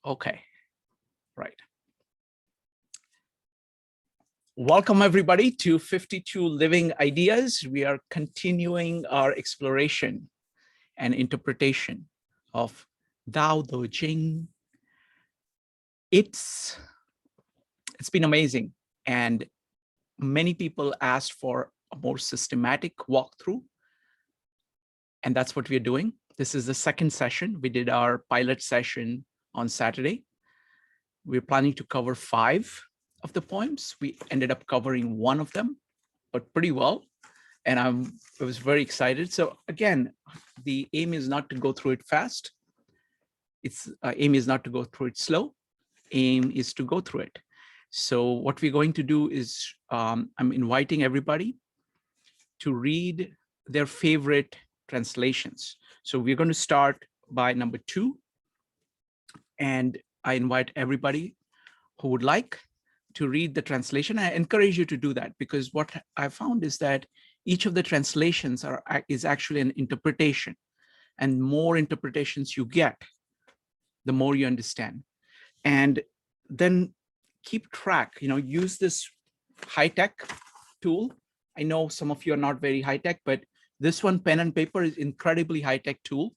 Okay, right. Welcome everybody to 52 Living Ideas. We are continuing our exploration and interpretation of Dao De Jing. It's been amazing, and many people asked for a more systematic walkthrough, and that's what we're doing. This is the second session. We did our pilot session on Saturday. We're planning to cover 5 of the poems. We ended up covering 1 of them, but pretty well. And I was very excited. So again, the aim is not to go through it fast. Aim is not to go through it slow. Aim is to go through it. So what we're going to do is I'm inviting everybody to read their favorite translations. So we're going to start by number 2. And I invite everybody who would like to read the translation. I encourage you to do that, because what I found is that each of the translations is actually an interpretation, and more interpretations you get, the more you understand. And then keep track, use this high-tech tool. I know some of you are not very high-tech, but this one, pen and paper, is incredibly high-tech tool,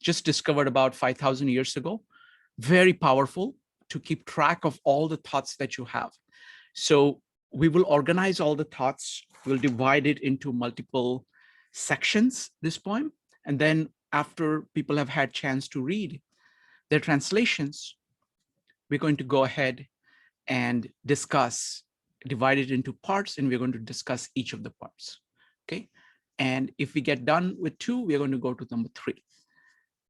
just discovered about 5,000 years ago. Very powerful to keep track of all the thoughts that you have. So we will organize all the thoughts. We'll divide it into multiple sections, this poem. And then after people have had chance to read their translations, we're going to go ahead and discuss, divide it into parts, and we're going to discuss each of the parts, okay? And if we get done with 2, we're going to go to number 3.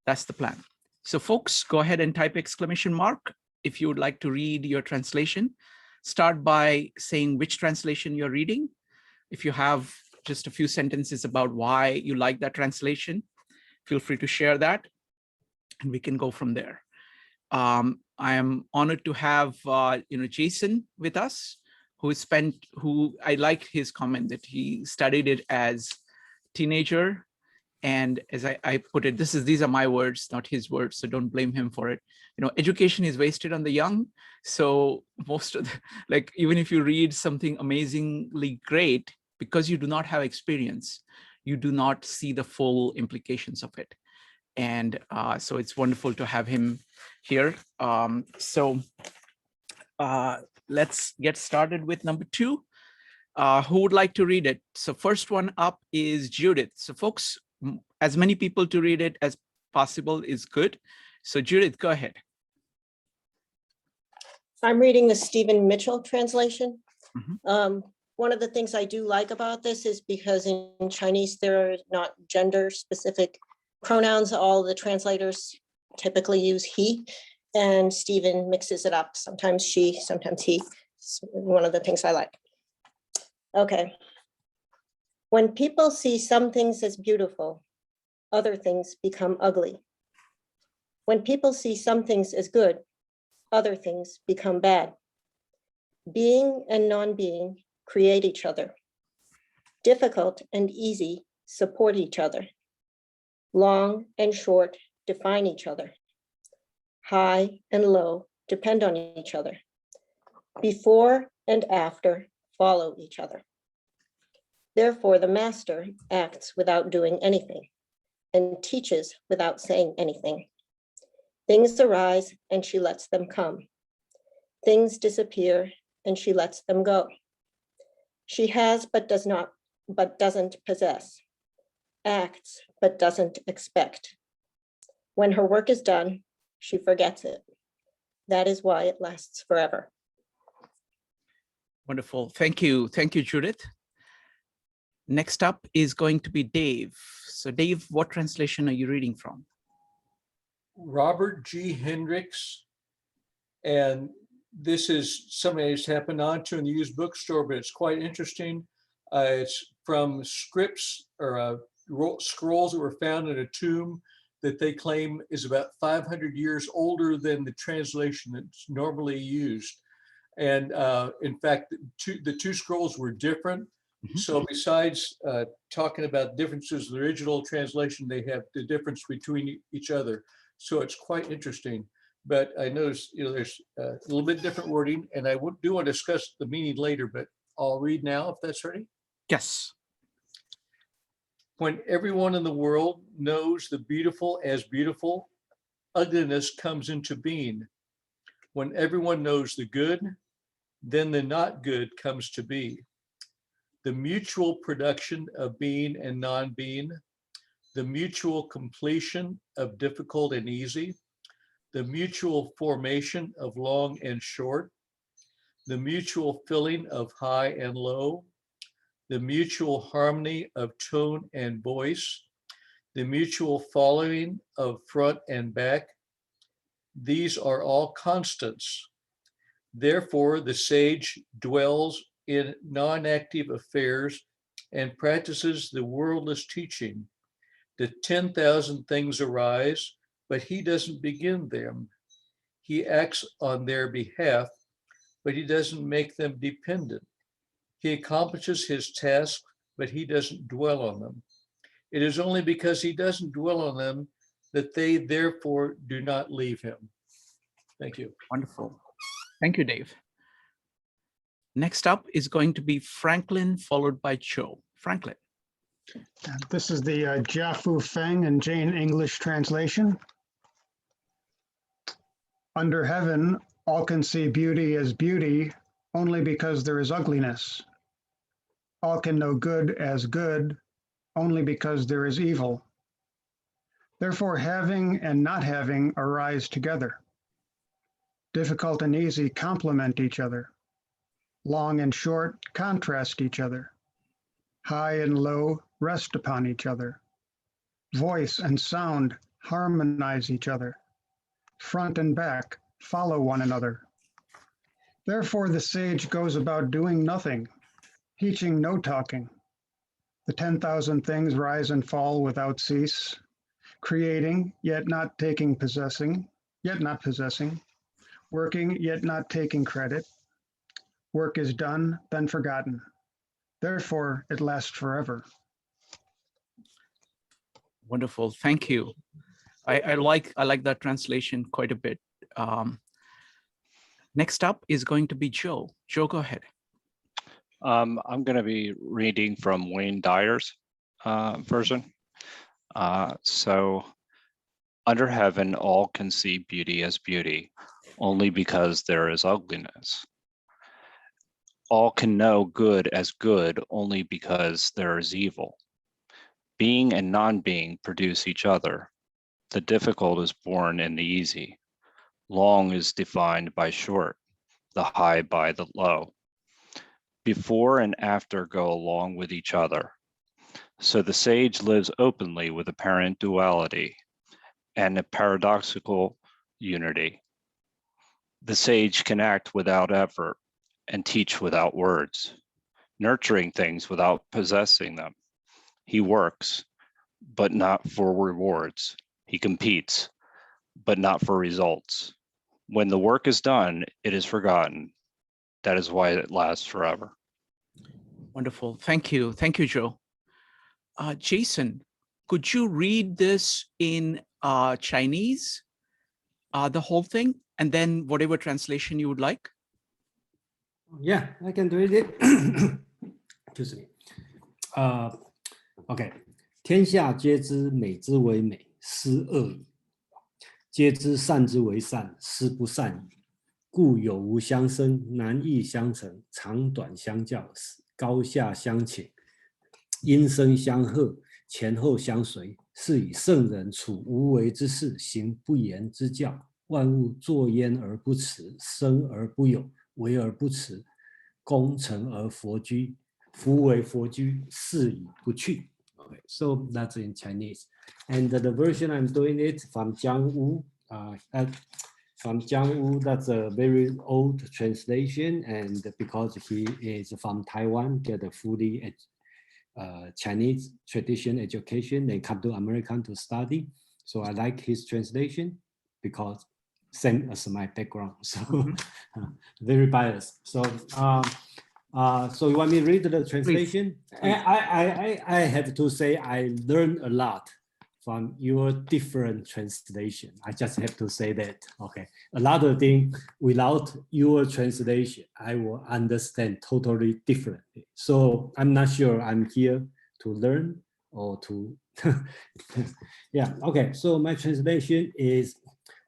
That's the plan. So folks, go ahead and type exclamation mark if you would like to read your translation. Start by saying which translation you're reading. If you have just a few sentences about why you like that translation, feel free to share that, and we can go from there. I am honored to have Jason with us, who I like his comment that he studied it as teenager. And as I put it, these are my words, not his words, so don't blame him for it. Education is wasted on the young. So most of even if you read something amazingly great, because you do not have experience, you do not see the full implications of it. And so it's wonderful to have him here. Let's get started with number 2. Who would like to read it? So first one up is Judith. So folks, as many people to read it as possible is good. So Judith, go ahead. I'm reading the Stephen Mitchell translation. Mm-hmm. One of the things I do like about this is because in Chinese, there are not gender specific pronouns. All the translators typically use he, and Stephen mixes it up. Sometimes she, sometimes he. It's one of the things I like. Okay. When people see some things as beautiful, other things become ugly. When people see some things as good, other things become bad. Being and non-being create each other. Difficult and easy support each other. Long and short define each other. High and low depend on each other. Before and after follow each other. Therefore, the master acts without doing anything and teaches without saying anything. Things arise and she lets them come. Things disappear and she lets them go. She has but doesn't possess. Acts but doesn't expect. When her work is done, she forgets it. That is why it lasts forever. Wonderful. Thank you. Thank you, Judith. Next up is going to be Dave. So Dave, what translation are you reading from? Robert G. Hendricks. And this is something I just happened onto in the used bookstore, but it's quite interesting. It's from scripts or scrolls that were found in a tomb that they claim is about 500 years older than the translation that's normally used. And in fact, the two scrolls were different. Mm-hmm. So besides talking about differences in the original translation, they have the difference between each other. So it's quite interesting. but I noticed, there's a little bit different wording, and I do want to discuss the meaning later, but I'll read now if that's ready. Yes. When everyone in the world knows the beautiful as beautiful, ugliness comes into being. When everyone knows the good, then the not good comes to be. The mutual production of being and non-being, the mutual completion of difficult and easy, the mutual formation of long and short, the mutual filling of high and low, the mutual harmony of tone and voice, the mutual following of front and back. These are all constants. Therefore, the sage dwells in non-active affairs and practices the worldless teaching. The 10,000 things arise, but he doesn't begin them. He acts on their behalf, but he doesn't make them dependent. He accomplishes his task, but he doesn't dwell on them. It is only because he doesn't dwell on them that they therefore do not leave him. Thank you. Wonderful. Thank you, Dave. Next up is going to be Franklin, followed by Joe. Franklin. This is the Jiafu Feng and Jane English translation. Under heaven, all can see beauty as beauty only because there is ugliness. All can know good as good only because there is evil. Therefore, having and not having arise together. Difficult and easy complement each other. Long and short contrast each other. High and low rest upon each other. Voice and sound harmonize each other. Front and back follow one another. Therefore, the sage goes about doing nothing, teaching no talking. The 10,000 things rise and fall without cease, creating, yet not taking possessing, yet not possessing, working, yet not taking credit. Work is done, then forgotten. Therefore, it lasts forever. Wonderful. Thank you. I like that translation quite a bit. Next up is going to be Joe. Joe, go ahead. I'm going to be reading from Wayne Dyer's version. So, under heaven, all can see beauty as beauty, only because there is ugliness. All can know good as good, only because there is evil. Being and non-being produce each other. The difficult is born in the easy. Long is defined by short, the high by the low. Before and after go along with each other. So the sage lives openly with apparent duality and a paradoxical unity. The sage can act without effort and teach without words, nurturing things without possessing them. He works, but not for rewards. He competes, but not for results. When the work is done, it is forgotten. That is why it lasts forever. Wonderful. Thank you. Thank you, Joe. Jason, could you read this in Chinese, the whole thing, and then whatever translation you would like? Yeah, I can read it. Excuse me. OK， 天下皆知美之为美，斯恶已；皆知善之为善，斯不善已。故有无相生，难易相成，长短相较，高下相倾，音声相和，前后相随。是以圣人处无为之事，行不言之教。万物作焉而不辞，生而不有，为而不辞，功成而弗居。夫为弗居，是以不去。Okay, so that's in Chinese, and the version I'm doing it from Jiang Wu. From Jiang Wu, that's a very old translation, and because he is from Taiwan, get a fully Chinese tradition education, and come to America to study. So I like his translation because same as my background, so very biased. So so you want me to read the translation? Please. I have to say I learned a lot from your different translation. I just have to say that, okay. A lot of things without your translation, I will understand totally differently. So I'm not sure I'm here to learn or to, yeah, okay. So my translation is,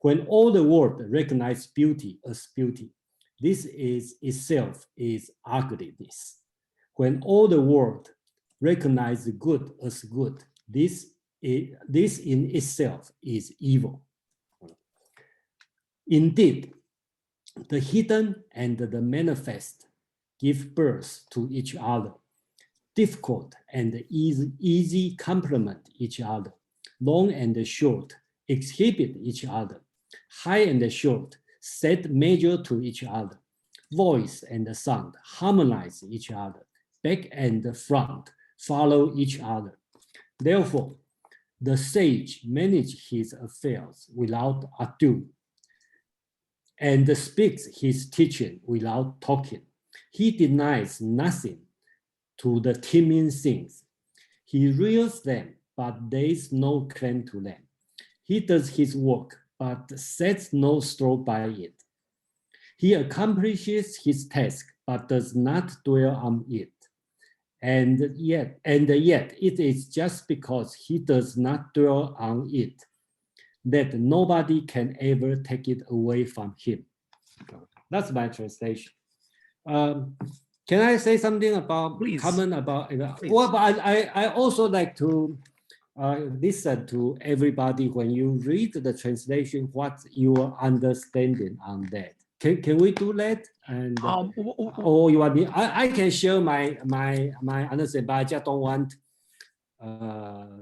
when all the world recognize beauty as beauty, this is itself is ugliness. When all the world recognize good as good, this in itself is evil. Indeed, the hidden and the manifest give birth to each other. Difficult and easy complement each other. Long and short exhibit each other. High and short set measure to each other. Voice and sound harmonize each other. Back and front follow each other. Therefore, the sage manages his affairs without ado and speaks his teaching without talking. He denies nothing to the teeming things. He rears them, but there is no claim to them. He does his work, but sets no store by it. He accomplishes his task, but does not dwell on it. And yet, it is just because he does not dwell on it that nobody can ever take it away from him. That's my translation. Can I say something about, Please. comment about, Please. well, but I also like to listen to everybody when you read the translation, what's your understanding on that? Can we do that? And or you want me? I can share my understanding, but I just don't want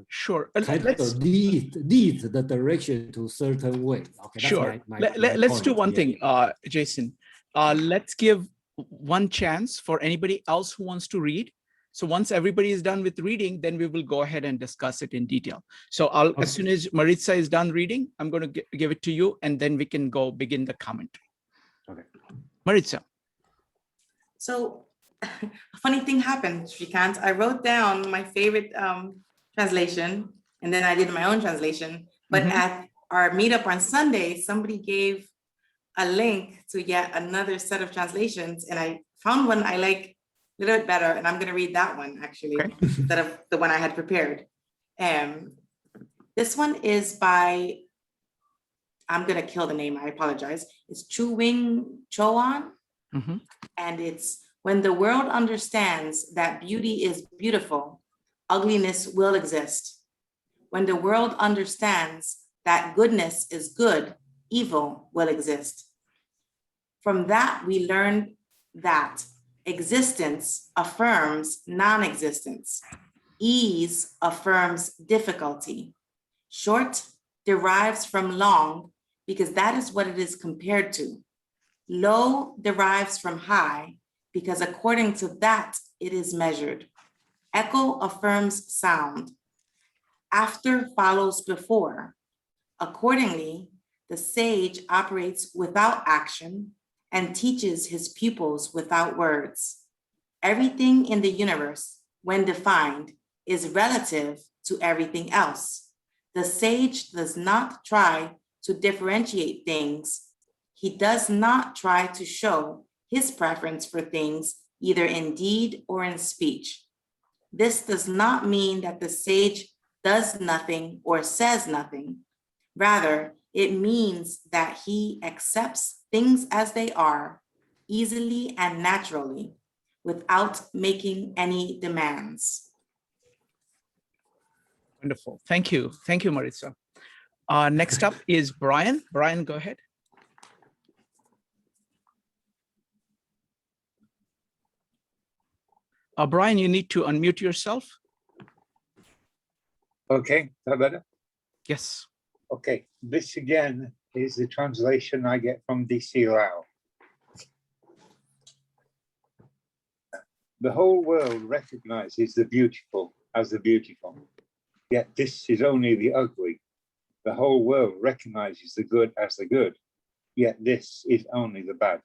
sure. kind of lead the direction to a certain way. Okay, that's Sure. my Let's do point. one Yeah. thing, Jason. Let's give one chance for anybody else who wants to read. So once everybody is done with reading, then we will go ahead and discuss it in detail. So Okay. as soon as Maritza is done reading, I'm going to give it to you, and then we can go begin the commentary. Okay. Maritza. So a funny thing happened, Shrikant. I wrote down my favorite translation, and then I did my own translation. But at our meetup on Sunday, somebody gave a link to yet another set of translations, and I found one I like a little bit better, and I'm going to read that one actually, Okay. instead of the one I had prepared. This one is by, I'm going to kill the name, I apologize. It's Chu Wing Choan. And it's, when the world understands that beauty is beautiful, ugliness will exist. When the world understands that goodness is good, evil will exist. From that, we learn that existence affirms non-existence. Ease affirms difficulty. Short derives from long because that is what it is compared to. Low derives from high because according to that, it is measured. Echo affirms sound. After follows before. Accordingly, the sage operates without action and teaches his pupils without words. Everything in the universe, when defined, is relative to everything else. The sage does not try to differentiate things. He does not try to show his preference for things either in deed or in speech. This does not mean that the sage does nothing or says nothing. Rather, it means that he accepts things as they are, easily and naturally, without making any demands. Wonderful. Thank you. Thank you, Maritza. Next up is Brian. Brian, go ahead. Brian, you need to unmute yourself. Okay, is that better? Yes. Okay, this again is the translation I get from DC Lau. The whole world recognizes the beautiful as the beautiful, yet this is only the ugly. The whole world recognizes the good as the good, yet this is only the bad.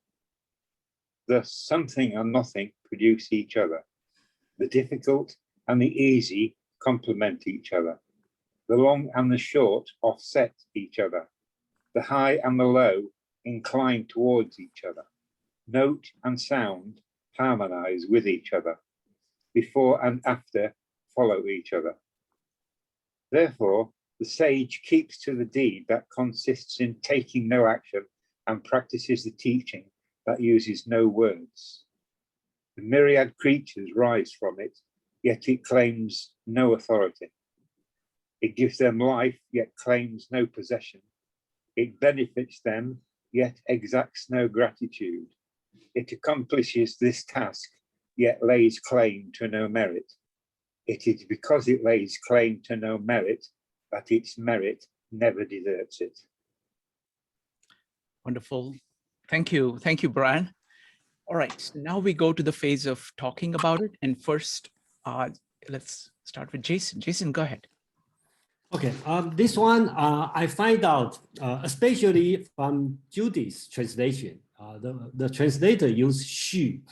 Thus, something and nothing produce each other. The difficult and the easy complement each other. The long and the short offset each other. The high and the low incline towards each other. Note and sound harmonize with each other. Before and after follow each other. Therefore, the sage keeps to the deed that consists in taking no action and practices the teaching that uses no words. The myriad creatures rise from it, yet it claims no authority. It gives them life, yet claims no possession. It benefits them, yet exacts no gratitude. It accomplishes this task, yet lays claim to no merit. It is because it lays claim to no merit that its merit never deserts it. Wonderful. Thank you. Thank you, Brian. All right, now we go to the phase of talking about it. And first, let's start with Jason. Jason, go ahead. Okay, this one I find out, especially from Judith's translation. The translator used she,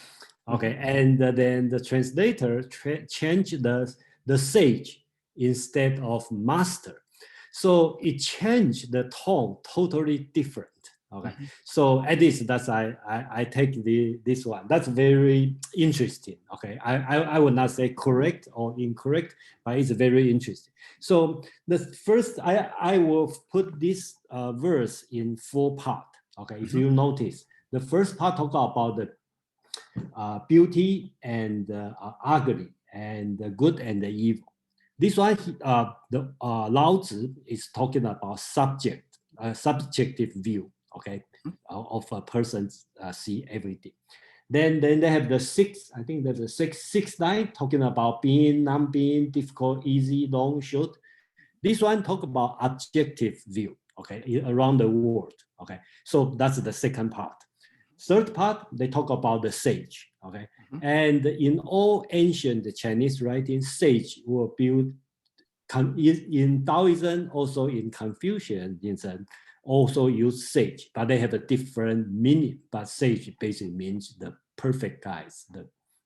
okay, and then the translator changed the sage instead of master. So it changed the tone totally different. Okay, so at least that's I take this one. That's very interesting. Okay, I would not say correct or incorrect, but it's very interesting. So the first I will put this verse in 4 parts. Okay, if you notice, the first part talk about the beauty and ugly and the good and the evil. This one, the Lao Tzu is talking about subjective view. Okay, of a person's see everything. Then they have the 6, I think there's a six line talking about being, non-being, difficult, easy, long, short. This one talk about objective view, okay, around the world. Okay, so that's the second part. Third part, they talk about the sage. Okay, and in all ancient Chinese writings, sage were built in Taoism, also in Confucianism, also use sage, but they have a different meaning. But sage basically means the perfect guys,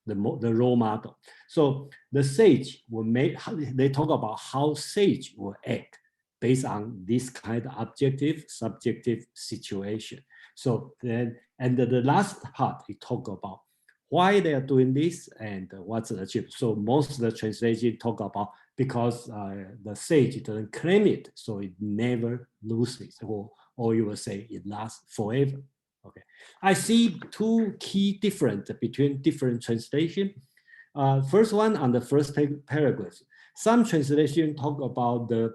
the role model. So the sage will make, they talk about how sage will act based on this kind of objective, subjective situation. So then, and the last part, we talk about why they are doing this and what's the achievement. So most of the translation talk about because the sage doesn't claim it, so it never loses, or you will say it lasts forever. Okay, I see 2 key difference between different translation. First one on the first paragraph. Some translation talk about the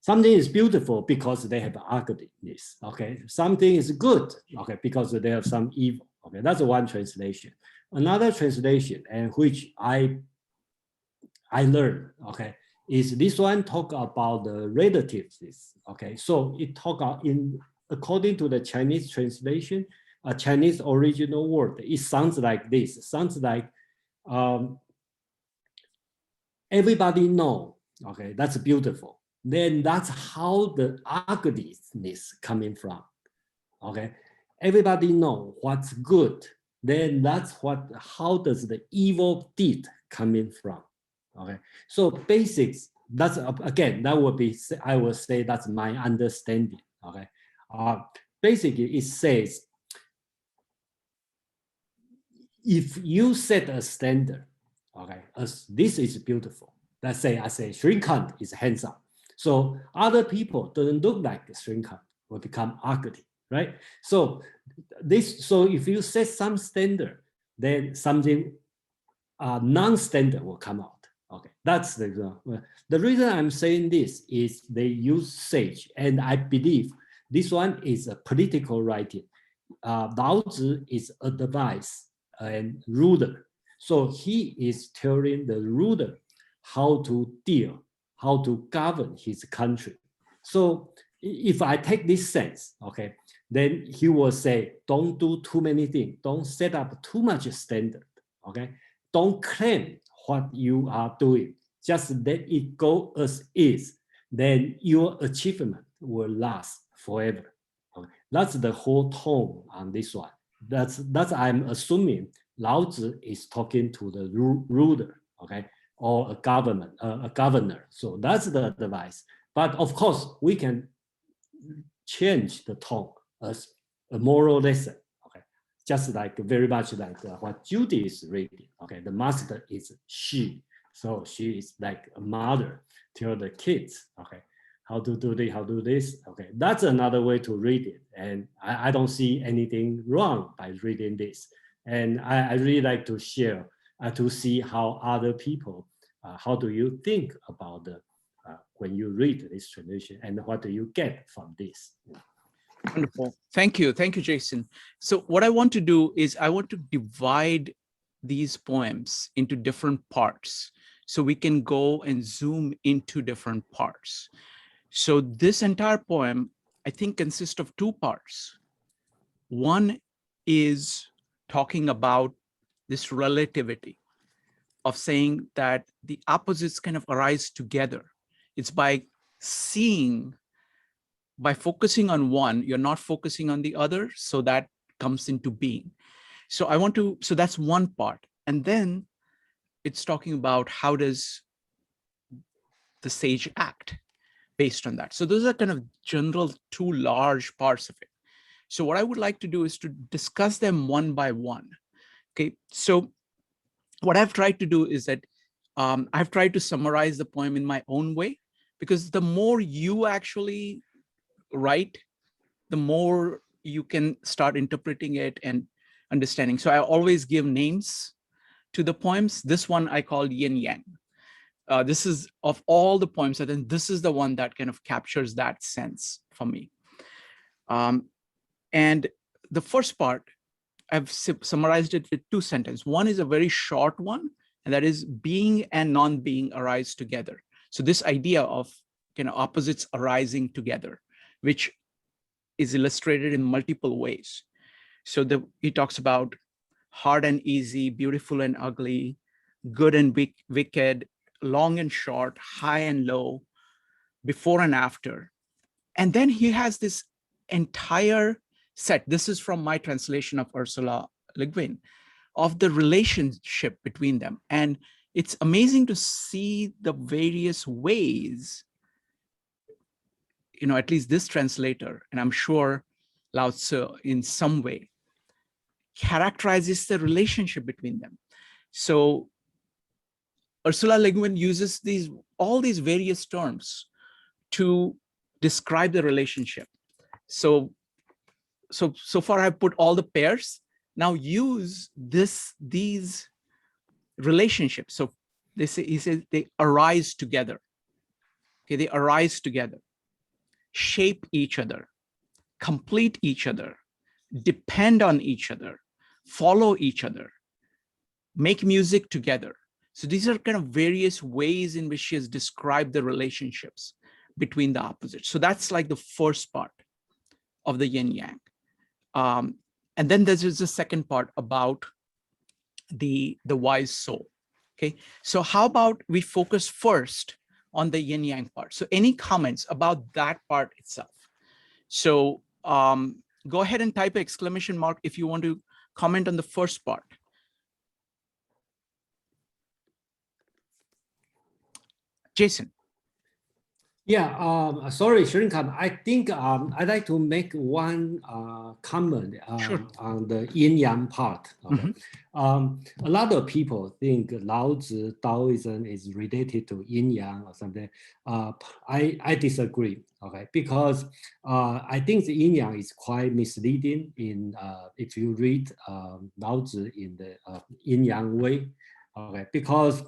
something is beautiful because they have ugliness. Okay, something is good. Okay, because they have some evil. Okay, that's one translation. Another translation, and which I learned, okay, is this one talk about the relatives. Okay, so it talk about according to the Chinese translation, a Chinese original word, it sounds like this. It sounds like everybody know, okay, that's beautiful. Then that's how the ugliness coming from. Okay, everybody know what's good. Then that's how does the evil deed coming from. Okay, so basics, that's again, that would be, I would say that's my understanding. Okay, basically it says, if you set a standard, okay, as this is beautiful, let's say I say Shrinkant is handsome, so other people doesn't look like Shrinkant will become ugly, right? So so if you set some standard, then something non-standard will come out. Okay, that's the reason I'm saying this is they use sage, and I believe this one is a political writing. Lao Tzu is advice and ruler, so he is telling the ruler how to deal, how to govern his country. So if I take this sense, okay, then he will say, don't do too many things, don't set up too much standard. Okay, don't claim what you are doing, just let it go as is, then your achievement will last forever. Okay. That's the whole tone on this one. That's I'm assuming Lao Tzu is talking to the ruler, okay, or a governor. So that's the advice. But of course, we can change the tone as a moral lesson. Okay, just like very much like what Judith is reading. Okay, the master is she, so she is like a mother tell the kids. Okay, how to do this, how to do this. Okay, that's another way to read it, and I don't see anything wrong by reading this. And I really like to share to see how other people, how do you think about the when you read this translation, and what do you get from this? Wonderful. Thank you, Jason. So what I want to do is I want to divide these poems into different parts, so we can go and zoom into different parts. So this entire poem, I think, consists of two parts. One is talking about this relativity of saying that the opposites kind of arise together. It's by seeing, by focusing on one, you're not focusing on the other, so that comes into being. So I want to, so that's one part. And then it's talking about how does the sage act based on that. So those are kind of general two large parts of it. So what I would like to do is to discuss them one by one. Okay, so what I've tried to do is that I've tried to summarize the poem in my own way, because the more you actually write, the more you can start interpreting it and understanding. So I always give names to the poems. This one I call Yin Yang. This is, of all the poems, I think this is the one that kind of captures that sense for me. And the first part, I've summarized it with two sentences. One is a very short one, and that is being and non-being arise together. So this idea of opposites arising together, which is illustrated in multiple ways. So he talks about hard and easy, beautiful and ugly, good and wicked, long and short, high and low, before and after. And then he has this entire set. This is from my translation of Ursula Le Guin, of the relationship between them. And it's amazing to see the various ways, at least this translator, and I'm sure Lao Tzu in some way, characterizes the relationship between them. So Ursula Le Guin uses all these various terms to describe the relationship. So far I've put all the pairs. Now use these relationships. So he says they arise together. Okay, they arise together, shape each other, complete each other, depend on each other, follow each other, make music together. So these are kind of various ways in which she has described the relationships between the opposites. So that's like the first part of the yin yang. And then there's the second part about the wise soul. Okay, so how about we focus first on the yin yang part? So any comments about that part itself? So go ahead and type an exclamation mark if you want to comment on the first part. Jason. Yeah, sorry, Shrinkham. I think I'd like to make one comment Sure. on the yin yang part. Okay. A lot of people think Lao Tzu Taoism is related to yin yang or something. I disagree. Okay, because I think the yin yang is quite misleading in if you read Lao Tzu in the yin yang way. Okay, because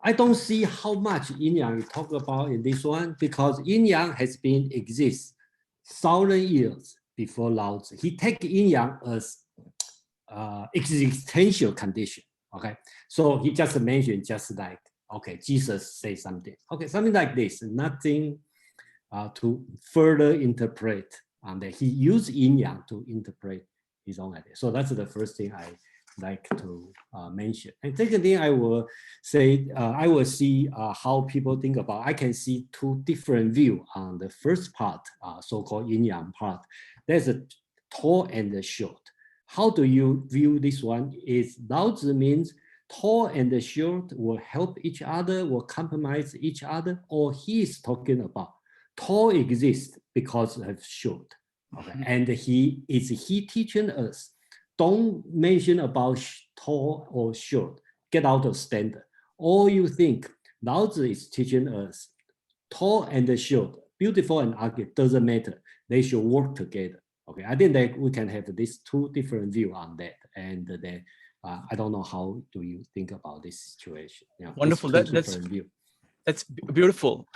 I don't see how much yin yang you talk about in this one, because yin yang has been exist 1,000 years before Lao Tzu. He take yin yang as existential condition. Okay, so he just mentioned just like, okay, Jesus say something. Okay, something like this, nothing to further interpret. And he used yin yang to interpret his own idea. So that's the first thing I like to mention. And second thing I will say, I will see how people think about. I can see two different views on the first part, so-called yin yang part. There's a tall and a short. How do you view this one? Is Lao Tzu means tall and short will help each other, will compromise each other, or he is talking about tall exists because of short. Okay, and he teaching us, don't mention about tall or short, get out of standard. Or you think Lao Tzu is teaching us tall and short, beautiful and ugly, doesn't matter. They should work together. Okay, I think that we can have these two different views on that. And then I don't know, how do you think about this situation? Yeah, wonderful. That's beautiful.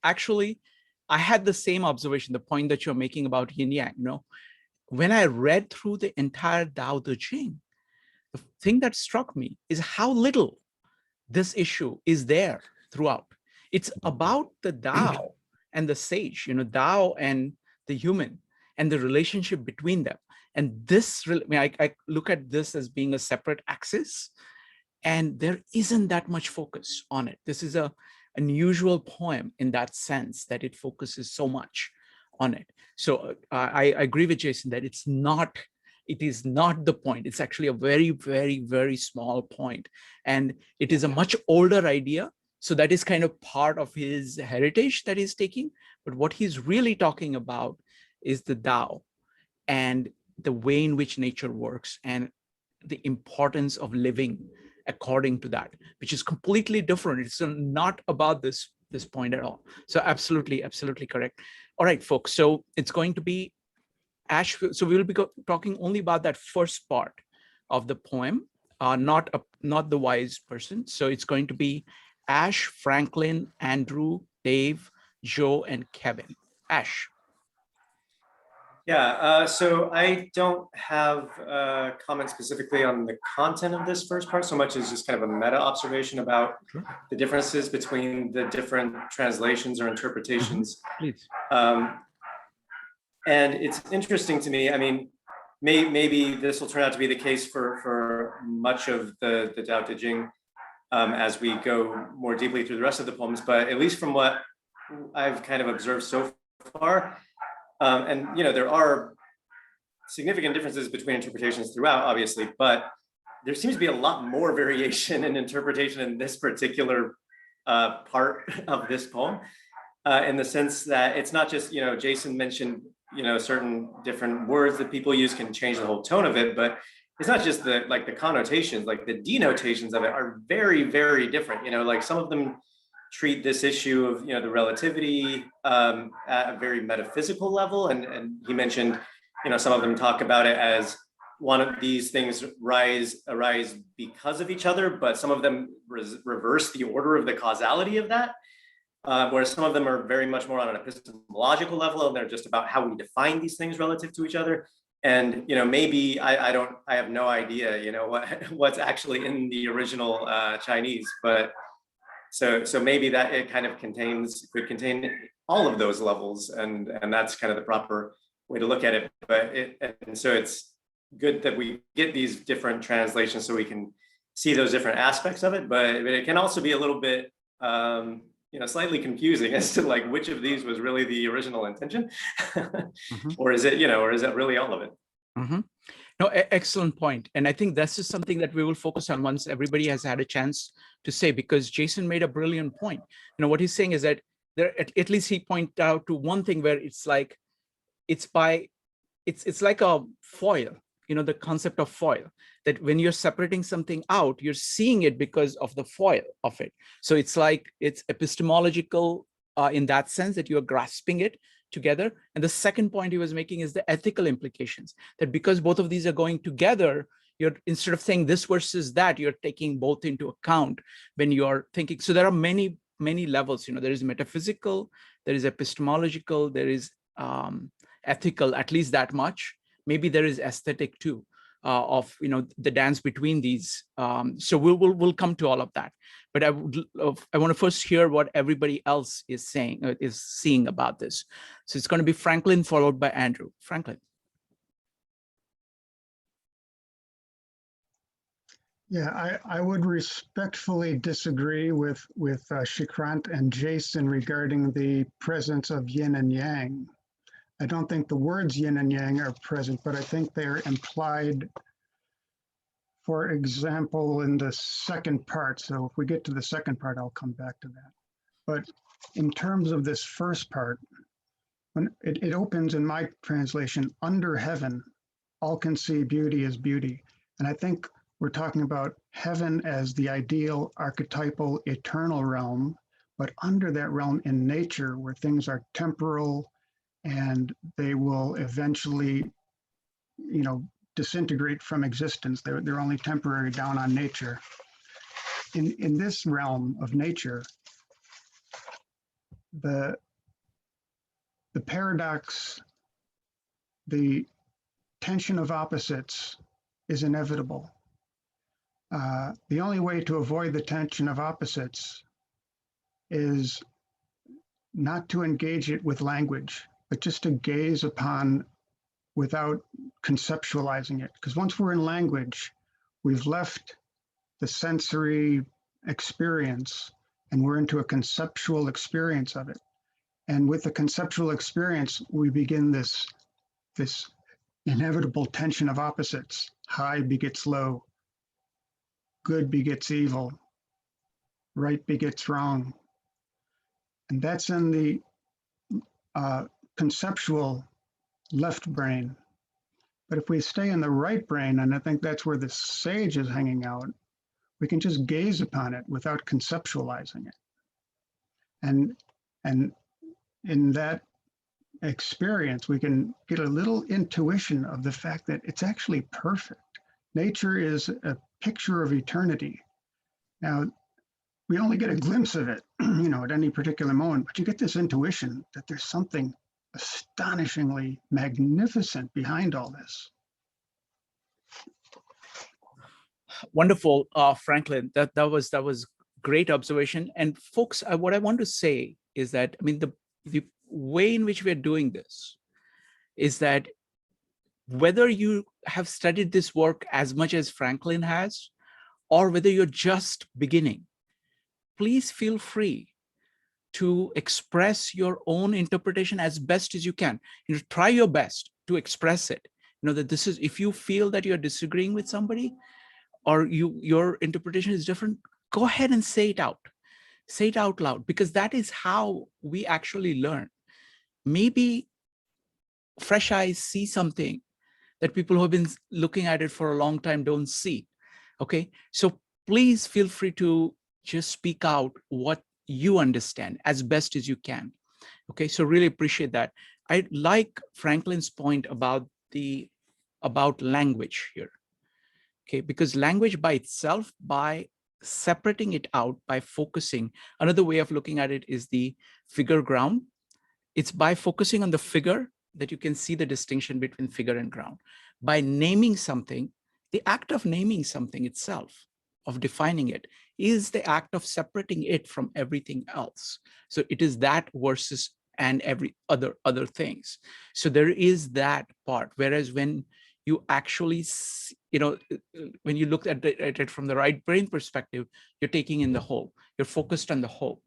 Actually, I had the same observation, the point that you're making about yin yang. You know, when I read through the entire Dao De Jing, the thing that struck me is how little this issue is there throughout. It's about the Dao and the sage, you know, Dao and the human and the relationship between them. And this, I look at this as being a separate axis, and there isn't that much focus on it. This is an unusual poem in that sense, that it focuses so much on it. So I agree with Jason that it is not the point. It's actually a very, very, very small point. And it is a much older idea. So that is kind of part of his heritage that he's taking. But what he's really talking about is the Tao and the way in which nature works and the importance of living according to that, which is completely different. It's not about this point at all. So absolutely, absolutely correct. All right, folks. So it's going to be Ash. So we will be talking only about that first part of the poem, not the wise person. So it's going to be Ash, Franklin, Andrew, Dave, Joe, and Kevin. Ash. Yeah, so I don't have comments specifically on the content of this first part so much as just kind of a meta observation about the differences between the different translations or interpretations. Please. And it's interesting to me, I mean, maybe this will turn out to be the case for much of the Dao De Jing as we go more deeply through the rest of the poems, but at least from what I've kind of observed so far, and you know, there are significant differences between interpretations throughout, obviously, but there seems to be a lot more variation in interpretation in this particular part of this poem, in the sense that it's not just, you know, Jason mentioned, you know, certain different words that people use can change the whole tone of it, but it's not just the connotations, like the denotations of it are very, very different. You know, like some of them treat this issue of, you know, the relativity at a very metaphysical level. And he mentioned, you know, some of them talk about it as one of these things arise because of each other, but some of them reverse the order of the causality of that. Whereas some of them are very much more on an epistemological level, and they're just about how we define these things relative to each other. And, you know, maybe I have no idea, you know, what's actually in the original Chinese, but so maybe that it kind of could contain all of those levels, and that's kind of the proper way to look at it. But so it's good that we get these different translations so we can see those different aspects of it. But it can also be a little bit you know, slightly confusing as to like which of these was really the original intention, or is it, you know, or is it really all of it? No, excellent point. And I think that's just something that we will focus on once everybody has had a chance to say, because Jason made a brilliant point. You know, what he's saying is that there, at least he pointed out to one thing where it's like, it's like a foil, you know, the concept of foil, that when you're separating something out, you're seeing it because of the foil of it. So it's like, it's epistemological in that sense, that you're grasping it together. And the second point he was making is the ethical implications, that because both of these are going together, you're, instead of saying this versus that, you're taking both into account when you're thinking. So there are many, many levels, you know, there is metaphysical, there is epistemological, there is ethical, at least that much. Maybe there is aesthetic too, of, you know, the dance between these. So we'll come to all of that. But I want to first hear what everybody else is saying, is seeing about this. So it's going to be Franklin followed by Andrew. Franklin. Yeah, I would respectfully disagree with Shikrant and Jason regarding the presence of yin and yang. I don't think the words yin and yang are present, but I think they are implied for example, in the second part, so if we get to the second part, I'll come back to that. But in terms of this first part, when it opens in my translation, under heaven, all can see beauty is beauty. And I think we're talking about heaven as the ideal, archetypal, eternal realm, but under that realm in nature where things are temporal and they will eventually, disintegrate from existence. They're only temporary down on nature. In this realm of nature, the paradox, the tension of opposites is inevitable. The only way to avoid the tension of opposites is not to engage it with language, but just to gaze upon without conceptualizing it. Because once we're in language, we've left the sensory experience and we're into a conceptual experience of it. And with the conceptual experience, we begin this inevitable tension of opposites. High begets low, good begets evil, right begets wrong. And that's in the conceptual left brain. But if we stay in the right brain, and I think that's where the sage is hanging out, we can just gaze upon it without conceptualizing it. And in that experience, we can get a little intuition of the fact that it's actually perfect. Nature is a picture of eternity. Now, we only get a glimpse of it, at any particular moment, but you get this intuition that there's something astonishingly magnificent behind all this. Wonderful, Franklin. That was great observation. And folks, what I want to say is that, the way in which we're doing this is that whether you have studied this work as much as Franklin has, or whether you're just beginning, please feel free to express your own interpretation as best as you can. Try your best to express it. That this is, if you feel that you're disagreeing with somebody or your interpretation is different, go ahead and say it out. Say it out loud, because that is how we actually learn. Maybe fresh eyes see something that people who have been looking at it for a long time don't see. Okay, so please feel free to just speak out what you understand as best as you can. Okay, so really appreciate that. I like Franklin's point about language here. Okay, because language by itself, by separating it out, by focusing, another way of looking at it is the figure ground. It's by focusing on the figure that you can see the distinction between figure and ground. By naming something, the act of naming something itself, of defining it, is the act of separating it from everything else. So it is that versus and every other things. So there is that part. Whereas when you actually, when you look at it from the right brain perspective, you're taking in the whole, you're focused on the whole.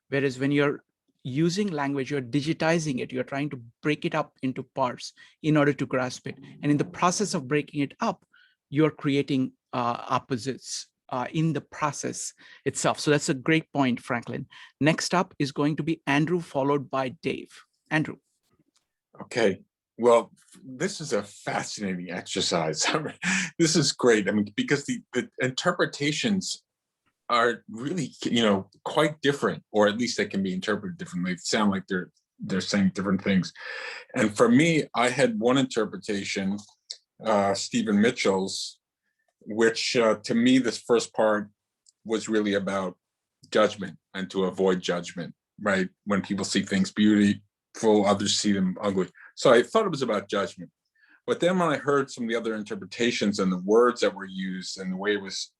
Whereas when you're using language, you're digitizing it, you're trying to break it up into parts in order to grasp it. And in the process of breaking it up, you're creating opposites in the process itself. So that's a great point, Franklin. Next up is going to be Andrew, followed by Dave. Andrew. Okay. Well, this is a fascinating exercise. This is great. Because the interpretations are really, quite different, or at least they can be interpreted differently. They sound like they're saying different things. And for me, I had one interpretation, Stephen Mitchell's, which to me, this first part was really about judgment and to avoid judgment, right? When people see things beautiful, others see them ugly. So I thought it was about judgment. But then when I heard some of the other interpretations and the words that were used and the way it was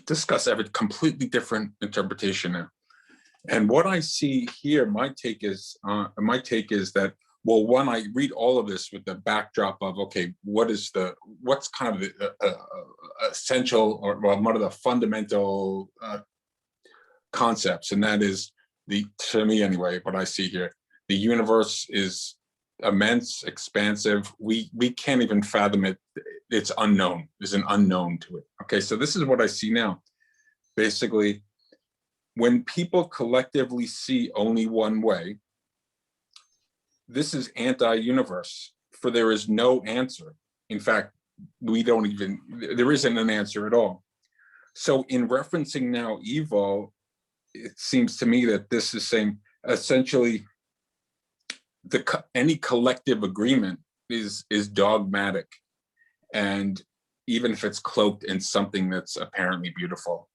discussed, I have a completely different interpretation now. And what I see here, my take is that, well, one, I read all of this with the backdrop of, okay, what's kind of the essential, or well, one of the fundamental concepts, and that is, to me anyway, what I see here, the universe is immense, expansive. We can't even fathom it, it's unknown. There's an unknown to it. Okay, so this is what I see now. Basically, when people collectively see only one way, this is anti-universe, for there is no answer. In fact, there isn't an answer at all. So in referencing now evil, it seems to me that this is saying essentially any collective agreement is dogmatic, and even if it's cloaked in something that's apparently beautiful.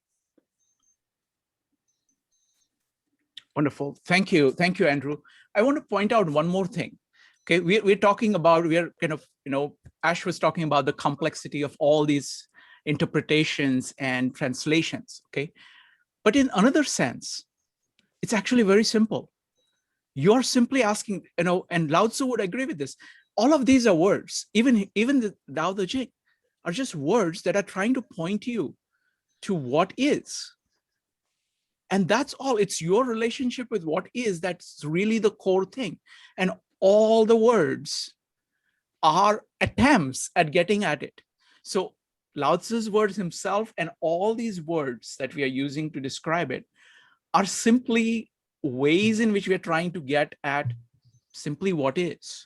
Wonderful. Thank you. Thank you, Andrew. I want to point out one more thing. Okay, we're talking about, Ash was talking about the complexity of all these interpretations and translations, okay? But in another sense, it's actually very simple. You're simply asking, and Lao Tzu would agree with this. All of these are words, even the Dao De Jing are just words that are trying to point you to what is. And that's all. It's your relationship with what is that's really the core thing. And all the words are attempts at getting at it. So Lao Tzu's words himself and all these words that we are using to describe it are simply ways in which we are trying to get at simply what is.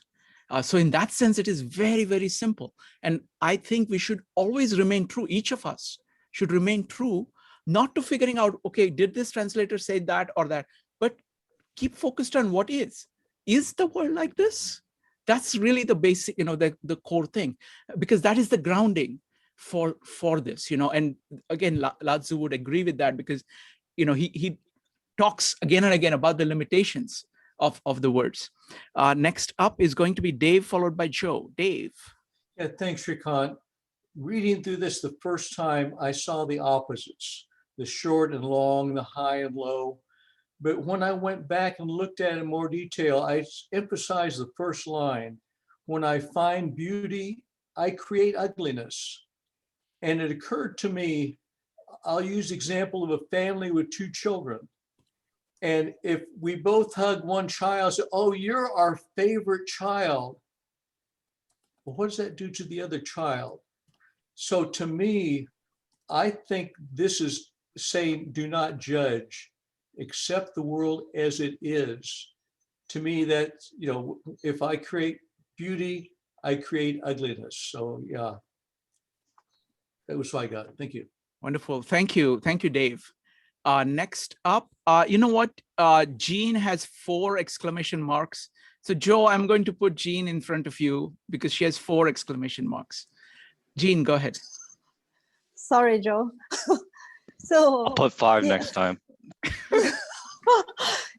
So in that sense, it is very, very simple. And I think we should always remain true. Each of us should remain true, not to figuring out, okay, did this translator say that or that, but keep focused on what is. Is the world like this? That's really the basic, the core thing, because that is the grounding for this, and again, Lao Tzu would agree with that, because, he talks again and again about the limitations of the words. Next up is going to be Dave, followed by Joe. Dave. Yeah, thanks, Shrikant. Reading through this the first time, I saw the opposites, the short and long, the high and low. But when I went back and looked at it in more detail, I emphasized the first line. When I find beauty, I create ugliness. And it occurred to me, I'll use the example of a family with two children. And if we both hug one child, say, oh, you're our favorite child. Well, what does that do to the other child? So to me, I think this is saying, do not judge, accept the world as it is. To me, that, if I create beauty, I create ugliness. So yeah, that was what I got. Thank you. Wonderful. Thank you. Thank you, Dave. Next up, you know what? Jean has 4 exclamation marks. So Joe, I'm going to put Jean in front of you because she has 4 exclamation marks. Jean, go ahead. Sorry, Joe. So I'll put 5 next time.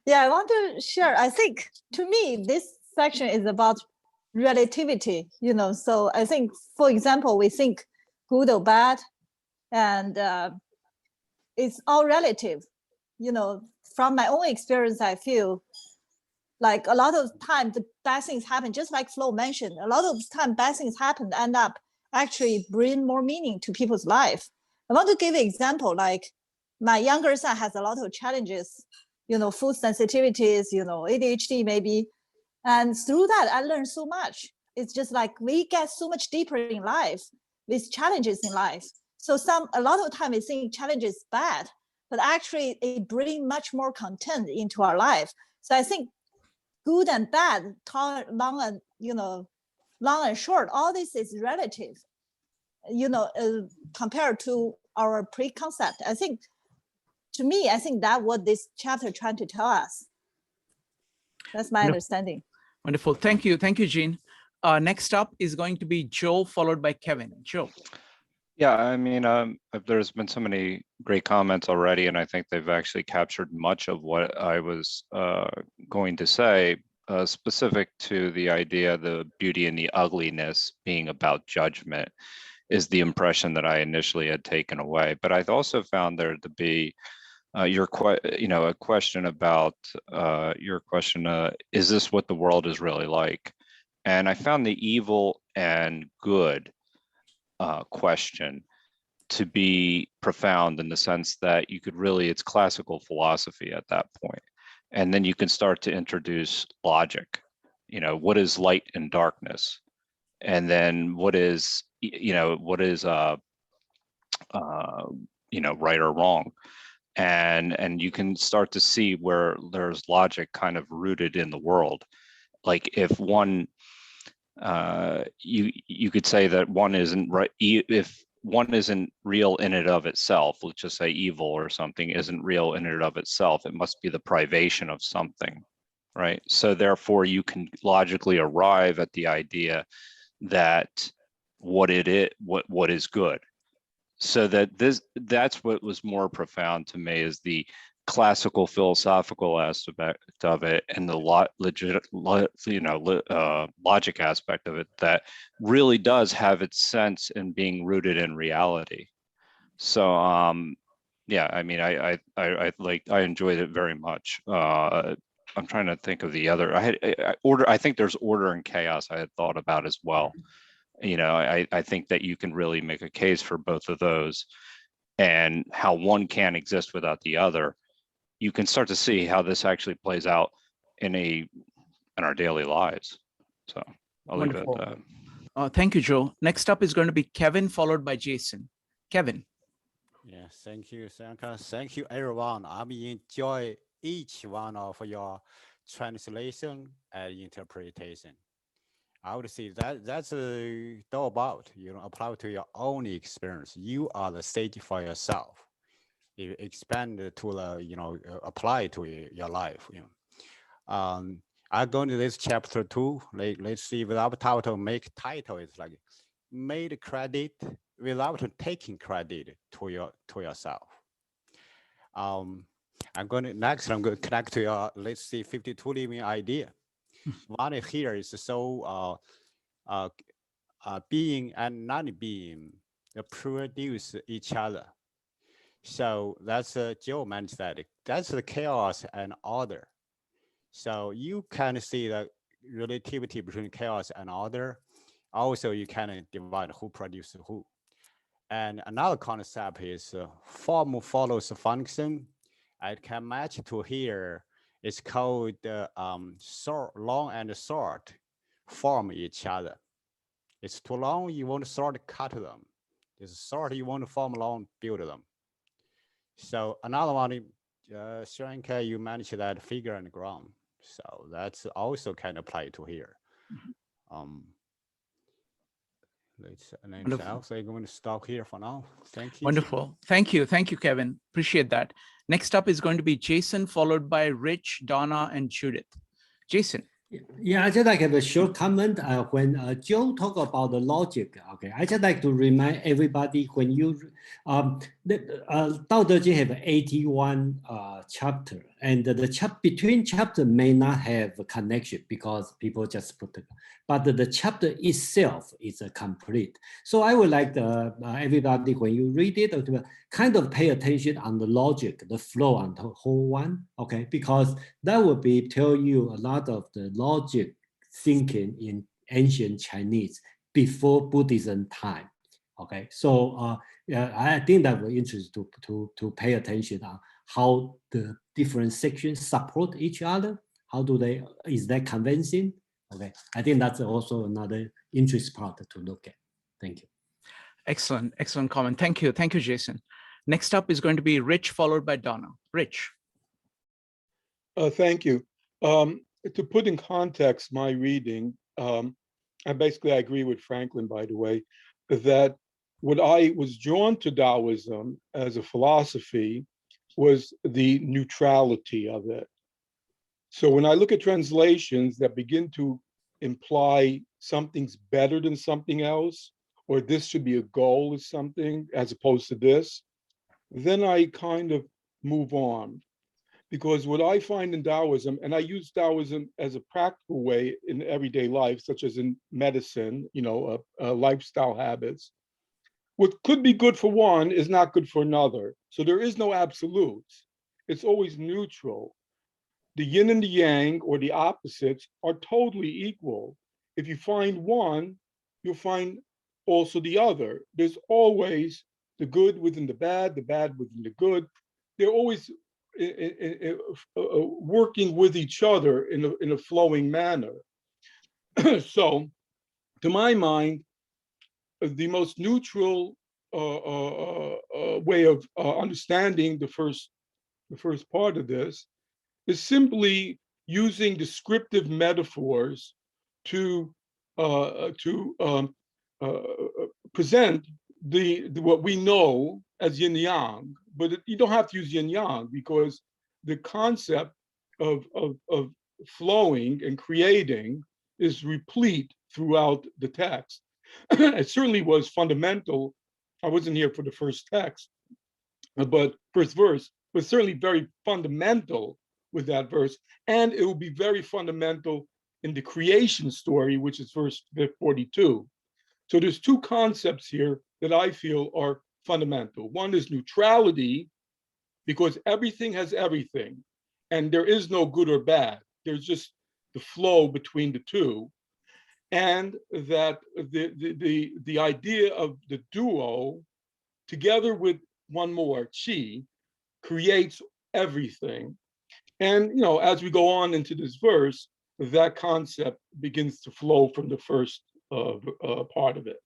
Yeah, I want to share. I think to me, this section is about relativity, so I think, for example, we think good or bad, and it's all relative. From my own experience, I feel like a lot of time the bad things happen, just like Flo mentioned, a lot of time bad things happen end up actually bring more meaning to people's life. I want to give an example, like my younger son has a lot of challenges, food sensitivities, ADHD maybe. And through that, I learned so much. It's just like we get so much deeper in life with challenges in life. So a lot of time we think challenge is bad, but actually it brings much more content into our life. So I think good and bad, long and short, all this is relative, compared to our preconcept. I think, to me, I think that's what this chapter trying to tell us. That's my understanding. Wonderful. Thank you. Thank you, Jean. Next up is going to be Joe, followed by Kevin. Joe. Yeah, I mean, there's been so many great comments already, and I think they've actually captured much of what I was going to say, specific to the idea, the beauty and the ugliness being about judgment is the impression that I initially had taken away. But I've also found there to be a question about is this what the world is really like? And I found the evil and good question to be profound in the sense that you could really, it's classical philosophy at that point. And then you can start to introduce logic. What is light and darkness? and then what is right or wrong. And you can start to see where there's logic kind of rooted in the world. Like if one, you could say that one isn't right, if one isn't real in and of itself, let's just say evil or something isn't real in and of itself, it must be the privation of something, right? So therefore you can logically arrive at the idea that what is good. So that's what was more profound to me, is the classical philosophical aspect of it and the logic aspect of it that really does have its sense in being rooted in reality. So yeah, I mean, I enjoyed it very much. I'm trying to think of the other. I think there's order and chaos I had thought about as well. I think that you can really make a case for both of those, and how one can't exist without the other. You can start to see how this actually plays out in our daily lives. So I'll leave it at that. Thank you, Joe. Next up is going to be Kevin, followed by Jason. Kevin. Yeah, thank you, Sanka. Thank you, everyone. I enjoy each one of your translation and interpretation. I would say that's all about, apply to your own experience. You are the sage for yourself. You expand to the, apply to your life. I go into this chapter 2. Let's see, without title, make title is like made credit without taking credit to yourself. I'm going to connect to your, let's see, 52 living idea. One here is so being and non-being produce each other. So that's Joe mentioned that. That's the chaos and order. So you can see the relativity between chaos and order. Also, you can divide who produces who. And another concept is form follows function. I can match to here. It's called long and short form each other. It's too long, you want to short cut them. It's short, you want to form long, build them. So another one, Sharonka, you mentioned that figure and ground. So that's also can apply to here. Anything else? I'm going to stop here for now. Thank you. Wonderful. Thank you, Kevin. Appreciate that. Next up is going to be Jason, followed by Rich, Donna, and Judith. Jason. Yeah, I just like have a short comment when Joe talk about the logic. Okay, I just like to remind everybody when you Dao De Jing have 81 chapter, and the between chapter may not have a connection because people just put it, but the chapter itself is complete. So I would like everybody when you read it kind of pay attention on the logic, the flow on the whole one. Okay, because that will tell you a lot of the logic thinking in ancient Chinese before Buddhism time. Okay, so I think that we're interested to pay attention on how the different sections support each other. How do they, is that convincing? Okay, I think that's also another interest part to look at. Thank you. Excellent comment. Thank you, Jason. Next up is going to be Rich, followed by Donna. Rich. Thank you. To put in context my reading, I agree with Franklin, by the way, that what I was drawn to Taoism as a philosophy was the neutrality of it. So when I look at translations that begin to imply something's better than something else, or this should be a goal of something as opposed to this, then I kind of move on. Because what I find in Taoism, and I use Taoism as a practical way in everyday life, such as in medicine, lifestyle habits, what could be good for one is not good for another. So there is no absolutes. It's always neutral. The yin and the yang, or the opposites, are totally equal. If you find one, you'll find also the other. There's always the good within the bad within the good. They're always working with each other in a flowing manner. So to my mind, the most neutral way of understanding the first part of this is simply using descriptive metaphors to present what we know as yin yang, but you don't have to use yin yang because the concept of flowing and creating is replete throughout the text. It certainly was fundamental. I wasn't here for the first text, but first verse, but certainly very fundamental with that verse. And it will be very fundamental in the creation story, which is verse 42. So there's two concepts here that I feel are fundamental. One is neutrality, because everything has everything, and there is no good or bad. There's just the flow between the two. And that the idea of the duo, together with one more, chi, creates everything. And as we go on into this verse, that concept begins to flow from the first part of it.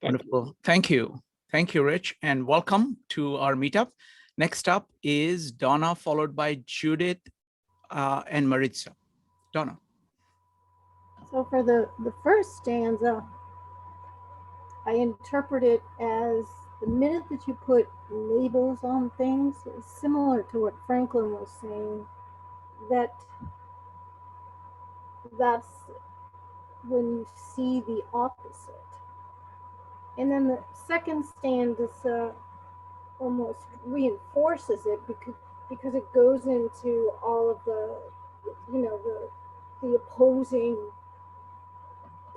Wonderful. Thank you. Thank you, Rich, and welcome to our meetup. Next up is Donna, followed by Judith and Maritza. Donna. So for the first stanza, I interpret it as the minute that you put labels on things, similar to what Franklin was saying, that's when you see the opposite. And then the second stanza almost reinforces it because it goes into all of the opposing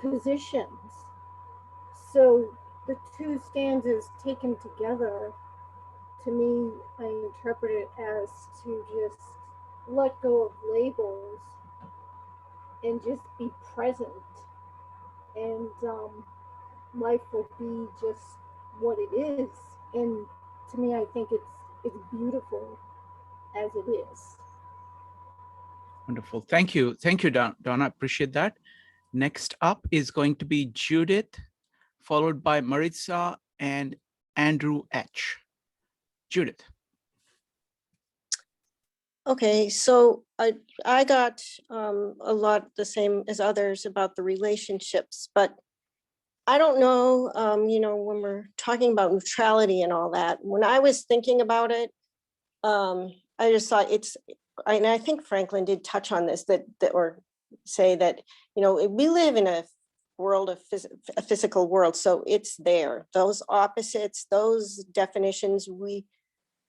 positions. So the two stanzas taken together, to me, I interpret it as to just let go of labels and just be present, and life will be just what it is. And to me, I think it's beautiful as it is. Wonderful. Thank you. Thank you, Donna. Appreciate that. Next up is going to be Judith, followed by Maritza and Andrew H. Judith. Okay, so I got a lot the same as others about the relationships, but I don't know, when we're talking about neutrality and all that, when I was thinking about it, I just thought and I think Franklin did touch on this, or say that, we live in a world of a physical world, so it's there. Those opposites, those definitions,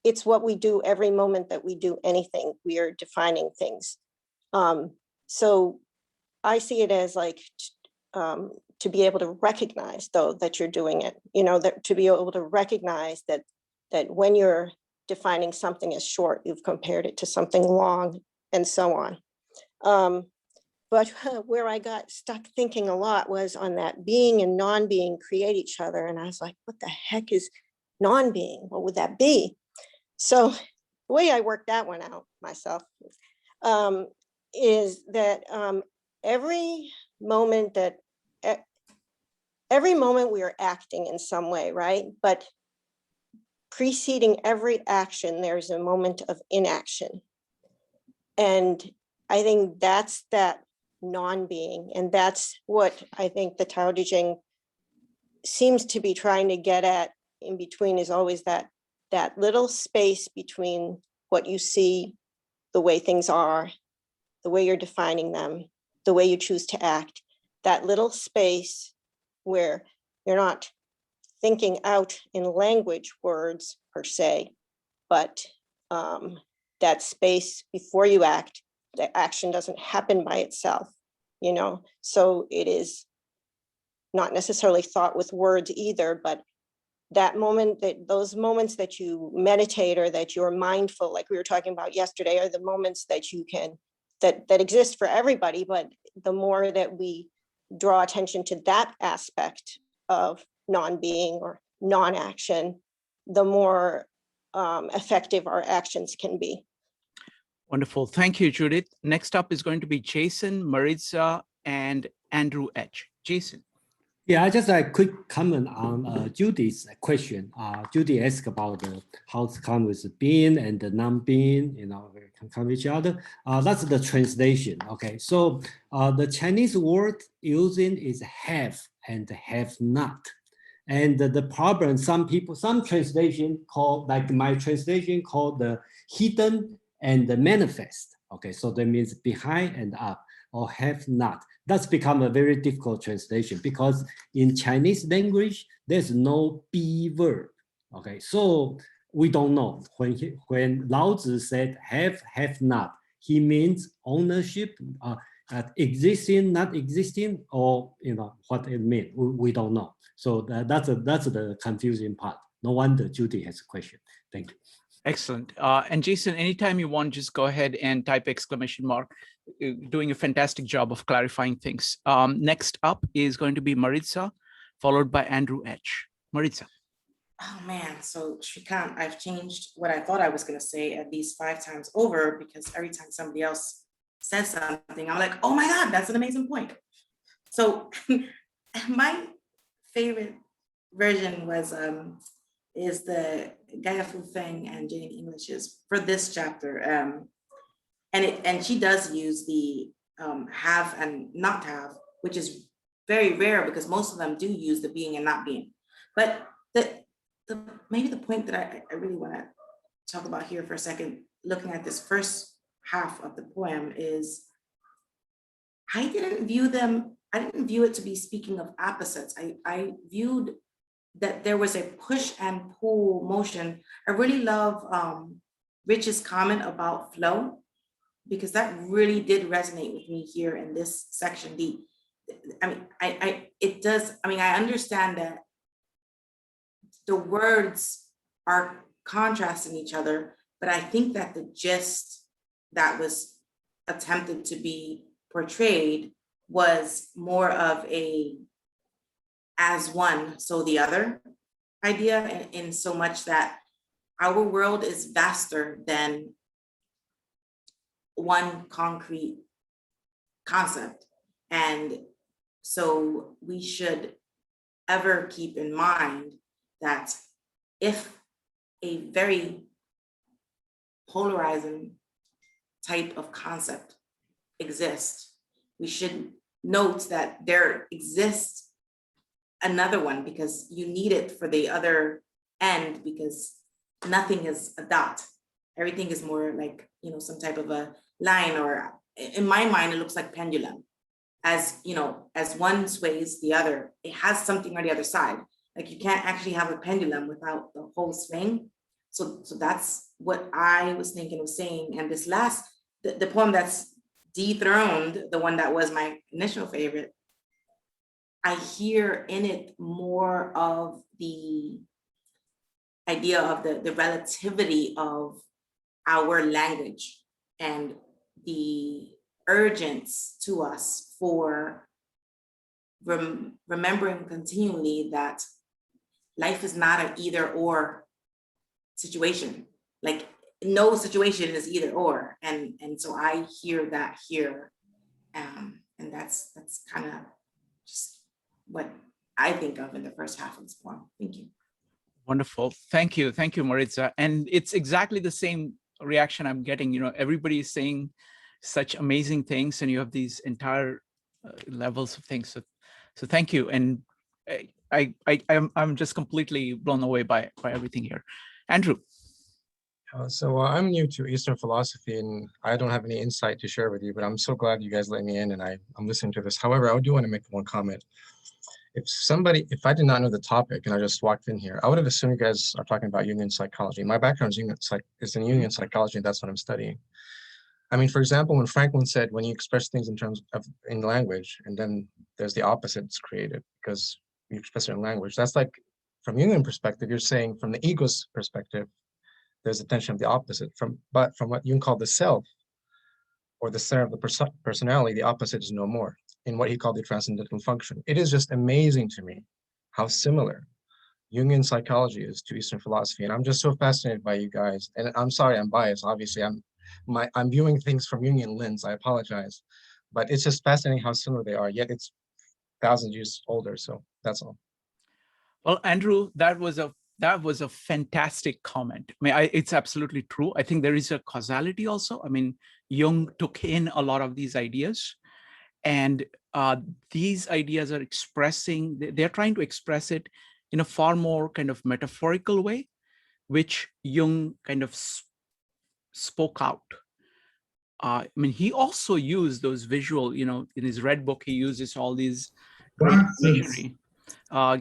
it's what we do every moment that we do anything. We are defining things. So I see it as like, to be able to recognize, though, that you're doing it, that to be able to recognize that when you're defining something as short, you've compared it to something long, and so on. But where I got stuck thinking a lot was on that being and non-being create each other. And I was like, what the heck is non-being? What would that be? So the way I worked that one out myself is that every moment we are acting in some way, right? But preceding every action, there's a moment of inaction. And I think that's that non-being. And that's what I think the Dao De Jing seems to be trying to get at in between, is always that little space between what you see, the way things are, the way you're defining them, the way you choose to act, that little space where you're not thinking out in language words per se, but that space before you act, the action doesn't happen by itself, so it is not necessarily thought with words either, but that moment, those moments that you meditate or that you're mindful, like we were talking about yesterday, are the moments that you can, that exist for everybody. But the more that we draw attention to that aspect of non-being or non-action, the more effective our actions can be. Wonderful. Thank you, Judith. Next up is going to be Jason, Maritza, and Andrew H. Jason. Yeah, I just a quick comment on Judith's question. Judy asked about how to come with being and the non-being, can come with each other. That's the translation. Okay, so the Chinese word using is have and have not. And the problem, some translation called, like my translation called the hidden and the manifest. Okay, so that means behind and up, or have not. That's become a very difficult translation because in Chinese language, there's no be verb. Okay, so we don't know. When Lao Tzu said have not, he means ownership, existing, not existing, or what it means. We don't know. So that's the confusing part. No wonder Judy has a question. Thank you. Excellent. And Jason, anytime you want, just go ahead and type exclamation mark. You're doing a fantastic job of clarifying things. Next up is going to be Maritza, followed by Andrew H. Maritza. Oh man, so Shrikant, I've changed what I thought I was going to say at least 5 times over, because every time somebody else says something, I'm like, oh my God, that's an amazing point. So my favorite version was is the Gaia Fu Feng and Jane English's for this chapter. And she does use the have and not have, which is very rare because most of them do use the being and not being. But maybe the point that I really want to talk about here for a second, looking at this first half of the poem, is I didn't view it to be speaking of opposites. I viewed that there was a push and pull motion. I really love Rich's comment about flow, because that really did resonate with me here in this section. I understand that the words are contrasting each other, but I think that the gist that was attempted to be portrayed was more of a as one, so the other idea, in so much that our world is vaster than one concrete concept. And so we should ever keep in mind that if a very polarizing type of concept exists, we should note that there exists another one, because you need it for the other end, because nothing is a dot. Everything is more like, some type of a line, or in my mind, it looks like pendulum. As one sways the other, it has something on the other side. Like you can't actually have a pendulum without the whole swing. So that's what I was thinking of saying. And this last, the poem that's dethroned, the one that was my initial favorite, I hear in it more of the idea of the relativity of our language and the urgence to us for remembering continually that life is not an either or situation. Like no situation is either or. And so I hear that here. And that's kind of just what I think of in the first half of this poem. Thank you. Wonderful. Thank you, Maritza. And it's exactly the same reaction I'm getting. Everybody is saying such amazing things, and you have these entire levels of things. So thank you. And I'm just completely blown away by everything here. Andrew. So I'm new to Eastern philosophy, and I don't have any insight to share with you, but I'm so glad you guys let me in, and I'm listening to this. However, I do want to make one comment. If I did not know the topic and I just walked in here, I would have assumed you guys are talking about Jungian psychology. My background is in Jungian psychology, and that's what I'm studying. I mean, for example, when Franklin said, when you express things in language, and then there's the opposite that's created because you express it in language, that's like, from Jungian perspective, you're saying from the ego's perspective, there's a tension of the opposite. But from what Jung called the self, or the center of the personality, the opposite is no more, in what he called the transcendental function. It is just amazing to me how similar Jungian psychology is to Eastern philosophy. And I'm just so fascinated by you guys. And I'm sorry, I'm biased. Obviously, I'm viewing things from Jungian lens. I apologize. But it's just fascinating how similar they are. Yet it's thousands of years older. So that's all. Well, Andrew, that was a fantastic comment. I mean, it's absolutely true. I think there is a causality also. I mean, Jung took in a lot of these ideas, and these ideas are they're trying to express it in a far more kind of metaphorical way, which Jung kind of spoke out. I mean, he also used those visual, in his red book, he uses all these great imagery.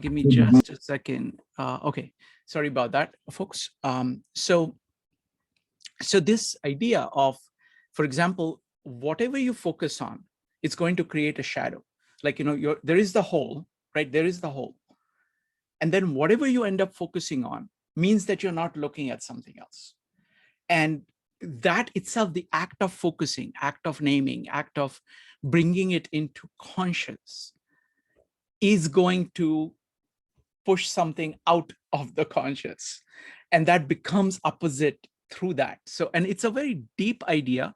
Give me just a second. Okay, sorry about that, folks. So this idea of, for example, whatever you focus on, it's going to create a shadow. Like, there is the whole, right? There is the whole. And then whatever you end up focusing on means that you're not looking at something else. And that itself, the act of focusing, act of naming, act of bringing it into conscious, is going to push something out of the conscious, and that becomes opposite through that. So, and it's a very deep idea,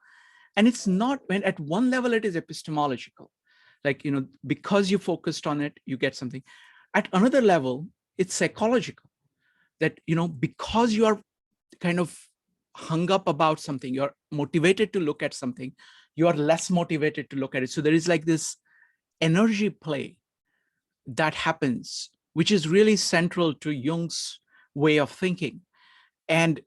and it's not, when at one level it is epistemological, like, because you focused on it, you get something. At another level, it's psychological, that, because you are kind of hung up about something, you're motivated to look at something, you are less motivated to look at it. So there is like this energy play that happens, which is really central to Jung's way of thinking. And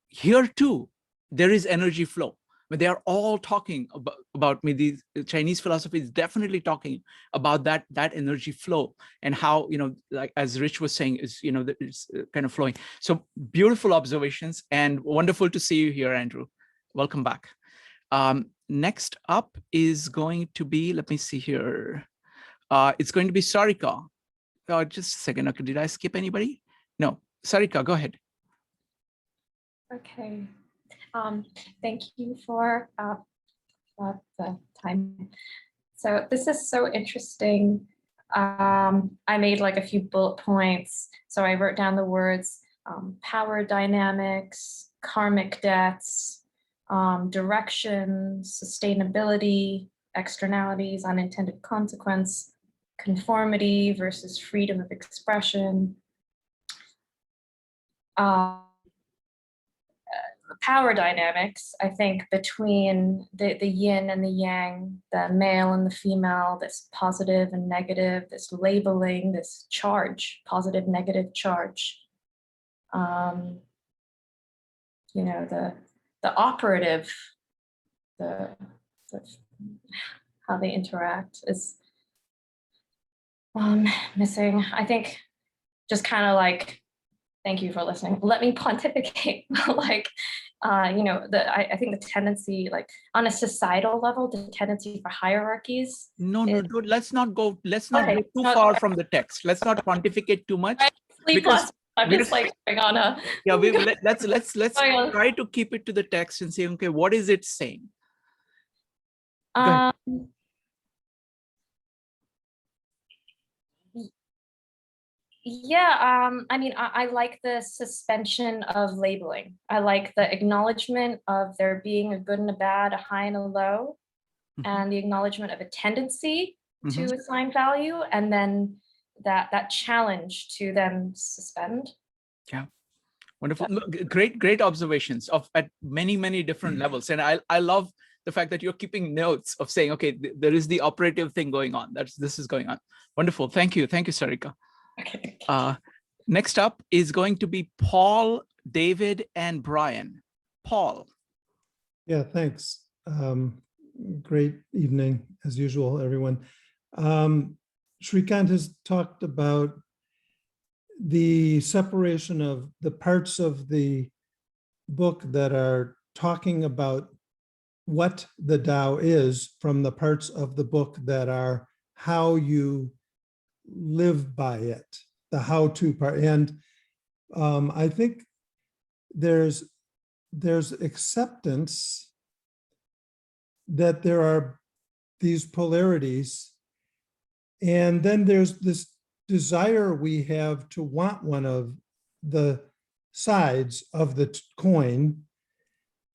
here too, there is energy flow. But they are all talking about the Chinese philosophy is definitely talking about that energy flow, and how, like as Rich was saying, is, it's kind of flowing. So beautiful observations, and wonderful to see you here, Andrew. Welcome back. Next up is going to be, let me see here. It's going to be Sarika. Just a second. Okay, did I skip anybody? No, Sarika, go ahead. Okay. Thank you for the time. So this is so interesting. I made like a few bullet points. So I wrote down the words power dynamics, karmic debts, direction, sustainability, externalities, unintended consequence, conformity versus freedom of expression. Power dynamics, I think, between the yin and the yang, the male and the female, this positive and negative, this labeling, this charge, positive, negative charge. The operative, how they interact is missing. I think just kind of like, thank you for listening. Let me pontificate. Like, I think the tendency, like on a societal level, the tendency for hierarchies. No, let's not go too far from the text. Let's not pontificate too much. Because I'm just like going on a. Yeah, let's try to keep it to the text and say, okay, what is it saying? Yeah, I mean, I like the suspension of labeling. I like the acknowledgement of there being a good and a bad, a high and a low, and the acknowledgement of a tendency to assign value, and then that challenge to then suspend. Yeah, wonderful. Great observations at many different levels. And I love the fact that you're keeping notes of saying, okay, there is the operative thing going on. This is going on. Wonderful. Thank you, Sarika. Okay. Next up is going to be Paul, David, and Brian. Paul. Yeah, thanks. Great evening, as usual, everyone. Shrikant has talked about the separation of the parts of the book that are talking about what the Tao is from the parts of the book that are how you live by it, the how-to part. And I think there's acceptance that there are these polarities, and then there's this desire we have to want one of the sides of the coin,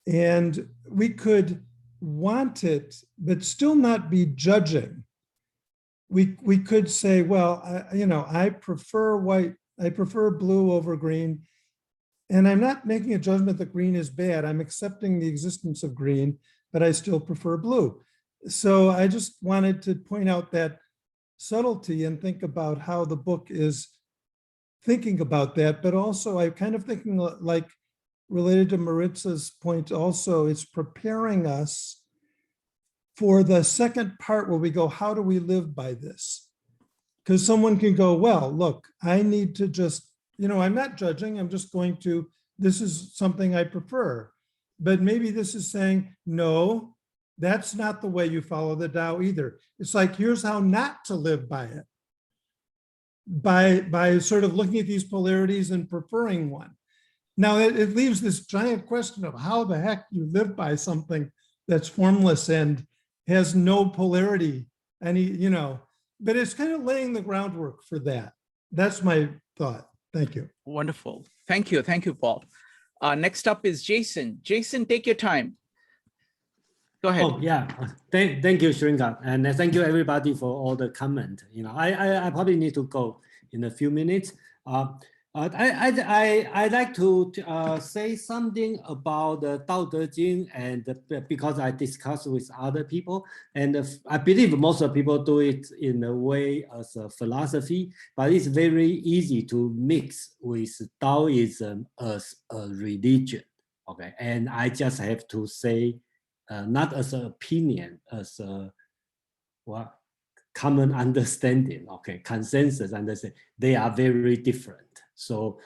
and we could want it but still not be judging. we could say, well, I prefer white, I prefer blue over green. And I'm not making a judgment that green is bad. I'm accepting the existence of green, but I still prefer blue. So I just wanted to point out that subtlety and think about how the book is thinking about that, but also I'm kind of thinking like related to Maritza's point also, it's preparing us for the second part where we go, how do we live by this? Because someone can go, well, look, I need to just, I'm not judging, I'm just going to, this is something I prefer. But maybe this is saying, no, that's not the way you follow the Tao either. It's like, here's how not to live by it. By sort of looking at these polarities and preferring one. Now it leaves this giant question of how the heck you live by something that's formless and has no polarity, but it's kind of laying the groundwork for that. That's my thought. Thank you. Wonderful. Thank you. Thank you, Paul. Next up is Jason. Jason, take your time. Go ahead. Oh, yeah. Thank you, Shringa. And thank you, everybody, for all the comment. I probably need to go in a few minutes. I'd like to say something about the Dao De Jing, and because I discussed with other people, and I believe most of people do it in a way as a philosophy, but it's very easy to mix with Taoism as a religion. Okay, and I just have to say, not as an opinion, as a common understanding, okay, consensus understanding, they are very different. So,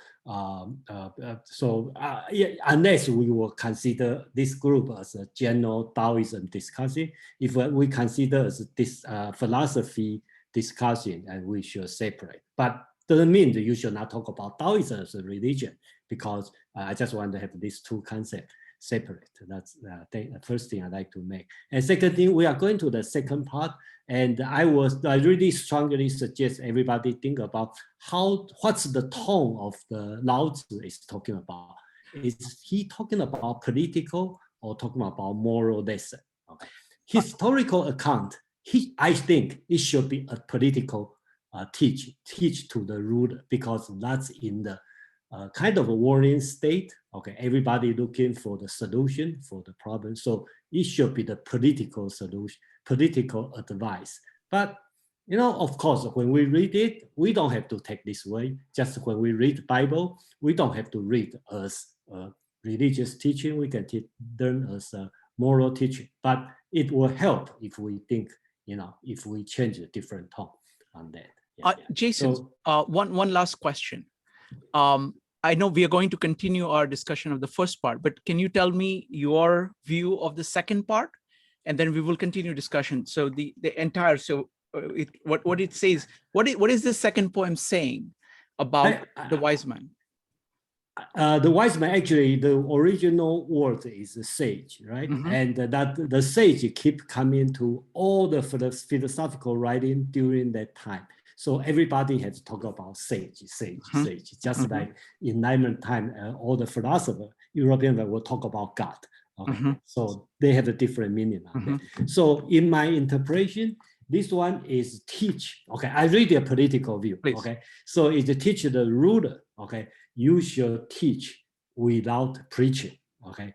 unless we will consider this group as a general Taoism discussion, if we consider as this philosophy discussion, and we should separate. But doesn't mean that you should not talk about Taoism as a religion, because I just want to have these two concepts separate. That's the first thing I'd like to make. And second thing, we are going to the second part, and I really strongly suggest everybody think about what's the tone of the Lao Tzu is talking about. Is he talking about political or talking about moral lesson? Okay. Historical account, I think it should be a political teach to the ruler, because that's in the kind of a warring state. Okay, everybody looking for the solution for the problem. So it should be the political solution, political advice. But of course, when we read it, we don't have to take this way. Just when we read the Bible, we don't have to read as a religious teaching. We can learn as a moral teaching. But it will help if we think, if we change a different tone on that. Jason, so, one last question. I know we are going to continue our discussion of the first part, but can you tell me your view of the second part? And then we will continue discussion. So the entire, what it says, what is the second poem saying about the wise man? The wise man, actually, the original word is sage, right? Mm-hmm. And that the sage keep coming to all the philosophical writing during that time. So everybody has to talk about sage, just like in Enlightenment time, all the philosophers, Europeans will talk about God. Okay? So they have a different meaning on that. So in my interpretation, this one is teach. Okay, I read a political view. Please. Okay, so it's to teach the ruler. Okay, you should teach without preaching. Okay,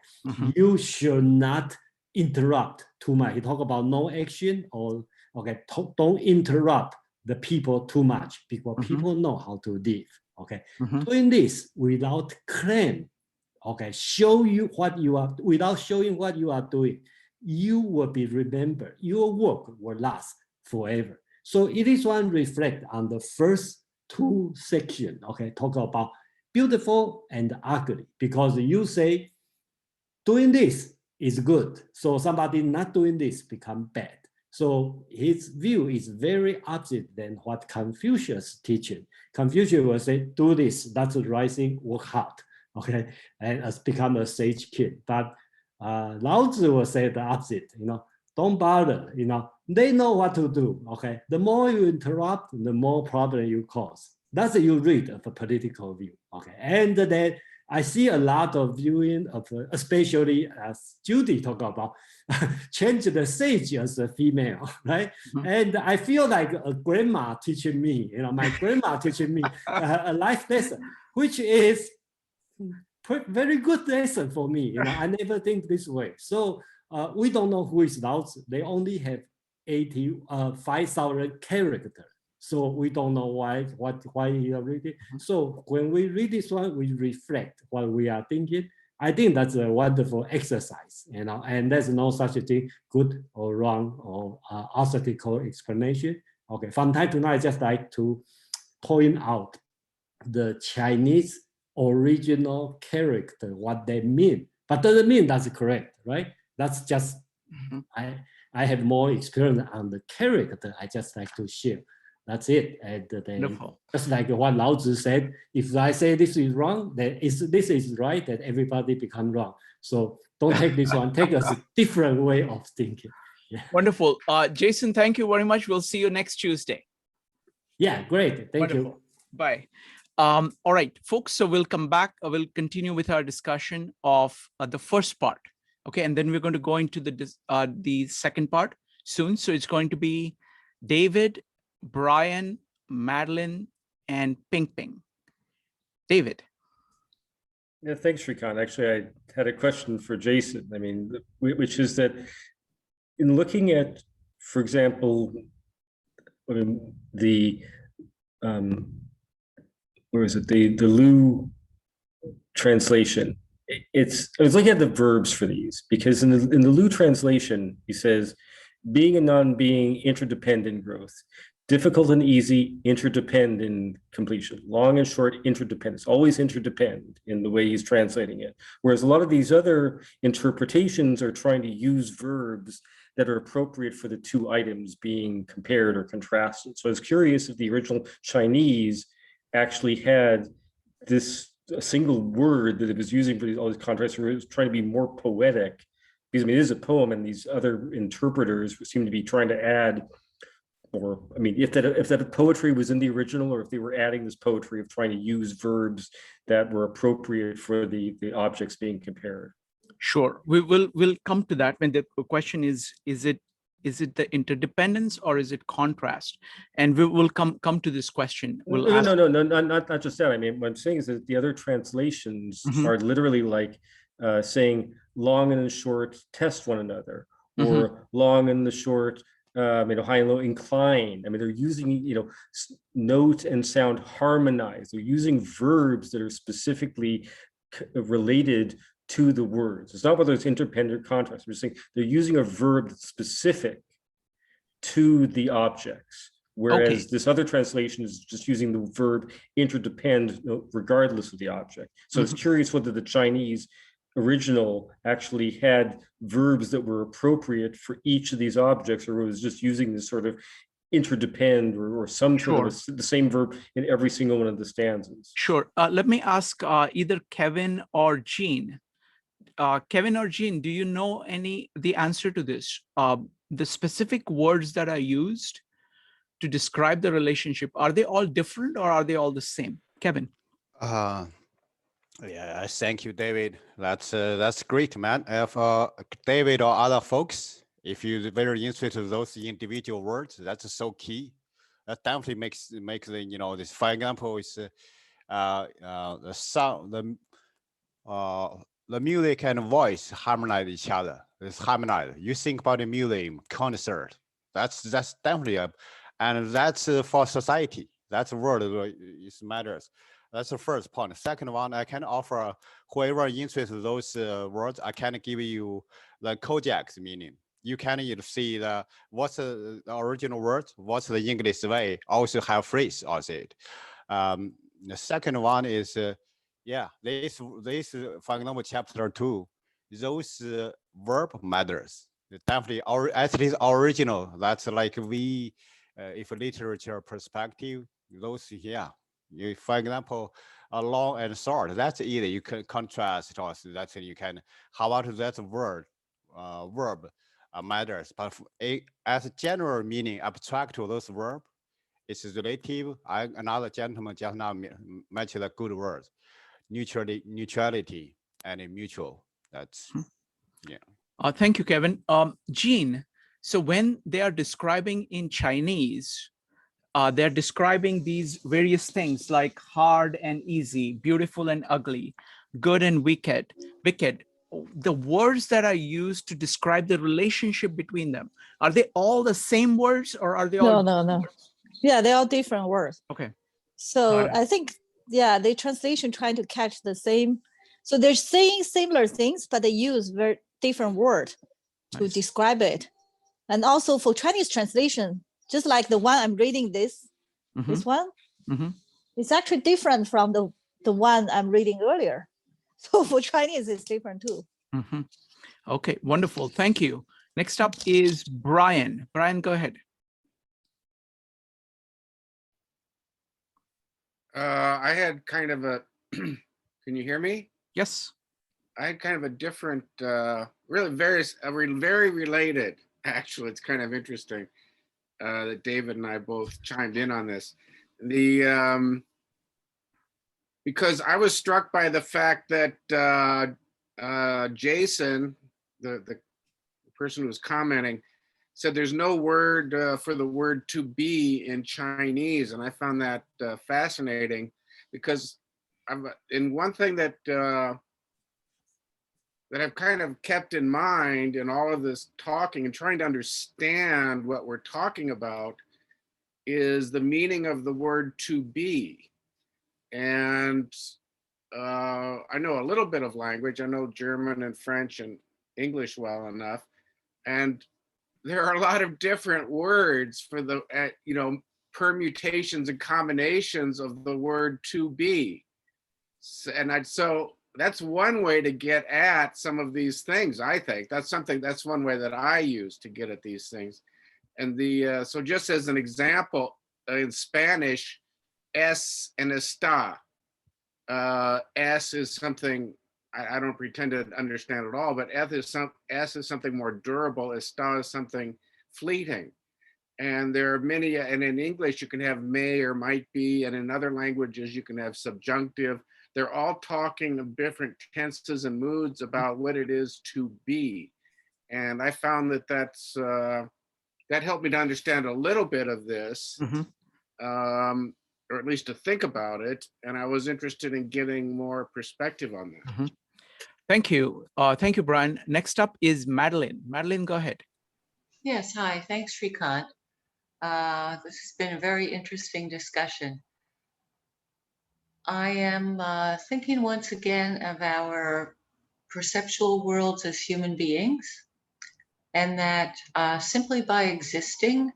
you should not interrupt too much. You talk about no action, or don't interrupt the people too much, because people know how to live. Okay, doing this without claim. Okay, show you what you are, without showing what you are doing, you will be remembered. Your work will last forever. So it is one reflect on the first two sections. Okay, talk about beautiful and ugly, because you say doing this is good, so somebody not doing this become bad. So his view is very opposite than what Confucius teaching. Confucius will say, do this, that's rising, work hard. Okay, and has become a sage kid. But Lao Tzu will say the opposite, don't bother, they know what to do. Okay, the more you interrupt, the more problem you cause. That's you read of a political view. Okay, and then I see a lot of viewing of, especially as Judy talked about, change the sage as a female, right? And I feel like a grandma teaching me, my grandma teaching me a life lesson, which is very good lesson for me. I never think this way. So we don't know who is Lao Tzu. They only have 5,000 characters. So we don't know why he read it. So when we read this one, we reflect what we are thinking. I think that's a wonderful exercise, and there's no such a thing, good or wrong or article explanation. Okay, from time to time, I just like to point out the Chinese original character, what they mean, but doesn't mean that's correct, right? That's just, I have more experience on the character. I just like to share. That's it. And then, just like what Lao Tzu said, if I say this is wrong, then this is right, then everybody become wrong. So don't take this one, take a different way of thinking. Yeah. Wonderful. Jason, thank you very much. We'll see you next Tuesday. Yeah, great. Thank you. Bye. All right, folks, so we'll come back. We'll continue with our discussion of the first part. Okay, and then we're going to go into the second part soon. So it's going to be David, Brian, Madeline, and Ping Ping. David. Yeah, thanks, Shrikant. Actually, I had a question for Jason. I mean, which is that in looking at, for example, the where is it? The Lu translation. I was looking at the verbs for these, because in the Lu translation, he says, being and non-being, interdependent growth. Difficult and easy, interdependent completion. Long and short, interdependence. Always interdependent in the way he's translating it. Whereas a lot of these other interpretations are trying to use verbs that are appropriate for the two items being compared or contrasted. So I was curious if the original Chinese actually had this a single word that it was using for all these contrasts, or it was trying to be more poetic, because I mean, it is a poem, and these other interpreters seem to be trying to add, or I mean, if that poetry was in the original, or if they were adding this poetry of trying to use verbs that were appropriate for the objects being compared. Sure, we'll come to that when the question is it the interdependence or is it contrast? And we will come to this question. No, not just that. I mean, what I'm saying is that the other translations are literally like saying long and short test one another, or long and the short, high and low incline. I mean, they're using, note and sound harmonized. They're using verbs that are specifically related to the words. It's not whether it's interdependent or contrast. We're saying they're using a verb that's specific to the objects, whereas this other translation is just using the verb interdepend regardless of the object. So I was curious whether the Chinese original actually had verbs that were appropriate for each of these objects, or was just using this sort of interdepend or some sort of the same verb in every single one of the stanzas. Sure. Let me ask either Kevin or Jean. Kevin or Jean, do you know the answer to this? The specific words that are used to describe the relationship, are they all different or are they all the same? Kevin. Yeah, thank you, David. That's great, man. If David or other folks, if you're very interested in those individual words, that's so key. That definitely makes the this. For example, is the sound, the music and voice harmonize each other. It's harmonized. You think about the music concert. That's definitely and that's for society. That's a word it matters. That's the first point. Second one, I can offer whoever interested in those words, I can give you the Kojak's meaning. You can see what's the original word, what's the English way, also have phrase of it. The second one is, this for example, chapter 2, those verb matters. Definitely, at least original. That's like if literature perspective, those, for example, a long and short, that's easy. You can contrast it also. That's you can. How about that word, verb matters? But as a general meaning, abstract to those verb, it's relative. Another gentleman just now mentioned a good word. neutrality and mutual. That's, yeah. Thank you, Kevin. Jean, so when they are describing in Chinese, they're describing these various things like hard and easy, beautiful and ugly, good and wicked. The words that are used to describe the relationship between them, are they all the same words or are they all? No. Yeah, they're all different words. Okay. So I think, yeah, the translation trying to catch the same. So they're saying similar things, but they use very different word to describe it. And also for Chinese translation, just like the one I'm reading this one, it's actually different from the one I'm reading earlier. So for Chinese, it's different too. Okay, wonderful. Thank you. Next up is Brian. Brian, go ahead. I had kind of a, can you hear me? Yes. I had kind of a different, really very related, actually, it's kind of interesting that David and I both chimed in on this. Because I was struck by the fact that Jason, the person who was commenting, said there's no word for the word to be in Chinese. And I found that fascinating because one thing that I've kind of kept in mind in all of this talking and trying to understand what we're talking about is the meaning of the word to be. And I know a little bit of language. I know German and French and English well enough. And there are a lot of different words for the, permutations and combinations of the word to be. So that's one way to get at some of these things, I think. That's one way that I use to get at these things. And so just as an example, in Spanish, es and está. S is something I don't pretend to understand at all, but S is something more durable. Está is something fleeting. And there are many, and in English you can have may or might be, and in other languages you can have subjunctive. They're all talking of different tenses and moods about what it is to be. And I found that helped me to understand a little bit of this. Or at least to think about it. And I was interested in getting more perspective on that. Thank you. Thank you, Brian. Next up is Madeline. Madeline, go ahead. Yes, hi, thanks, Shrikant. This has been a very interesting discussion. I am thinking once again of our perceptual worlds as human beings, and that simply by existing,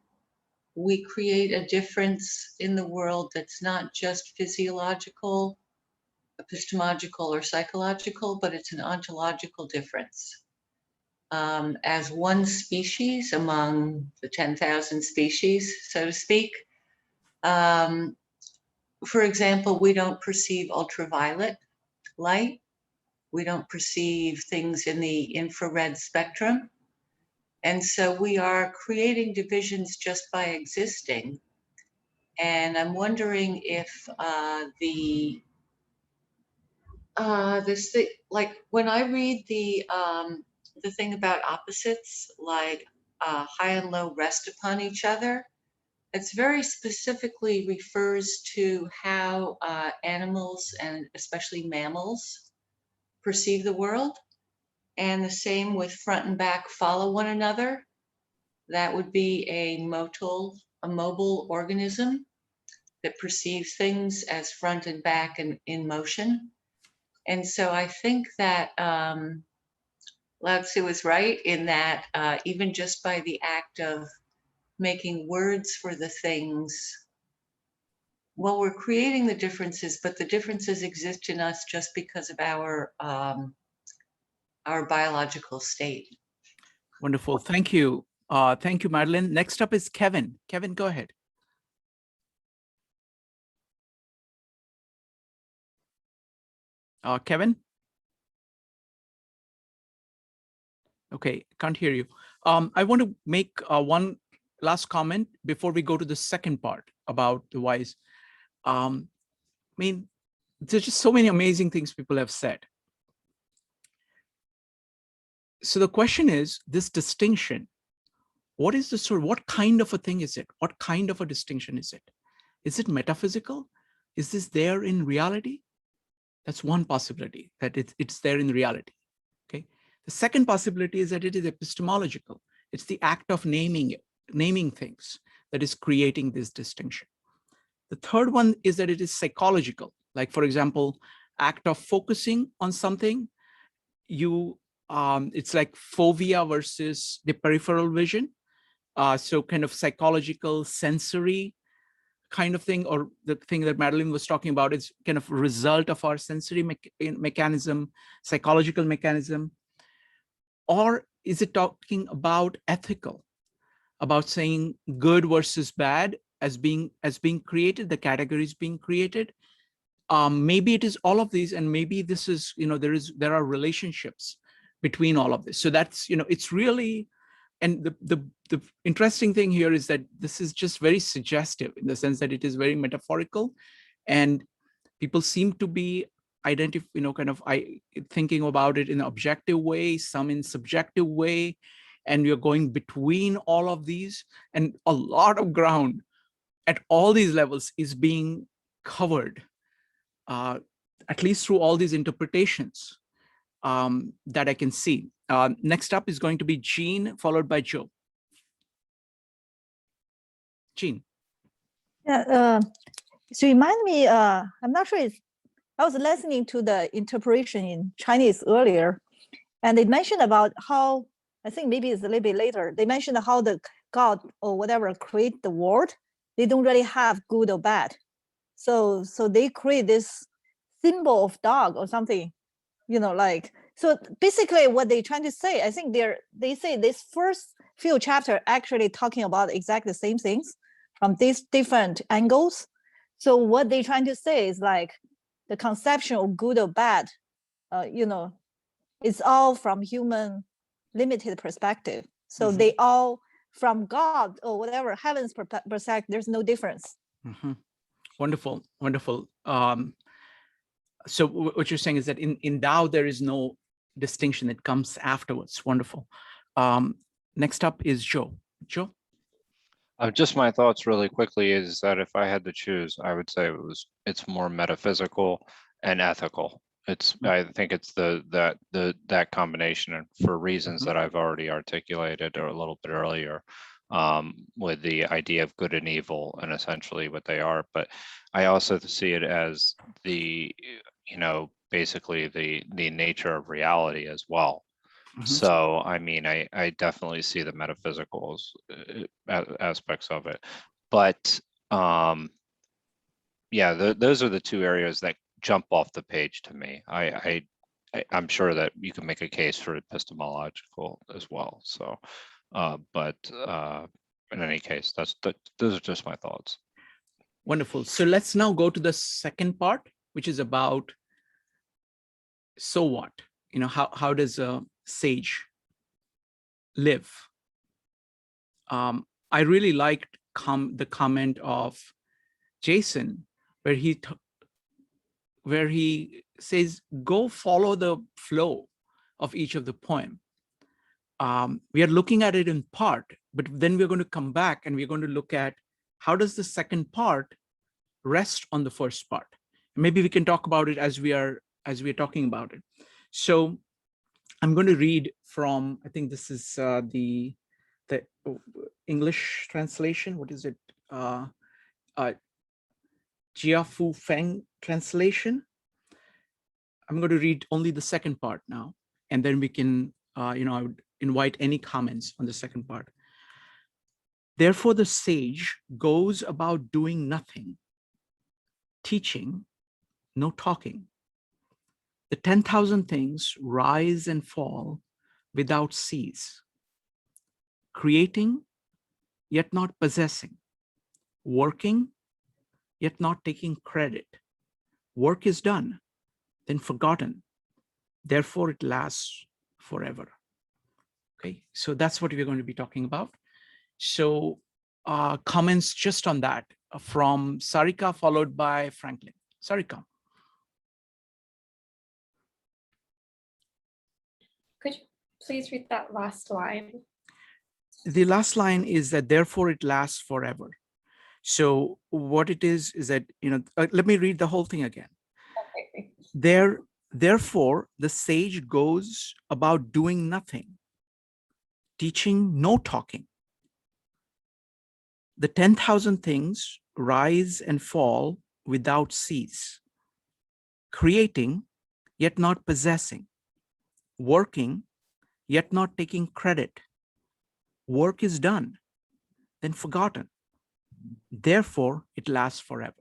we create a difference in the world that's not just physiological, epistemological, or psychological, but it's an ontological difference. As one species among the 10,000 species, so to speak, for example, we don't perceive ultraviolet light. We don't perceive things in the infrared spectrum. And so we are creating divisions just by existing. And I'm wondering if this thing, like when I read the thing about opposites, like high and low rest upon each other, it's very specifically refers to how animals and especially mammals perceive the world. And the same with front and back follow one another. That would be a mobile organism that perceives things as front and back and in motion. And so I think that Lao Tzu is right in that even just by the act of making words for the things, well, we're creating the differences, but the differences exist in us just because of our biological state. Wonderful. Thank you. Thank you, Madeline. Next up is Kevin. Kevin, go ahead. Kevin? Okay, can't hear you. I want to make one last comment before we go to the second part about the whys. I mean, there's just so many amazing things people have said. So the question is, this distinction, what is the sort? What kind of a thing is it? What kind of a distinction is it? Is it metaphysical? Is this there in reality? That's one possibility, that it's there in reality. Okay. The second possibility is that it is epistemological. It's the act of naming things that is creating this distinction. The third one is that it is psychological. Like, for example, act of focusing on something, it's like fovea versus the peripheral vision. So kind of psychological, sensory kind of thing, or the thing that Madeline was talking about is kind of a result of our sensory mechanism, psychological mechanism. Or is it talking about ethical, about saying good versus bad as being created, the categories being created? Maybe it is all of these, and maybe this is, there are relationships between all of this. So that's, it's really, and the interesting thing here is that this is just very suggestive in the sense that it is very metaphorical, and people seem to be thinking about it in an objective way, some in subjective way, and we're going between all of these, and a lot of ground at all these levels is being covered, at least through all these interpretations that I can see. Next up is going to be Jean, followed by Joe. Jean. Yeah, so remind me, I'm not sure I was listening to the interpretation in Chinese earlier, and they mentioned about how, I think maybe it's a little bit later, they mentioned how the God or whatever create the world. They don't really have good or bad. So they create this symbol of dog or something, so basically what they're trying to say, I think they say this first few chapters actually talking about exactly the same things from these different angles. So what they're trying to say is like the conception of good or bad, it's all from human limited perspective. So they all from God or whatever, heaven's perspective, there's no difference. Wonderful, wonderful. So what you're saying is that in Tao, there is no distinction that comes afterwards. Wonderful. Next up is Joe. Joe? Just my thoughts really quickly is that if I had to choose, I would say it's more metaphysical and ethical. I think it's that combination, and for reasons that I've already articulated a little bit earlier, with the idea of good and evil and essentially what they are. But I also see it as basically the nature of reality as well. So, I mean, I definitely see the metaphysical aspects of it, but yeah, those are the two areas that jump off the page to me. I'm sure that you can make a case for epistemological as well. So, but in any case, those are just my thoughts. Wonderful. So let's now go to the second part, which is about so what? How does a sage live? I really liked the comment of Jason, where he says, go follow the flow of each of the poem. We are looking at it in part, but then we're going to come back and we're going to look at how does the second part rest on the first part. Maybe we can talk about it as we are talking about it. So I'm going to read from, I think this is the English translation. What is it? Jia Fu Feng translation. I'm going to read only the second part now, and then we can, I would invite any comments on the second part. Therefore, the sage goes about doing nothing, teaching, no talking. The 10,000 things rise and fall without cease, creating, yet not possessing, working, yet not taking credit. Work is done, then forgotten. Therefore, it lasts forever. Okay, so that's what we're going to be talking about. So comments just on that from Sarika, followed by Franklin. Sarika. Could you please read that last line? The last line is that therefore it lasts forever. So what it is that, let me read the whole thing again. Okay. Therefore, the sage goes about doing nothing, teaching no talking. The 10,000 things rise and fall without cease, creating, yet not possessing, working, yet not taking credit. Work is done, then forgotten. Therefore, it lasts forever.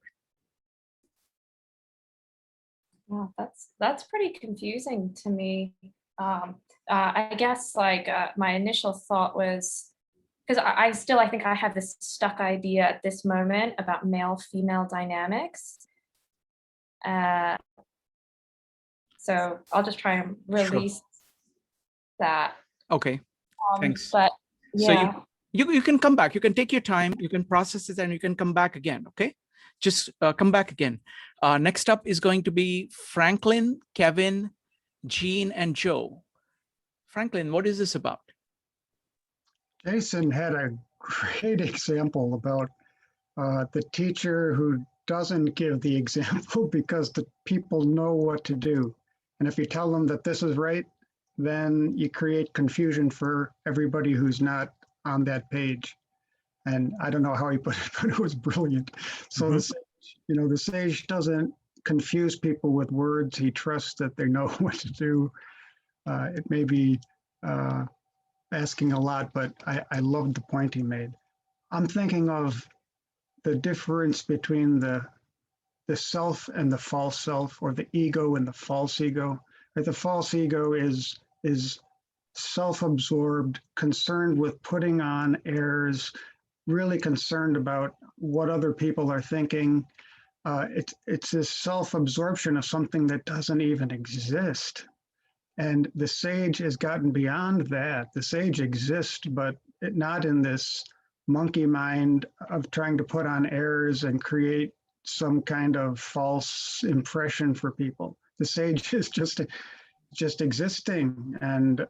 Wow, that's pretty confusing to me. I guess like my initial thought was, because I think I have this stuck idea at this moment about male-female dynamics. So I'll just try and release that. Okay, thanks. But yeah. So you can come back. You can take your time. You can process it, and you can come back again. Okay, just come back again. Next up is going to be Franklin, Kevin, Jean, and Joe. Franklin, what is this about? Jason had a great example about the teacher who doesn't give the example because the people know what to do. And if you tell them that this is right, then you create confusion for everybody who's not on that page. And I don't know how he put it, but it was brilliant. So the sage, the sage doesn't confuse people with words. He trusts that they know what to do. It may be asking a lot, but I loved the point he made. I'm thinking of the difference between the self and the false self, or the ego and the false ego. Right? The false ego is self-absorbed, concerned with putting on airs, really concerned about what other people are thinking. It's this self-absorption of something that doesn't even exist. And the sage has gotten beyond that. The sage exists, but not in this monkey mind of trying to put on airs and create some kind of false impression for people. The sage is just existing and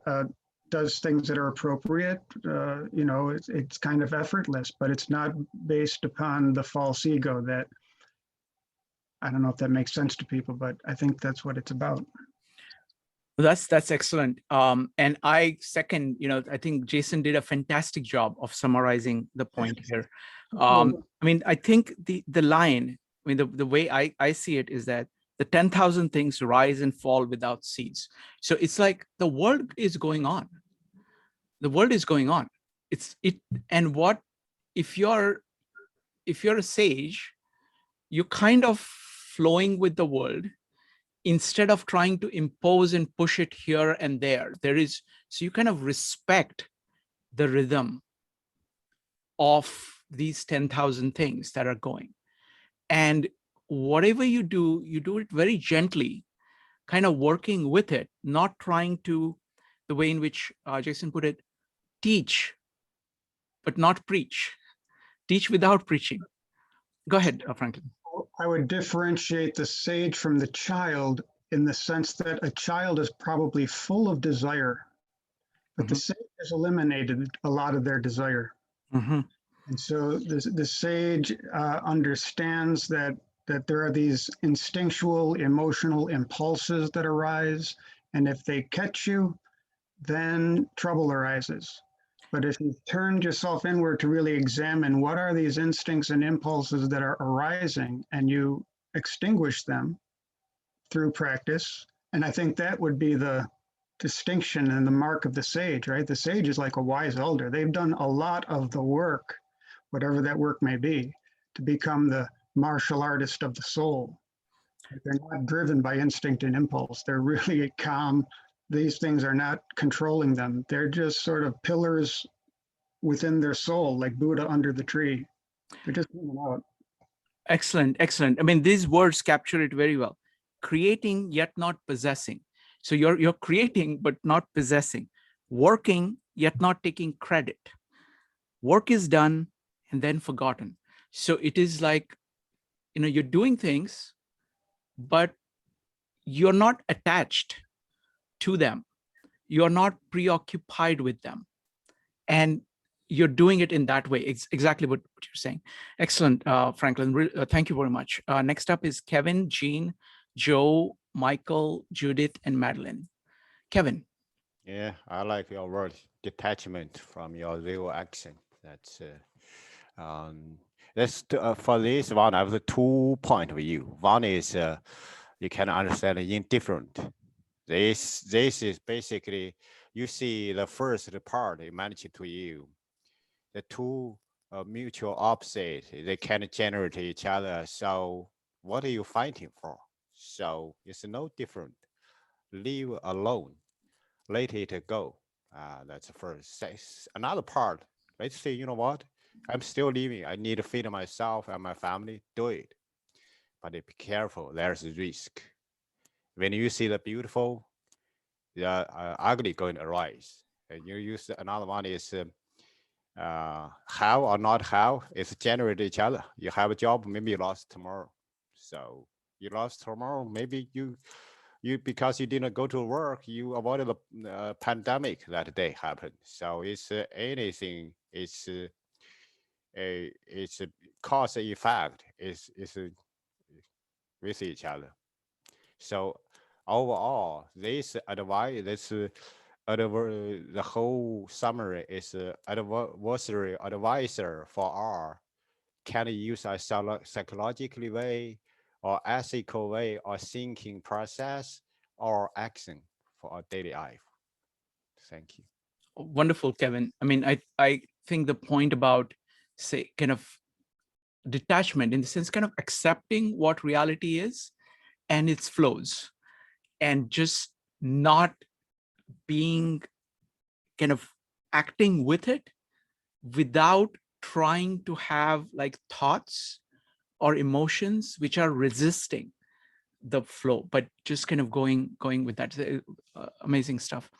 does things that are appropriate. It's kind of effortless, but it's not based upon the false ego that, I don't know if that makes sense to people, but I think that's what it's about. That's excellent. And I second, I think Jason did a fantastic job of summarizing the point here. I think the line, the way I see it is that the 10,000 things rise and fall without cease. So it's like the world is going on. The world is going on. And what if you're a sage, you're kind of flowing with the world, instead of trying to impose and push it here and there. So you kind of respect the rhythm of these 10,000 things that are going. And whatever you do it very gently, kind of working with it, not trying to, the way in which Jason put it, teach, but not preach. Teach without preaching. Go ahead, Franklin. I would differentiate the sage from the child in the sense that a child is probably full of desire, but the sage has eliminated a lot of their desire. And so the sage understands that there are these instinctual, emotional impulses that arise, and if they catch you, then trouble arises. But if you turn yourself inward to really examine what are these instincts and impulses that are arising, and you extinguish them through practice, and I think that would be the distinction and the mark of the sage, right? The sage is like a wise elder. They've done a lot of the work, whatever that work may be, to become the martial artist of the soul. They're not driven by instinct and impulse. They're really calm. These things are not controlling them. They're just sort of pillars within their soul, like Buddha under the tree. They're just coming out. Excellent, excellent. These words capture it very well. Creating yet not possessing. So you're creating but not possessing. Working yet not taking credit. Work is done and then forgotten. So it is like, you're doing things, but you're not attached to them. you're not preoccupied with them. And you're doing it in that way. It's exactly what you're saying. Excellent, Franklin. Thank you very much. Next up is Kevin, Jean, Joe, Michael, Judith, and Madeline. Kevin. Yeah, I like your word, detachment from your real action. That's for this one, I have the 2 point of view. One is you can understand indifferent. This is basically, you see the first part it mentioned to you. The two mutual opposite, they can generate each other. So what are you fighting for? So it's no different. Leave alone, let it go. That's the first. Another part, let's say, you know what? I'm still living. I need to feed myself and my family. Do it. But be careful, there's a risk. When you see the beautiful, the ugly going to arise. And you use another one is how or not how, it's generate each other. You have a job, maybe you lost tomorrow. So you lost tomorrow, maybe you because you didn't go to work, you avoided the pandemic that day happened. So it's anything, it's a cause and effect is with each other. So overall, this advice, the whole summary is adversary advisor for R can use a psychologically way or ethical way or thinking process or action for our daily life. Thank you. Wonderful, Kevin. I mean, I think the point about, say, kind of detachment, in the sense kind of accepting what reality is and its flows, and just not being kind of acting with it without trying to have like thoughts or emotions which are resisting the flow, but just kind of going with that. Amazing stuff.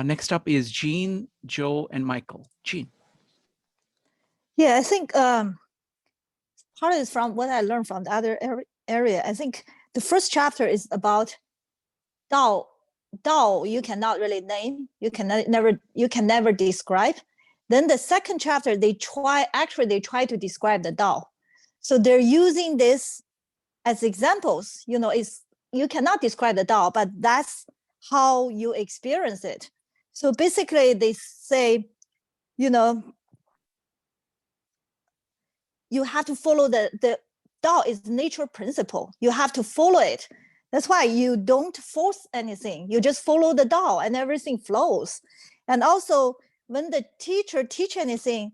Next up is Jean, Joe, and Michael. Jean. Yeah, I think part of it from what I learned from the other area. I think the first chapter is about Dao. Dao you cannot really name. You can never describe. Then the second chapter they try to describe the Dao. So they're using this as examples. You know, you cannot describe the Dao, but that's how you experience it. So basically they say, you know, you have to follow the Dao is nature principle. You have to follow it. That's why you don't force anything. You just follow the Dao and everything flows. And also when the teacher teach anything,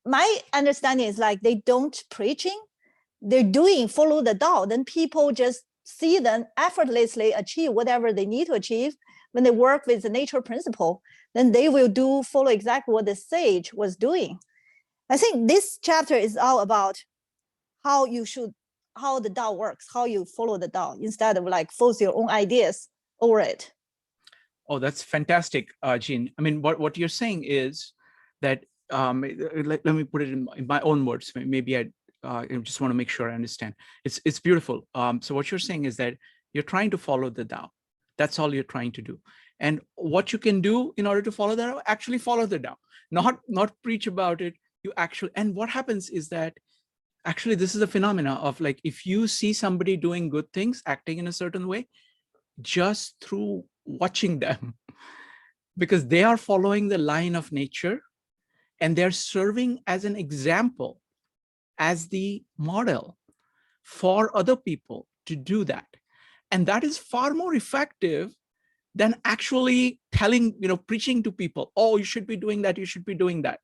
my understanding is like they don't preaching, they're doing follow the Dao. Then people just see them effortlessly achieve whatever they need to achieve. When they work with the nature principle, then they will follow exactly what the sage was doing. I think this chapter is all about how the Dao works, how you follow the Dao instead of like force your own ideas over it. Oh, that's fantastic, Jean. I mean, what you're saying is that, let me put it in my own words. Maybe I just want to make sure I understand. It's beautiful. So what you're saying is that you're trying to follow the Dao. That's all you're trying to do. And what you can do in order to follow the Dao, actually follow the Dao, not preach about it. You actually, and what happens is that actually this is a phenomena of like, if you see somebody doing good things, acting in a certain way, just through watching them, because they are following the line of nature and they're serving as an example, as the model for other people to do that. And that is far more effective than actually telling, preaching to people, oh, you should be doing that, you should be doing that.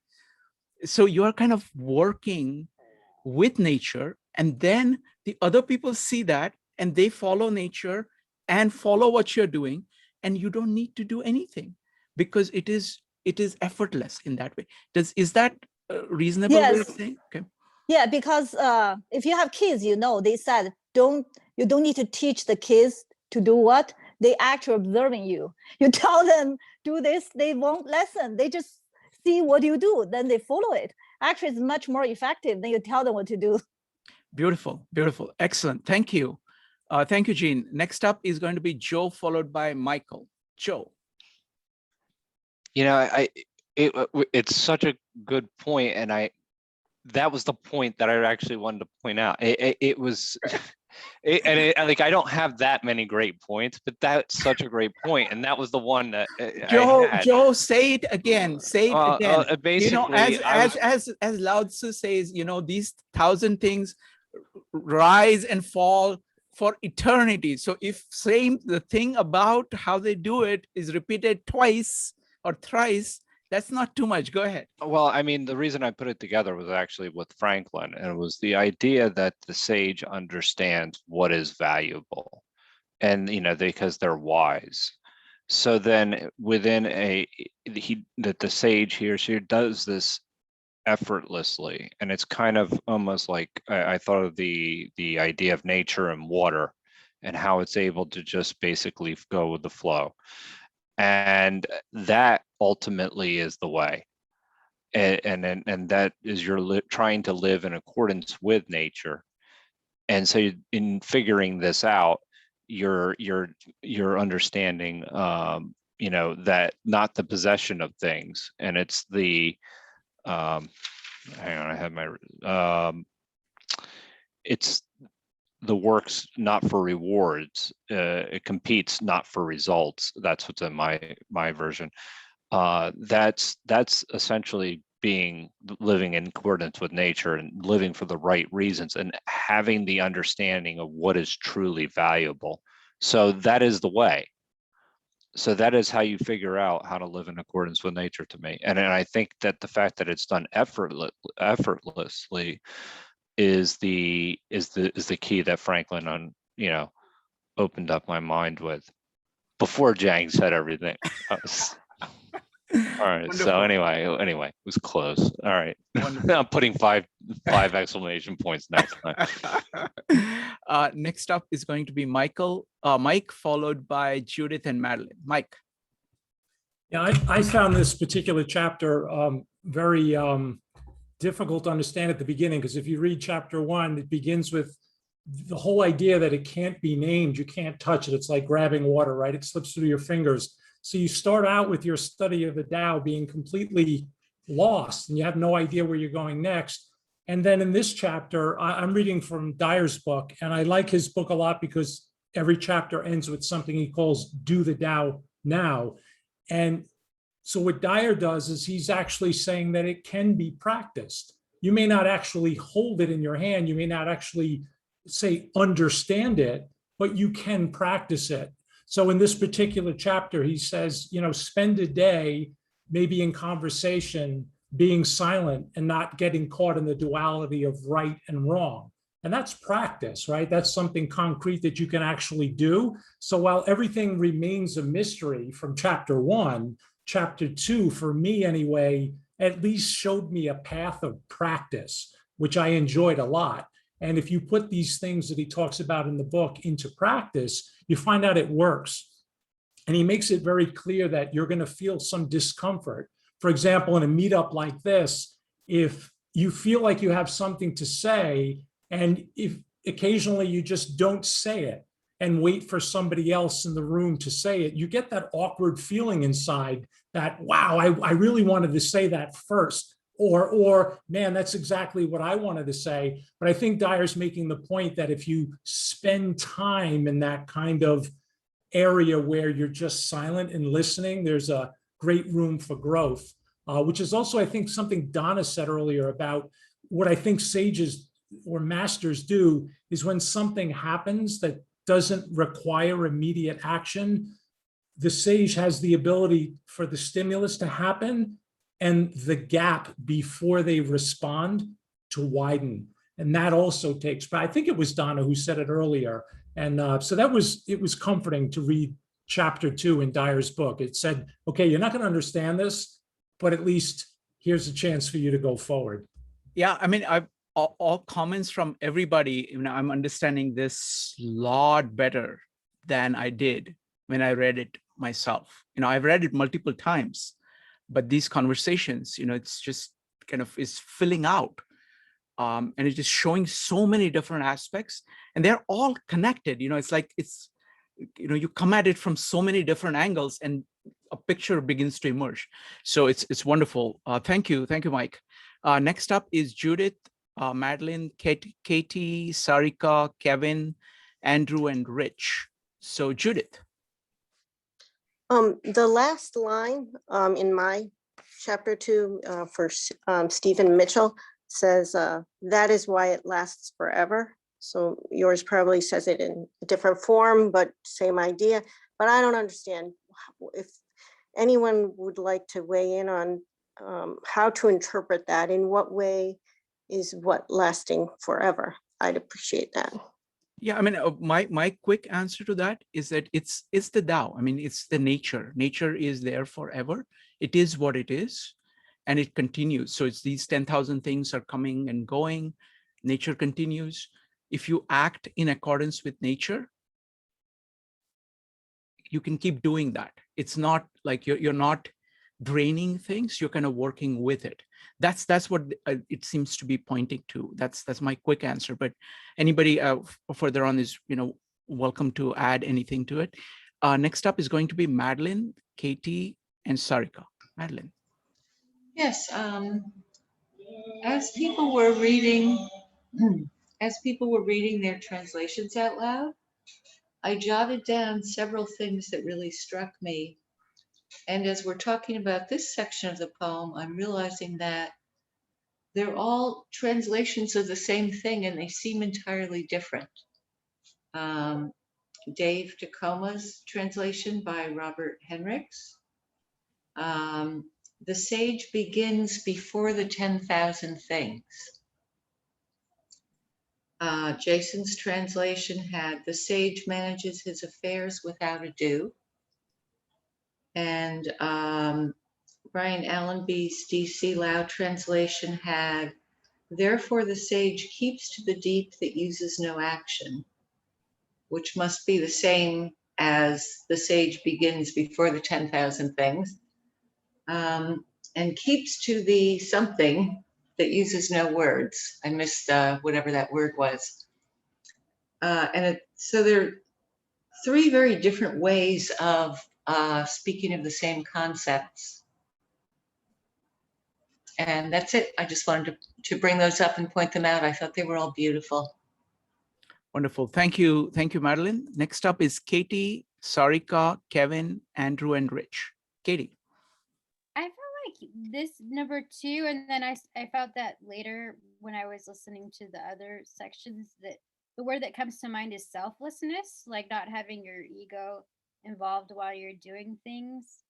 So you're kind of working with nature, and then the other people see that and they follow nature and follow what you're doing, and you don't need to do anything because it is effortless in that way. Is that reasonable way of saying? Okay. Yeah, because if you have kids, they said you don't need to teach the kids to do what they actually observing you. You tell them do this, they won't listen. They just see what you do, then they follow it. Actually, it's much more effective than you tell them what to do. Beautiful, beautiful, excellent. Thank you. Thank you, Jean. Next up is going to be Joe, followed by Michael. Joe. You know, it's such a good point, and that was the point that I actually wanted to point out. It was, like I don't have that many great points, but that's such a great point, and that was the one that I had. Joe, say it again. Say it again. Basically, as Lao Tzu says, these 1,000 things rise and fall for eternity. So if the thing about how they do it is repeated twice or thrice, that's not too much. Go ahead. Well, I mean, the reason I put it together was actually with Franklin, and it was the idea that the sage understands what is valuable, and because they're wise. So then within that the sage, he or she does this effortlessly, and it's kind of almost like I thought of the idea of nature and water and how it's able to just basically go with the flow. And that ultimately is the way, and that is you're trying to live in accordance with nature. And so in figuring this out, you're understanding that not the possession of things, and it's the hang on, I have my it's the works not for rewards, it competes not for results. That's what's in my version. That's essentially living in accordance with nature and living for the right reasons and having the understanding of what is truly valuable. So that is the way. So that is how you figure out how to live in accordance with nature, to me. And I think that the fact that it's done effortlessly is the key that Franklin opened up my mind with before Jang said everything. All right. Wonderful. So anyway, it was close. All right. I'm putting five exclamation points next time. Next up is going to be Mike, followed by Judith and Madeline. Mike. Yeah, I found this particular chapter very difficult to understand at the beginning, because if you read chapter 1, it begins with the whole idea that it can't be named, you can't touch it. It's like grabbing water, right? It slips through your fingers. So you start out with your study of the Tao being completely lost, and you have no idea where you're going next. And then in this chapter, I'm reading from Dyer's book, and I like his book a lot because every chapter ends with something he calls "Do the Tao Now." And so what Dyer does is he's actually saying that it can be practiced. You may not actually hold it in your hand, you may not actually say understand it, but you can practice it. So in this particular chapter, he says, spend a day maybe in conversation, being silent and not getting caught in the duality of right and wrong. And that's practice, right? That's something concrete that you can actually do. So while everything remains a mystery from chapter 1, chapter 2, for me anyway, at least showed me a path of practice, which I enjoyed a lot. And if you put these things that he talks about in the book into practice, you find out it works. And he makes it very clear that you're going to feel some discomfort. For example, in a meetup like this, if you feel like you have something to say, and if occasionally you just don't say it and wait for somebody else in the room to say it, you get that awkward feeling inside that, wow, I really wanted to say that first. Or man, that's exactly what I wanted to say. But I think Dyer's making the point that if you spend time in that kind of area where you're just silent and listening, there's a great room for growth, which is also, I think, something Donna said earlier about what I think sages or masters do is when something happens that doesn't require immediate action, the sage has the ability for the stimulus to happen and the gap before they respond to widen. And that also takes, but I think it was Donna who said it earlier. And so it was comforting to read chapter 2 in Dyer's book. It said, okay, you're not going to understand this, but at least here's a chance for you to go forward. Yeah, I mean, all comments from everybody, I'm understanding this a lot better than I did when I read it myself. I've read it multiple times, but these conversations, it's just kind of is filling out. And it's just showing so many different aspects, and they're all connected. It's like you come at it from so many different angles, and a picture begins to emerge. So it's wonderful. Thank you, Mike. Next up is Judith, Madeline, Katie, Sarika, Kevin, Andrew, and Rich. So Judith. The last line in my chapter 2 for Stephen Mitchell says, that is why it lasts forever. So yours probably says it in a different form, but same idea. But I don't understand. If anyone would like to weigh in on how to interpret that, in what way is what lasting forever, I'd appreciate that. Yeah, I mean, my quick answer to that is that it's the Tao. I mean, it's the nature. Nature is there forever. It is what it is, and it continues. So it's these 10,000 things are coming and going. Nature continues. If you act in accordance with nature, you can keep doing that. It's not like you're not draining things. You're kind of working with it. That's what it seems to be pointing to. That's my quick answer. But anybody further on is welcome to add anything to it. Next up is going to be Madeline, Katie, and Sarika. Madeline. Yes, as people were reading their translations out loud, I jotted down several things that really struck me. And as we're talking about this section of the poem, I'm realizing that they're all translations of the same thing and they seem entirely different. Dave Tacoma's translation by Robert Henricks. The sage begins before the 10,000 things. Jason's translation had the sage manages his affairs without ado. And Brian Allenby's DC Lau translation had, therefore the sage keeps to the deep that uses no action, which must be the same as the sage begins before the 10,000 things, and keeps to the something that uses no words. I missed whatever that word was. So there are three very different ways of speaking of the same concepts. And that's it. I just wanted to bring those up and point them out. I thought they were all beautiful. Wonderful. Thank you, Madeline. Next up is Katie, Sarika, Kevin, Andrew, and Rich. Katie. I felt like this number 2, and then I felt that later when I was listening to the other sections, that the word that comes to mind is selflessness, like not having your ego involved while you're doing things.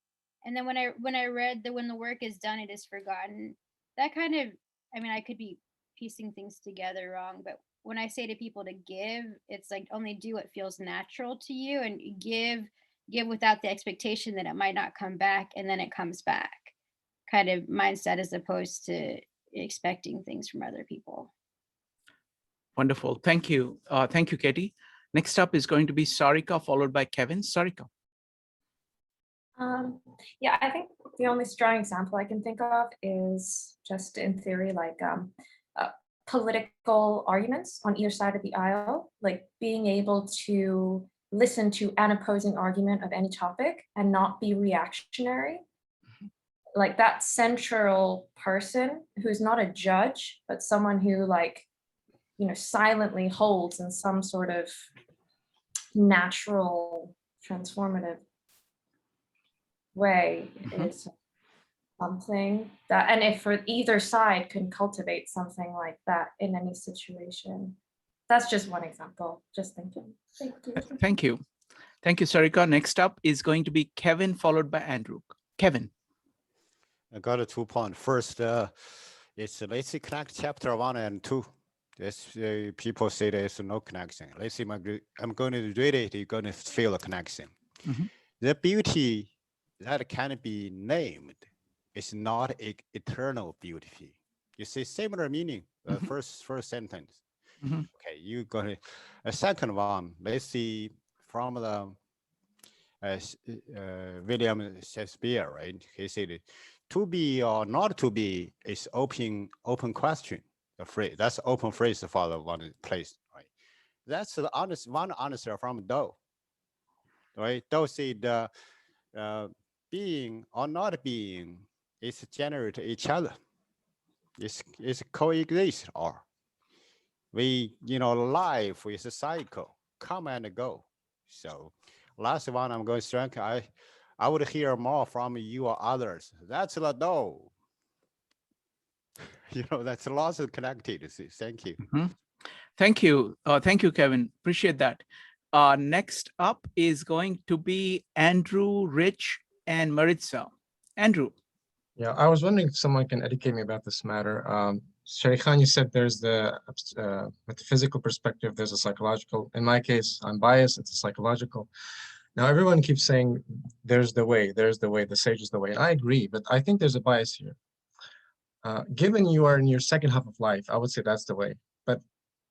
And then when I read that when the work is done, it is forgotten, that kind of, I mean, I could be piecing things together wrong, but when I say to people to give, it's like only do what feels natural to you and give without the expectation that it might not come back, and then it comes back kind of mindset, as opposed to expecting things from other people. Wonderful. Thank you. Thank you, Katie. Next up is going to be Sarika, followed by Kevin. Sarika. Yeah, I think the only strong example I can think of is just in theory, like political arguments on either side of the aisle, like being able to listen to an opposing argument of any topic and not be reactionary. Like that central person who's not a judge, but someone who silently holds in some sort of natural transformative way is something that, and if for either side can cultivate something like that in any situation. That's just one example, just thinking. Thank you. Thank you. Thank you, Sarika. Next up is going to be Kevin, followed by Andrew. Kevin. I got a 2 point. First, it's let's see connect chapter 1 and 2. This people say there's no connection. Let's see, I'm going to read it. You're going to feel a connection. The beauty that can be named is not eternal beauty. You see similar meaning. The first sentence. Okay, you got it. A second one. Let's see from the William Shakespeare, right? He said, "To be or not to be is open question." The phrase, that's open phrase for the one place, right? That's the one answer from Dao, right? Dao said, being or not being is generate each other. It's coexist, or we, life is a cycle, come and go. So last one I'm going strength. I would hear more from you or others. That's the no. That's lots of connected. Thank you. Thank you. Thank you, Kevin. Appreciate that. Next up is going to be Andrew, Rich, and Maritza. Andrew. Yeah, I was wondering if someone can educate me about this matter. Sherry Khan, you said there's the metaphysical perspective, there's a psychological. In my case, I'm biased, it's a psychological. Now, everyone keeps saying, there's the way, the sage is the way. And I agree, but I think there's a bias here. Given you are in your second half of life, I would say that's the way. But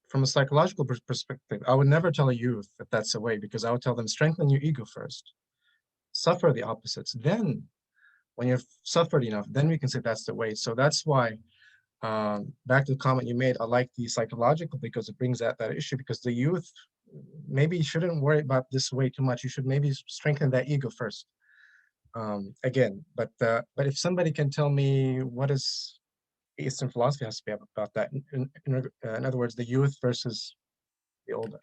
from a psychological perspective, I would never tell a youth that that's the way, because I would tell them, strengthen your ego first. Suffer the opposites. Then, when you've suffered enough, then we can say that's the way. So that's why, back to the comment you made, I like the psychological, because it brings that issue, because the youth maybe shouldn't worry about this way too much. You should maybe strengthen that ego first. Again, but if somebody can tell me what is Eastern philosophy has to be about that, in other words, the youth versus the older.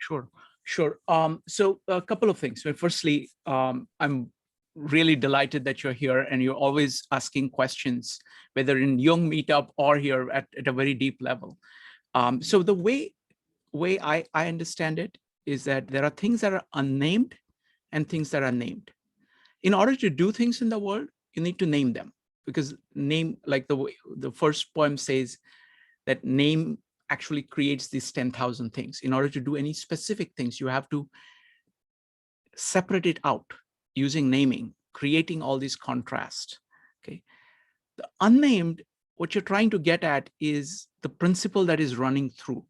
Sure. So a couple of things. So firstly, I'm really delighted that you're here and you're always asking questions, whether in Jung Meetup or here at a very deep level. So the way I understand it is that there are things that are unnamed and things that are named. In order to do things in the world, you need to name them, because name, like the first poem says, that name actually creates these 10,000 things. In order to do any specific things, you have to separate it out using naming, creating all these contrasts. Okay. The unnamed, what you're trying to get at is the principle that is running through.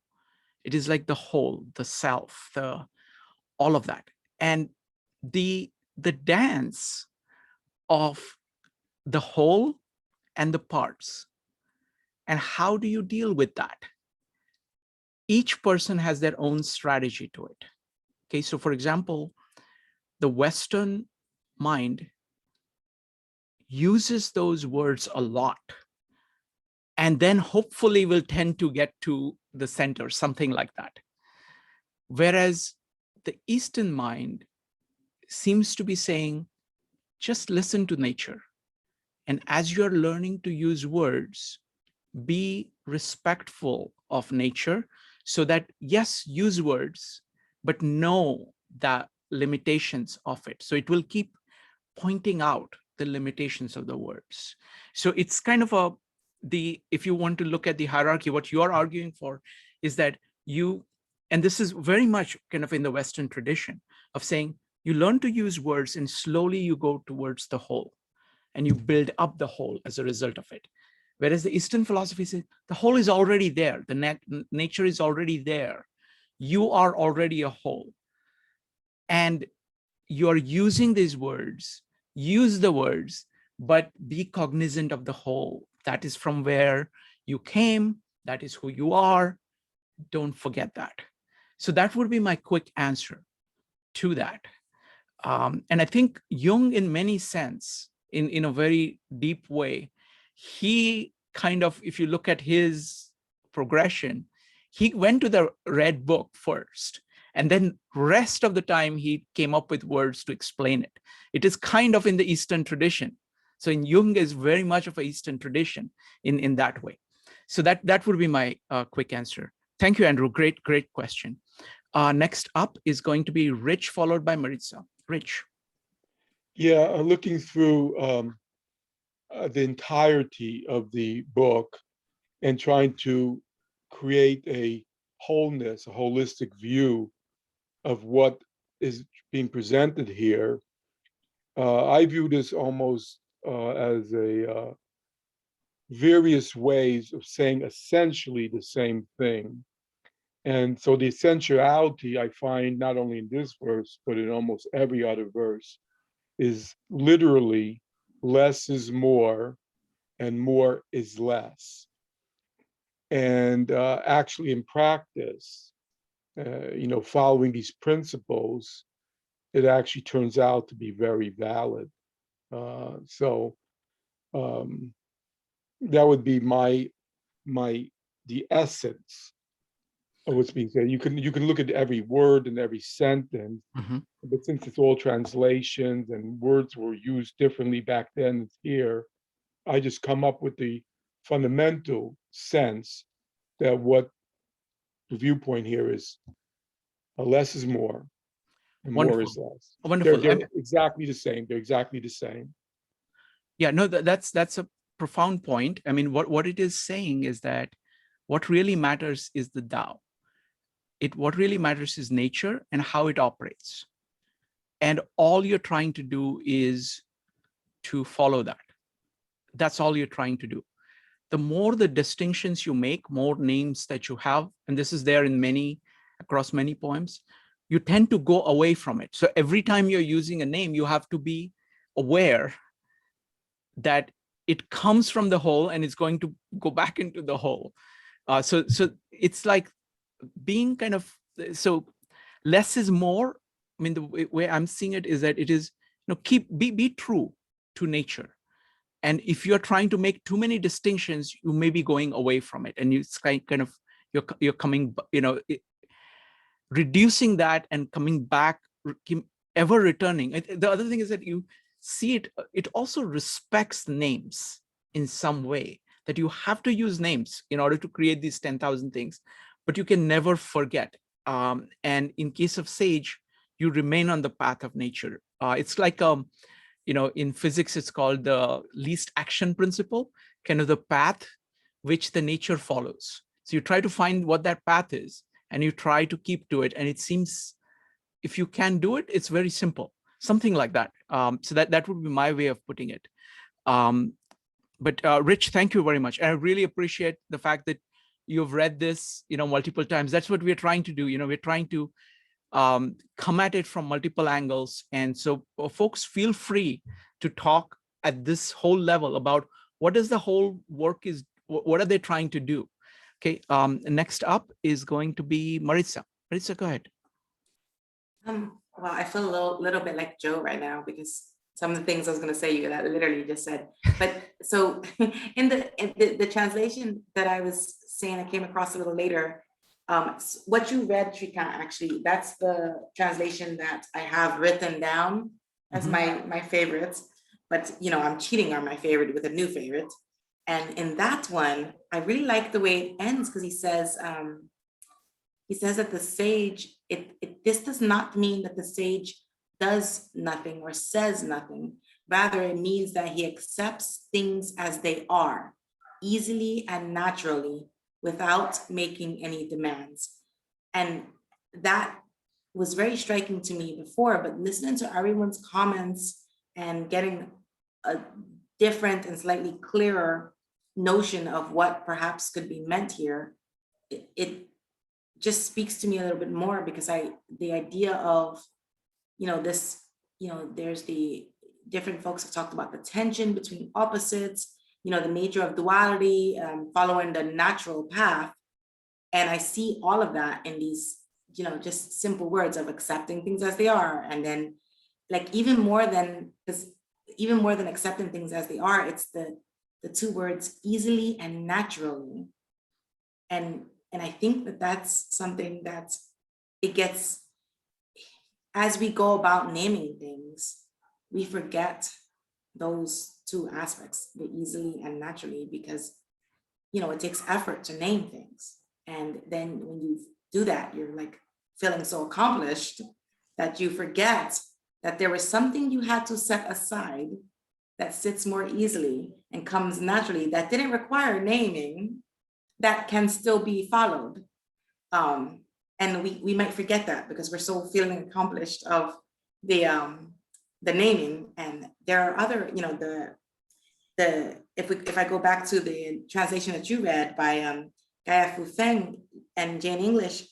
It is like the whole, the self, all of that. And the dance of the whole and the parts. And how do you deal with that? Each person has their own strategy to it. Okay, so for example, the Western mind uses those words a lot, and then hopefully will tend to get to the center, something like that. Whereas the Eastern mind seems to be saying, just listen to nature. And as you're learning to use words, be respectful of nature, so that, yes, use words, but know the limitations of it. So it will keep pointing out the limitations of the words. So it's kind of if you want to look at the hierarchy, what you're arguing for is that and this is very much kind of in the Western tradition of saying, you learn to use words and slowly you go towards the whole and you build up the whole as a result of it. Whereas the Eastern philosophy says the whole is already there. The nature is already there. You are already a whole. And you're using these words, use the words, but be cognizant of the whole. That is from where you came. That is who you are. Don't forget that. So that would be my quick answer to that. And I think Jung, in many sense, in a very deep way, he kind of, if you look at his progression, he went to the red book first, and then rest of the time he came up with words to explain it. It is kind of in the Eastern tradition. So in Jung is very much of an Eastern tradition in that way. So that would be my quick answer. Thank you, Andrew. Great question. Next up is going to be Rich, followed by Maritza. Rich. Yeah, looking through the entirety of the book and trying to create a wholeness, a holistic view of what is being presented here, I view this almost as a various ways of saying essentially the same thing. And so the essentiality I find not only in this verse, but in almost every other verse, is literally less is more and more is less. And actually in practice, following these principles, it actually turns out to be very valid. So that would be the essence of what's being said. You can look at every word and every sentence, but since it's all translations and words were used differently back then, it's here. I just come up with the fundamental sense that what the viewpoint here is less is more and more is less. Wonderful. They're exactly the same. They're exactly the same. Yeah, no, that's a profound point. I mean, what it is saying is that what really matters is the Tao. What really matters is nature and how it operates. And all you're trying to do is to follow that. That's all you're trying to do. The more the distinctions you make, more names that you have, and this is there in across many poems, you tend to go away from it. So every time you're using a name, you have to be aware that it comes from the whole and it's going to go back into the whole. So it's like being kind of, so less is more. I mean, the way I'm seeing it is that it is, be true to nature. And if you're trying to make too many distinctions, you may be going away from it. And it's kind of, you're coming, reducing that and coming back, ever returning. The other thing is that you see it also respects names in some way, that you have to use names in order to create these 10,000 things, but you can never forget. And in case of sage, you remain on the path of nature. It's like, in physics, it's called the least action principle, kind of the path which the nature follows. So you try to find what that path is and you try to keep to it. And it seems if you can do it, it's very simple, something like that. So that would be my way of putting it. But Rich, thank you very much. And I really appreciate the fact that you've read this, multiple times. That's what we're trying to do. We're trying to come at it from multiple angles. And so folks, feel free to talk at this whole level about what is the whole work is, what are they trying to do? Okay, next up is going to be Maritza. Maritza, go ahead. Well, I feel a little bit like Joe right now because some of the things I was going to say you that literally just said. But so in the translation that I was saying, I came across a little later. What you read, Shrikant, actually, that's the translation that I have written down as my favorites. But I'm cheating on my favorite with a new favorite. And in that one, I really like the way it ends because he says that the sage, this does not mean that the sage does nothing or says nothing. Rather, it means that he accepts things as they are, easily and naturally, without making any demands. And that was very striking to me before, but listening to everyone's comments and getting a different and slightly clearer notion of what perhaps could be meant here, it just speaks to me a little bit more because the idea of, this, there's the different folks have talked about the tension between opposites, the nature of duality, following the natural path. And I see all of that in these, just simple words of accepting things as they are. And then like even more than accepting things as they are, it's the two words easily and naturally. And I think that that's something that it gets, as we go about naming things, we forget those two aspects, the easily and naturally, because it takes effort to name things. And then when you do that, you're like feeling so accomplished that you forget that there was something you had to set aside that sits more easily and comes naturally, that didn't require naming, that can still be followed. And we might forget that because we're so feeling accomplished of the naming. And there are other, if I go back to the translation that you read by Gaia Fu Feng and Jane English,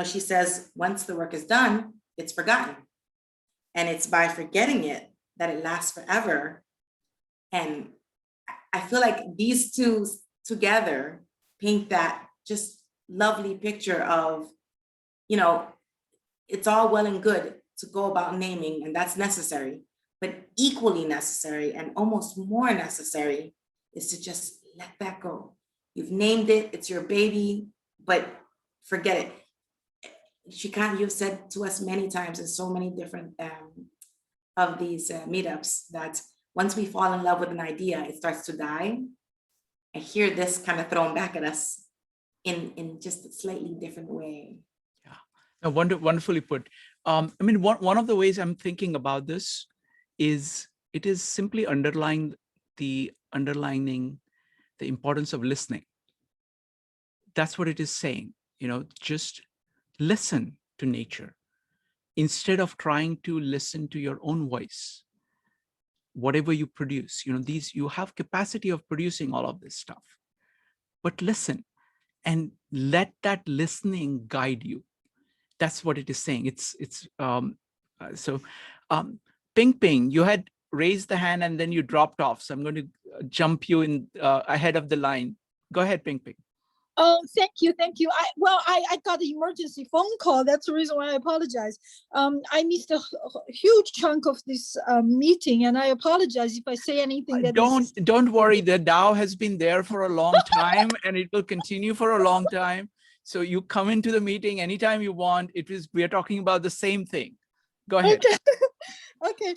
she says, once the work is done, it's forgotten. And it's by forgetting it that it lasts forever. And I feel like these two together paint that just lovely picture of, it's all well and good to go about naming, and that's necessary. but equally necessary and almost more necessary is to just let that go. You've named it, it's your baby, but forget it. You've said to us many times in so many different of these meetups that once we fall in love with an idea, it starts to die. I hear this kind of thrown back at us in just a slightly different way. Yeah, no, wonderfully put. I mean, one of the ways I'm thinking about this is it is simply underlining the importance of listening. That's what it is saying. Just listen to nature instead of trying to listen to your own voice. Whatever you produce, you have capacity of producing all of this stuff, but listen and let that listening guide you. That's what it is saying. Ping Ping, you had raised the hand and then you dropped off. So I'm going to jump you in ahead of the line. Go ahead, Ping Ping. Oh, thank you. I got an emergency phone call. That's the reason why I apologize. I missed a huge chunk of this meeting, and I apologize if I say anything that don't worry. The Dao has been there for a long time, and it will continue for a long time. So you come into the meeting anytime you want. We are talking about the same thing. Go ahead. Okay.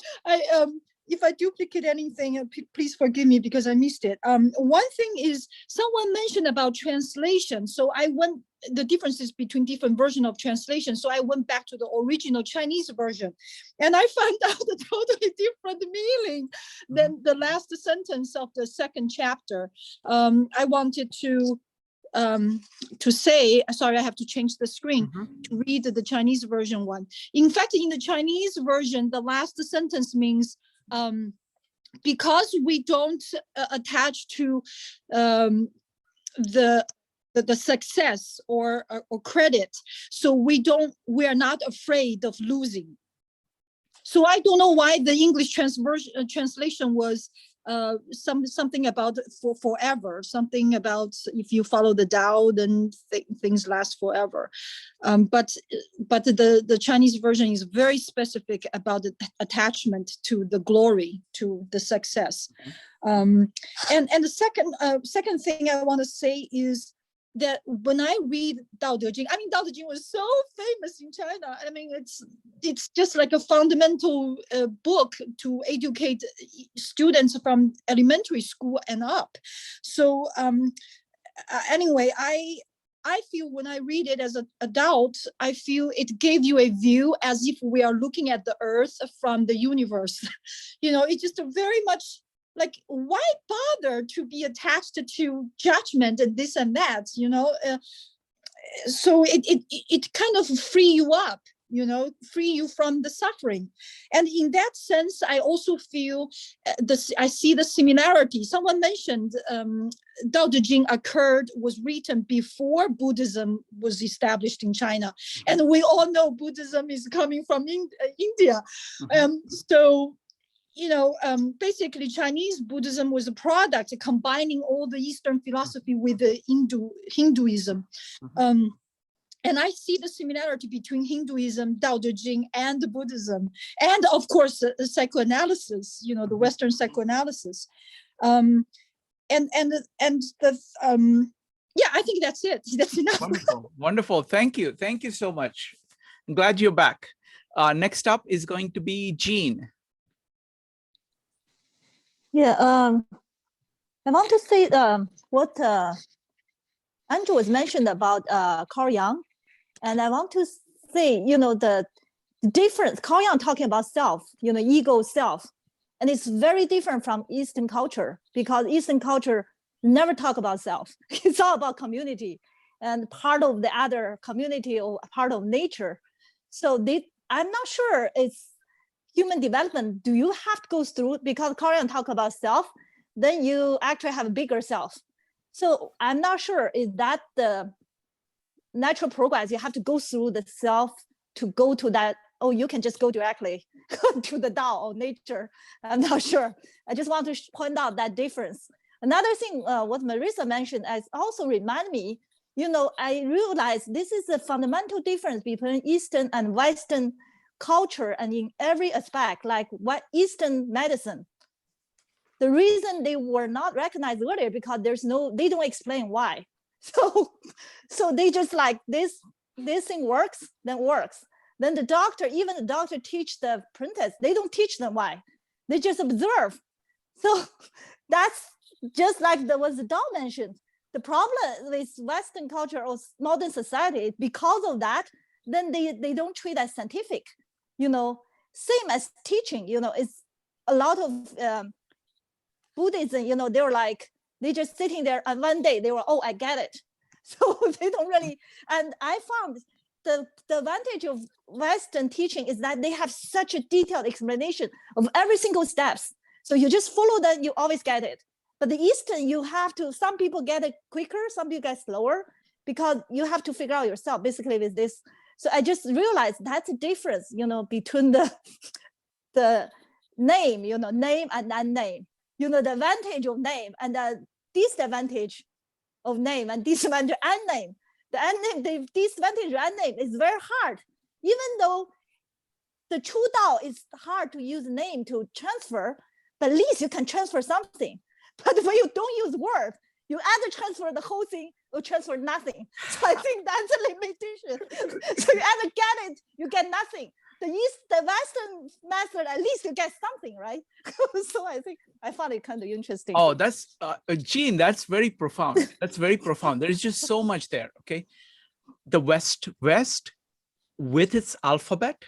If I duplicate anything, please forgive me because I missed it. One thing is someone mentioned about translation. So the differences between different versions of translation. So I went back to the original Chinese version and I found out a totally different meaning than the last sentence of the second chapter. I wanted to say, sorry, I have to change the screen to read the Chinese version one. In fact, in the Chinese version, the last sentence means, because we don't attach to the success or credit, so we are not afraid of losing. So I don't know why the English translation was something about forever, something about if you follow the Dao, then things last forever. But the Chinese version is very specific about the attachment to the glory, to the success. And the second thing I want to say is that when I read Dao De Jing, Dao De Jing was so famous in China. It's just like a fundamental book to educate students from elementary school and up. So anyway, I feel when I read it as an adult, I feel it gave you a view as if we are looking at the earth from the universe. It's just a very much like, why bother to be attached to judgment and this and that, so it kind of free you up, free you from the suffering. And in that sense, I also feel I see the similarity. Someone mentioned Dao De Jing was written before Buddhism was established in China. And we all know Buddhism is coming from India. So basically Chinese Buddhism was a product combining all the Eastern philosophy with the Hinduism. And I see the similarity between Hinduism, Dao De Jing, and Buddhism, and of course the psychoanalysis, the Western psychoanalysis. Yeah, I think that's it. That's enough. Wonderful. Thank you so much. I'm glad you're back. Next up is going to be Jean. Yeah, I want to say what Andrew was mentioned about Carl Jung, and I want to say, the difference. Carl Jung talking about self, ego, self, and it's very different from Eastern culture because Eastern culture never talk about self. It's all about community and part of the other community or part of nature. So I'm not sure it's human development. Do you have to go through, because Carl Jung talk about self, then you actually have a bigger self. So I'm not sure, is that the natural progress? You have to go through the self to go to that, oh, you can just go directly to the Tao or nature. I'm not sure. I just want to point out that difference. Another thing, what Marissa mentioned, also remind me, I realized this is a fundamental difference between Eastern and Western culture and in every aspect, like what Eastern medicine. The reason they were not recognized earlier because they don't explain why. So they just like this thing works, then works. Then even the doctor teach the apprentice, they don't teach them why. They just observe. So that's just like was Dao mentioned. The problem with Western culture or modern society, because of that, then they don't treat as scientific, same as teaching, it's a lot of Buddhism, they just sitting there and one day they were, oh, I get it. So they don't really, and I found the advantage of Western teaching is that they have such a detailed explanation of every single steps. So you just follow that, you always get it. But the Eastern, you have to, some people get it quicker, some people get slower, because you have to figure out yourself basically with this. So I just realized that's a difference, between the name, name and unnamed. The advantage of name and the disadvantage of name and disadvantage of unnamed. The unnamed, the disadvantage of unnamed is very hard. Even though the true Dao is hard to use name to transfer, but at least you can transfer something. But when you don't use word, you either transfer the whole thing or transfer nothing. So I think that's a limitation. So you either get it, you get nothing. The Western method, at least you get something, right? So I found it kind of interesting. Oh, that's Jean, that's very profound. That's very profound. There is just so much there. Okay. The West with its alphabet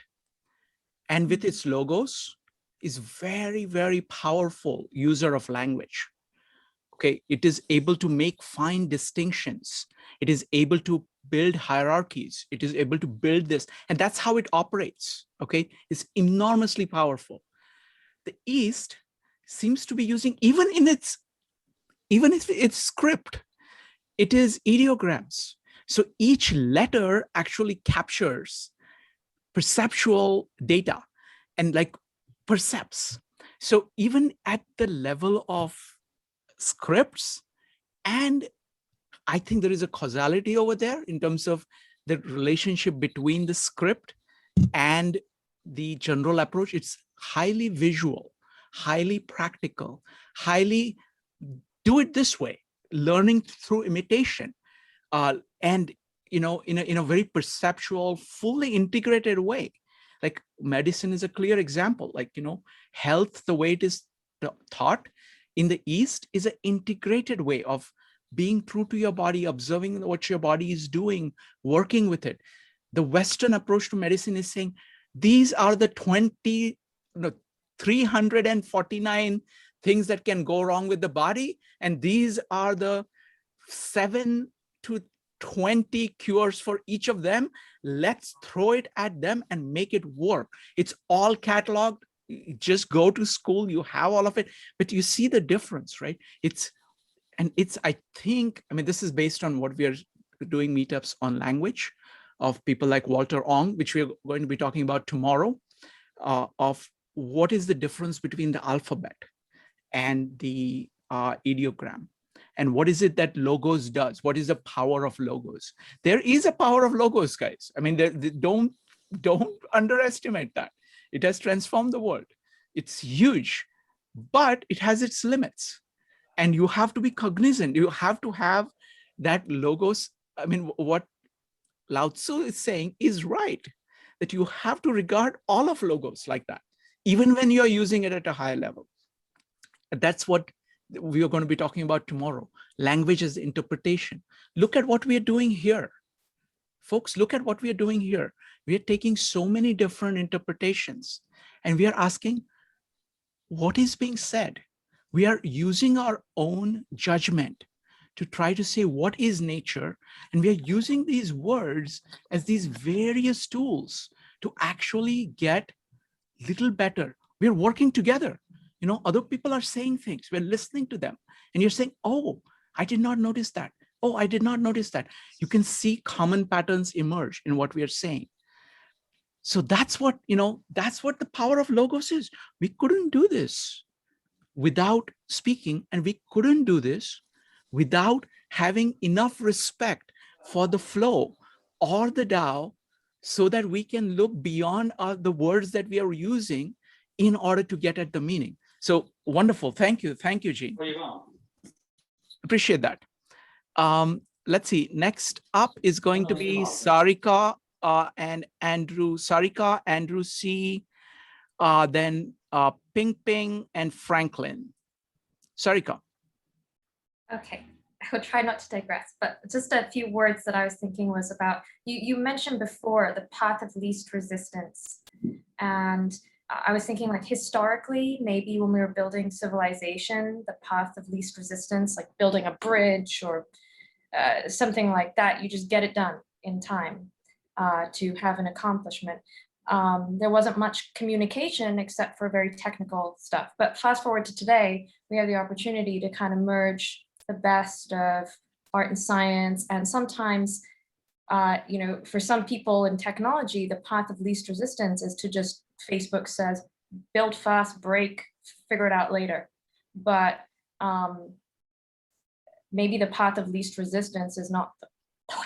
and with its logos is very, very powerful user of language. Okay, it is able to make fine distinctions. It is able to build hierarchies. It is able to build this, and that's how it operates. Okay, it's enormously powerful. The East seems to be using, even if its script, it is ideograms. So each letter actually captures perceptual data and like percepts. So even at the level of scripts, and I think there is a causality over there in terms of the relationship between the script and the general approach. It's highly visual, highly practical, highly do it this way, learning through imitation, and in a very perceptual, fully integrated way. Like medicine is a clear example. Like health, the way it is taught in the East is an integrated way of being true to your body, observing what your body is doing, working with it. The Western approach to medicine is saying, these are the 349 things that can go wrong with the body. And these are the 7 to 20 cures for each of them. Let's throw it at them and make it work. It's all cataloged. You just go to school, you have all of it, but you see the difference, right? I think, this is based on what we are doing meetups on language of people like Walter Ong, which we are going to be talking about tomorrow, of what is the difference between the alphabet and the ideogram. And what is it that logos does? What is the power of logos? There is a power of logos, guys. Don't underestimate that. It has transformed the world. It's huge, but it has its limits. And you have to be cognizant. You have to have that logos. What Lao Tzu is saying is right, that you have to regard all of logos like that, even when you're using it at a higher level. That's what we are going to be talking about tomorrow. Language as interpretation. Look at what we are doing here. Folks, look at what we are doing here. We are taking so many different interpretations and we are asking, what is being said? We are using our own judgment to try to say what is nature, and we are using these words as these various tools to actually get a little better. We are working together. Other people are saying things, we're listening to them, and you're saying, oh, I did not notice that. Oh, I did not notice that. You can see common patterns emerge in what we are saying. So that's what the power of logos is. We couldn't do this without speaking, and we couldn't do this without having enough respect for the flow or the Tao so that we can look beyond the words that we are using in order to get at the meaning. So wonderful. Thank you. Thank you, Jean. Appreciate that. Let's see. Next up is going to be Sarika and Andrew. Sarika, Andrew C, then Ping Ping and Franklin. Sarika. Okay, I will try not to digress, but just a few words that I was thinking was about, you mentioned before the path of least resistance. And I was thinking like historically, maybe when we were building civilization, the path of least resistance, like building a bridge or something like that, you just get it done in time to have an accomplishment. There wasn't much communication except for very technical stuff. But fast forward to today, we have the opportunity to kind of merge the best of art and science. And sometimes, you know, for some people in technology, the path of least resistance is to just, Facebook says, build fast, break, figure it out later. But maybe the path of least resistance is not the way.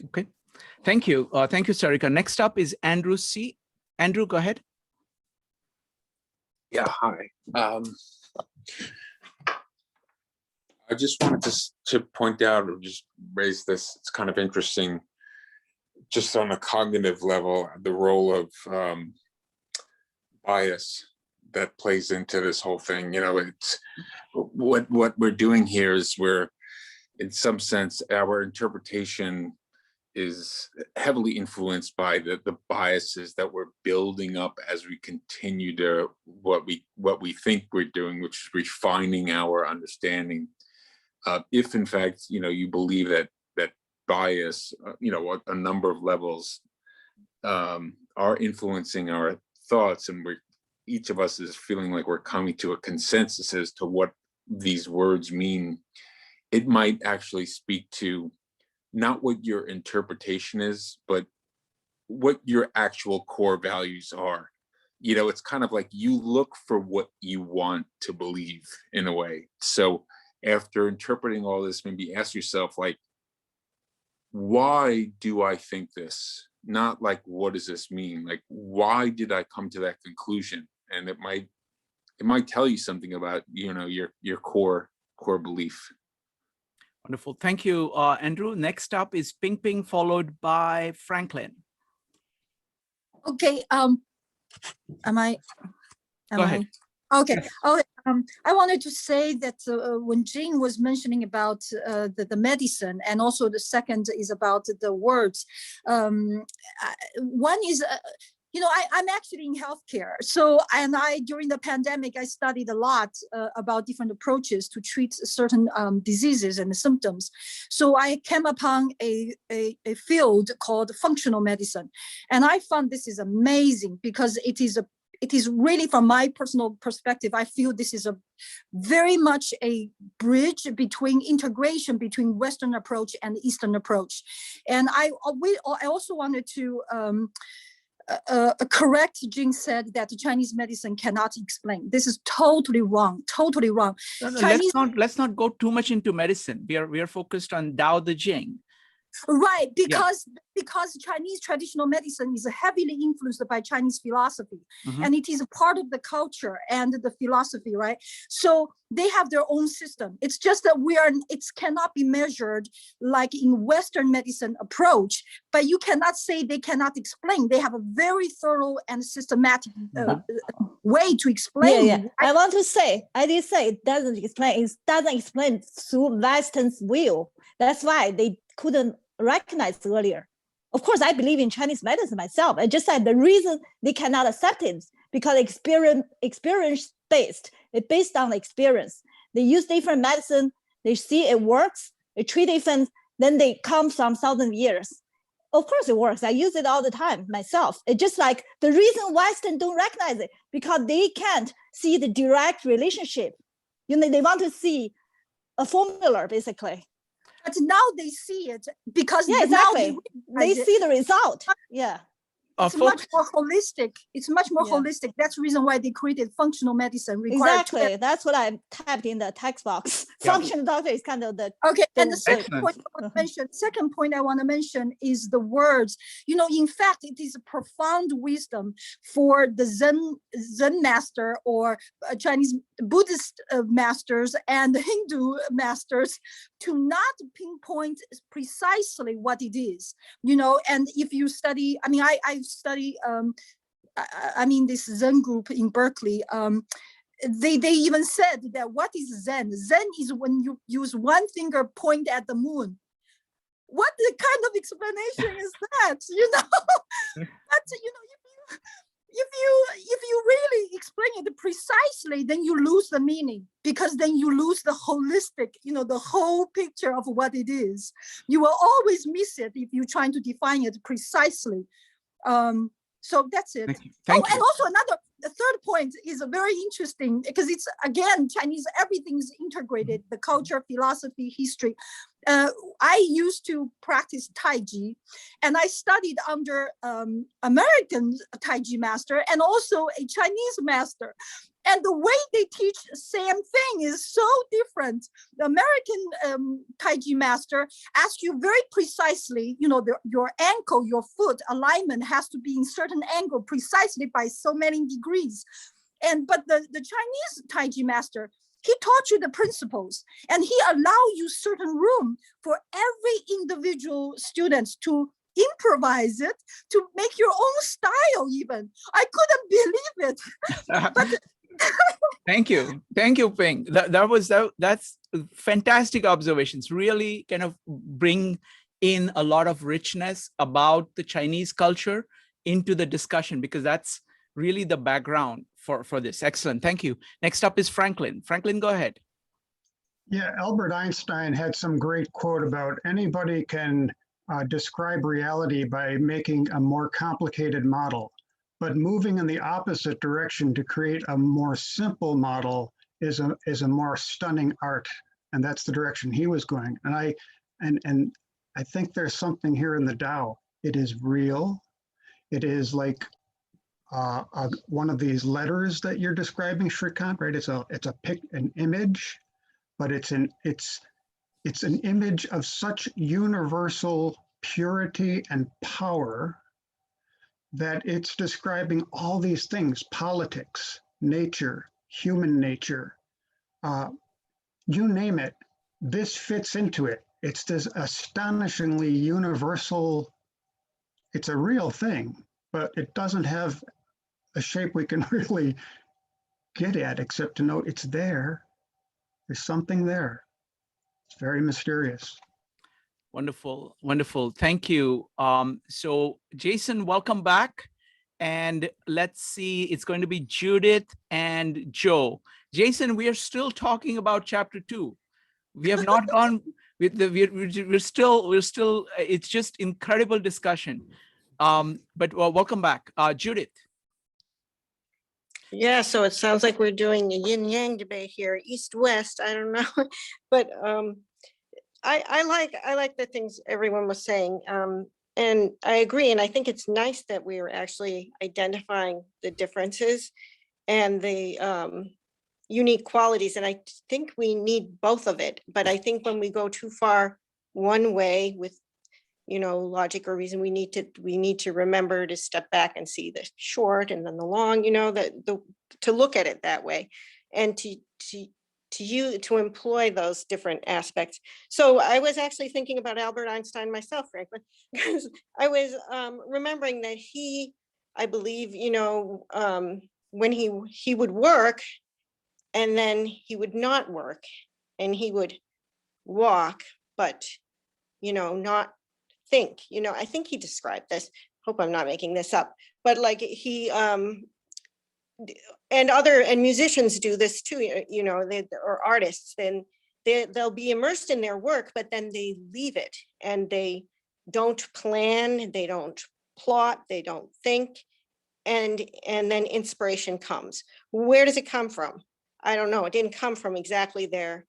Okay. Thank you. Thank you, Sarika. Next up is Andrew C. Andrew, go ahead. Yeah, hi. I just wanted to point out or just raise this. It's kind of interesting, just on a cognitive level, the role of bias that plays into this whole thing. You know, it's what we're doing here is we're, in some sense, our interpretation is heavily influenced by the biases that we're building up as we continue to what we think we're doing, which is refining our understanding. If in fact, you know, you believe that bias, you know, a number of levels are influencing our thoughts, and each of us is feeling like we're coming to a consensus as to what these words mean, it might actually speak to not what your interpretation is, but what your actual core values are. You know, it's kind of like you look for what you want to believe in a way. So after interpreting all this, maybe ask yourself, like, why do I think this? Not like, what does this mean? Like, why did I come to that conclusion? And it might tell you something about, you know, your core belief. Wonderful. Thank you, Andrew. Next up is Ping Ping, followed by Franklin. Okay. Am I? Go ahead. Okay. Oh, I wanted to say that when Jing was mentioning about the medicine, and also the second is about the words. One is, you know, I'm actually in healthcare. So, and during the pandemic, I studied a lot about different approaches to treat certain diseases and symptoms. So I came upon a field called functional medicine. And I found this is amazing because it is really, from my personal perspective, I feel this is a very much a bridge between integration between Western approach and Eastern approach. And I also wanted to correct. Jing said that Chinese medicine cannot explain. This is totally wrong. Totally wrong. No, Chinese, let's not go too much into medicine. We are focused on Dao De Jing. Right, because Chinese traditional medicine is heavily influenced by Chinese philosophy, and it is a part of the culture and the philosophy, right? So they have their own system. It's just that it cannot be measured like in Western medicine approach, but you cannot say they cannot explain. They have a very thorough and systematic way to explain. Yeah. I want to say, I did say it doesn't explain. It doesn't explain through Western's view. That's why they couldn't recognize earlier. Of course, I believe in Chinese medicine myself. I just said the reason they cannot accept it is because experience based. It's based on experience. They use different medicine. They see it works. They treat different. Then they come from 1,000 years. Of course, it works. I use it all the time myself. It's just like the reason Western don't recognize it because they can't see the direct relationship. You know, they want to see a formula basically. But now they see it because exactly. They see the result. Yeah. It's much more holistic. It's much more holistic. That's the reason why they created functional medicine. Exactly. That's what I typed in the text box. Functional doctor is kind of the okay. And the second point I want to mention. Second point I want to mention is the words. You know, in fact, it is a profound wisdom for the Zen master or Chinese Buddhist masters and Hindu masters to not pinpoint precisely what it is. You know, and if you study, I mean, I study, I mean, this Zen group in Berkeley, they even said that what is Zen? Zen is when you use one finger point at the moon. What the kind of explanation is that? You know, but you know, if you really explain it precisely, then you lose the meaning, because then you lose the holistic, you know, the whole picture of what it is. You will always miss it if you're trying to define it precisely. So that's it. Thank you. And also the third point is very interesting, because it's, again, Chinese, everything is integrated, the culture, philosophy, history. I used to practice Tai Chi, and I studied under American Tai Chi master and also a Chinese master. And the way they teach the same thing is so different. The American Tai Chi master asks you very precisely, you know, your ankle, your foot alignment has to be in certain angle precisely by so many degrees. But the Chinese Tai Chi master, he taught you the principles, and he allowed you certain room for every individual student to improvise it, to make your own style even. I couldn't believe it. But Thank you, Ping. That's fantastic observations. Really kind of bring in a lot of richness about the Chinese culture into the discussion, because that's really the background for this. Excellent, thank you. Next up is Franklin. Franklin, go ahead. Yeah, Albert Einstein had some great quote about anybody can describe reality by making a more complicated model. But moving in the opposite direction to create a more simple model is a more stunning art, and that's the direction he was going. And I think there's something here in the Tao. It is real. It is like one of these letters that you're describing, Shrikant, right? It's an image, but it's an image of such universal purity and power that it's describing all these things: politics, nature, human nature, you name it. This fits into it. It's this astonishingly universal, it's a real thing, but it doesn't have a shape we can really get at, except to know it's there. There's something there. It's very mysterious. Wonderful, wonderful. Thank you. So Jason, welcome back. And let's see, it's going to be Judith and Joe. Jason, we are still talking about chapter 2. We have not gone with we're still, it's just incredible discussion. But welcome back. Judith. Yeah, so it sounds like we're doing a yin-yang debate here, east-west, I don't know. But I like the things everyone was saying, and I agree. And I think it's nice that we are actually identifying the differences and the unique qualities. And I think we need both of it. But I think when we go too far one way with, you know, logic or reason, we need to remember to step back and see the short and then the long. You know, to look at it that way, and to employ those different aspects. So I was actually thinking about Albert Einstein myself, Franklin, because I was remembering that I believe, you know, when he would work and then he would not work, and he would walk, but, you know, not think, you know, I think he described this, hope I'm not making this up, but like he, and musicians do this too, you know, or artists, then they'll be immersed in their work, but then they leave it and they don't plan, they don't plot, they don't think, and then inspiration comes. Where does it come from? I don't know. It didn't come from exactly their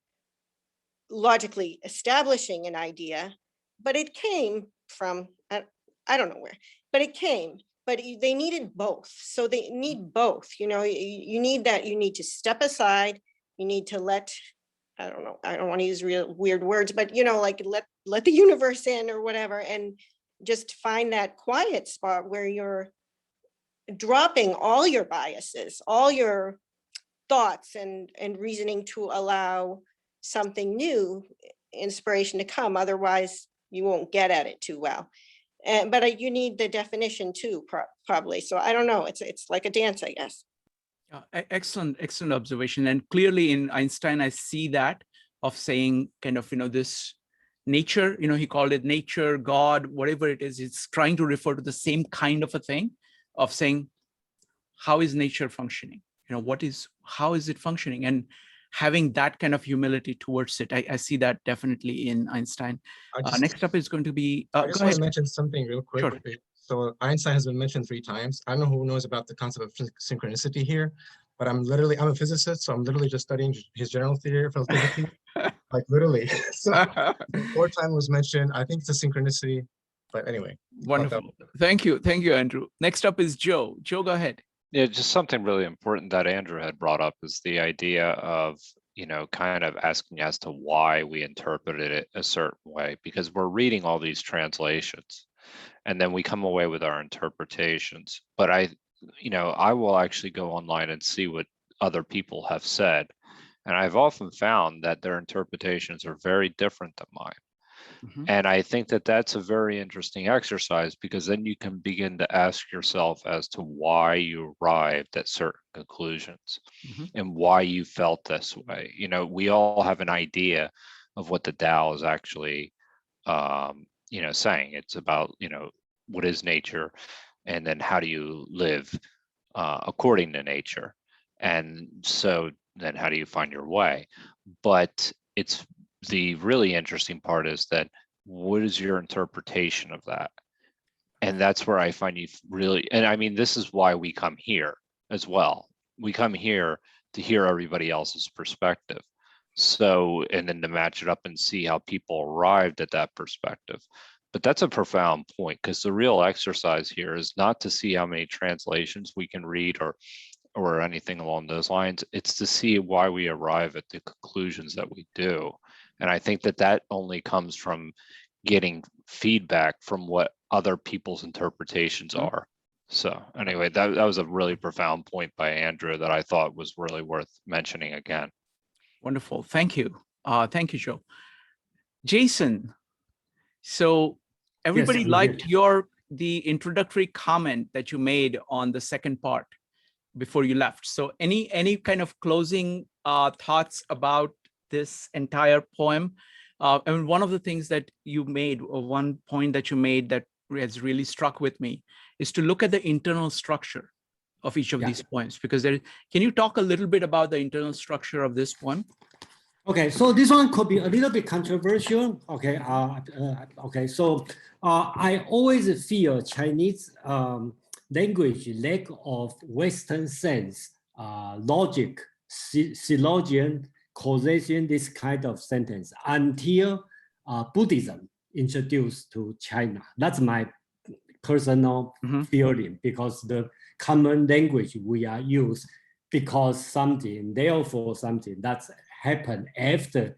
logically establishing an idea, but it came from, I don't know where, but it came. but they needed both. So they need both, you know, you need that, you need to step aside, you need to let, I don't know, I don't want to use real weird words, but you know, like let the universe in or whatever, and just find that quiet spot where you're dropping all your biases, all your thoughts and reasoning to allow something new, inspiration to come. Otherwise, you won't get at it too well. But you need the definition too, probably. So I don't know. It's like a dance, I guess. Excellent observation. And clearly in Einstein, I see that of saying kind of, you know, this nature, you know, he called it nature, God, whatever it is, it's trying to refer to the same kind of a thing of saying, how is nature functioning? You know, how is it functioning? And having that kind of humility towards it. I see that definitely in Einstein. Next up is going to be, I just want to mention something real quick. Sure. So Einstein has been mentioned 3 times. I don't know who knows about the concept of synchronicity here, but I'm a physicist, so I'm literally just studying his general theory of relativity, like literally. So 4 times was mentioned. I think it's a synchronicity, but anyway. Wonderful. Thank you, Andrew. Next up is Joe. Joe, go ahead. Yeah, just something really important that Andrew had brought up is the idea of, you know, kind of asking as to why we interpreted it a certain way, because we're reading all these translations and then we come away with our interpretations. But I will actually go online and see what other people have said. And I've often found that their interpretations are very different than mine. And I think that that's a very interesting exercise, because then you can begin to ask yourself as to why you arrived at certain conclusions and why you felt this way. You know, we all have an idea of what the Tao is actually, you know, saying. It's about, you know, what is nature, and then how do you live according to nature. And so then how do you find your way? But it's the really interesting part is that what is your interpretation of that? And that's where I find you really, and I mean, this is why we come here as well. We come here to hear everybody else's perspective. So, and then to match it up and see how people arrived at that perspective. But that's a profound point, because the real exercise here is not to see how many translations we can read or anything along those lines. It's to see why we arrive at the conclusions that we do. And I think that that only comes from getting feedback from what other people's interpretations are. So anyway, that was a really profound point by Andrew that I thought was really worth mentioning again. Wonderful. Thank you. Thank you, Joe. Jason, so everybody Yes, liked the introductory comment that you made on the second part before you left. So any kind of closing thoughts about this entire poem? And one of the things that you made, or one point that you made that has really struck with me, is to look at the internal structure of each of these poems, because can you talk a little bit about the internal structure of this poem? Okay, so this one could be a little bit controversial. Okay, so I always feel Chinese language lack of Western sense, logic, syllogism, causation, this kind of sentence until Buddhism introduced to China. That's my personal feeling, because the common language we are used because something, therefore something that's happened after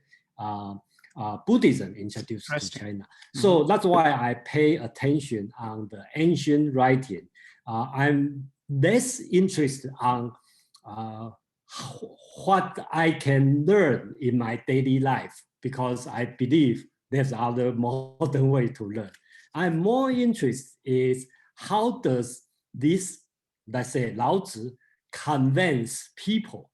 Buddhism introduced to China. So that's why I pay attention on the ancient writing. I'm less interested on what I can learn in my daily life, because I believe there's other modern way to learn. I'm more interested is how does this, let's say, Lao Tzu convince people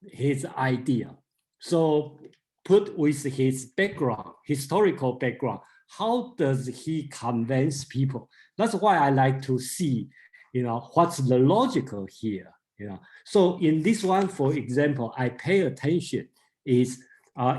his idea. So put with his background, historical background, how does he convince people? That's why I like to see, what's the logical here. So in this one, for example, I pay attention is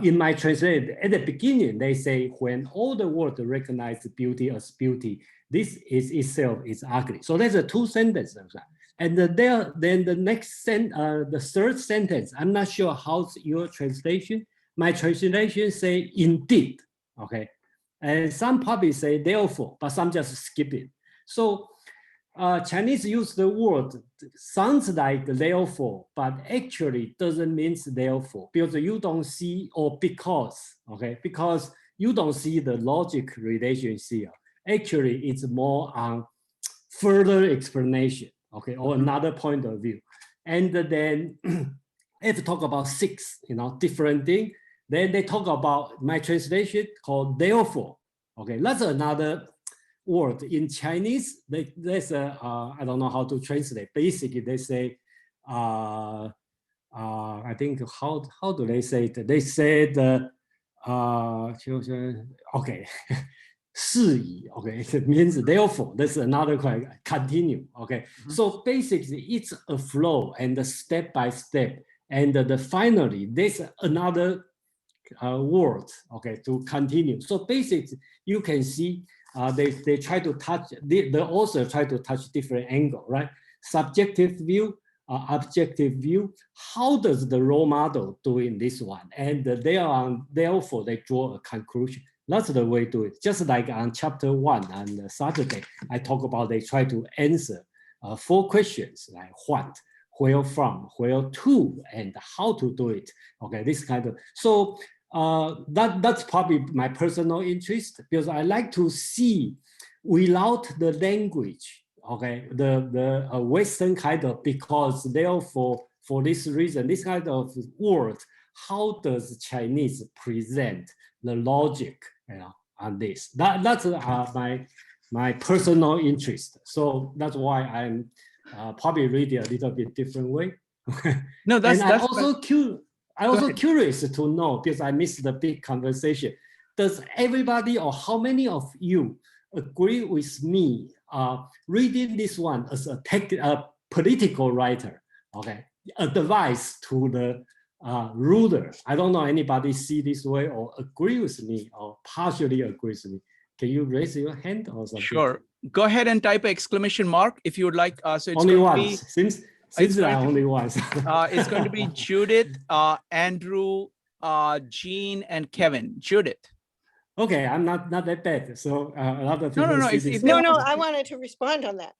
in my translation, at the beginning, they say, when all the world recognize beauty as beauty, this is itself is ugly. So there's a 2 sentences. And then the next the third sentence, I'm not sure how's your translation. My translation say indeed, okay? And some probably say therefore, but some just skip it. So Chinese use the word sounds like therefore, but actually doesn't mean therefore, because you don't see, or because, okay, because you don't see the logic relations here. Actually, it's more on further explanation, okay, or another point of view. And then if you talk about 6, different thing, then they talk about my translation called therefore. Okay, that's another word in Chinese. There's a I don't know how to translate. Basically, they say I think how do they say it? They said okay. 是以, okay, it means therefore. That's another question. Continue. Okay, so basically it's a flow and step by step, and finally there's another word, okay, to continue. So basically you can see they try to touch, the author try to touch different angle, right? Subjective view, objective view. How does the role model do in this one? And therefore they draw a conclusion. That's the way to do it. Just like on chapter 1 on Saturday, I talk about they try to answer 4 questions like what, where from, where to, and how to do it. Okay, this kind of, so that's probably my personal interest, because I like to see without the language, okay, the Western kind of, because therefore for this reason, this kind of word, how does Chinese present the logic, on this? That's my personal interest. So that's why I'm probably reading a little bit different way. No, that's and I'm also curious to know, because I missed the big conversation. Does everybody or how many of you agree with me reading this one as a political writer? Okay, advice to the ruler. I don't know anybody see this way or agree with me or partially agree with me. Can you raise your hand or something? Sure. Go ahead and type exclamation mark if you would like. So it's only going once. to be, Since there are only once. it's going to be Judith, Andrew, Jean, and Kevin. Judith. Okay, I'm not that bad. So a lot of people No, I wanted to respond on that.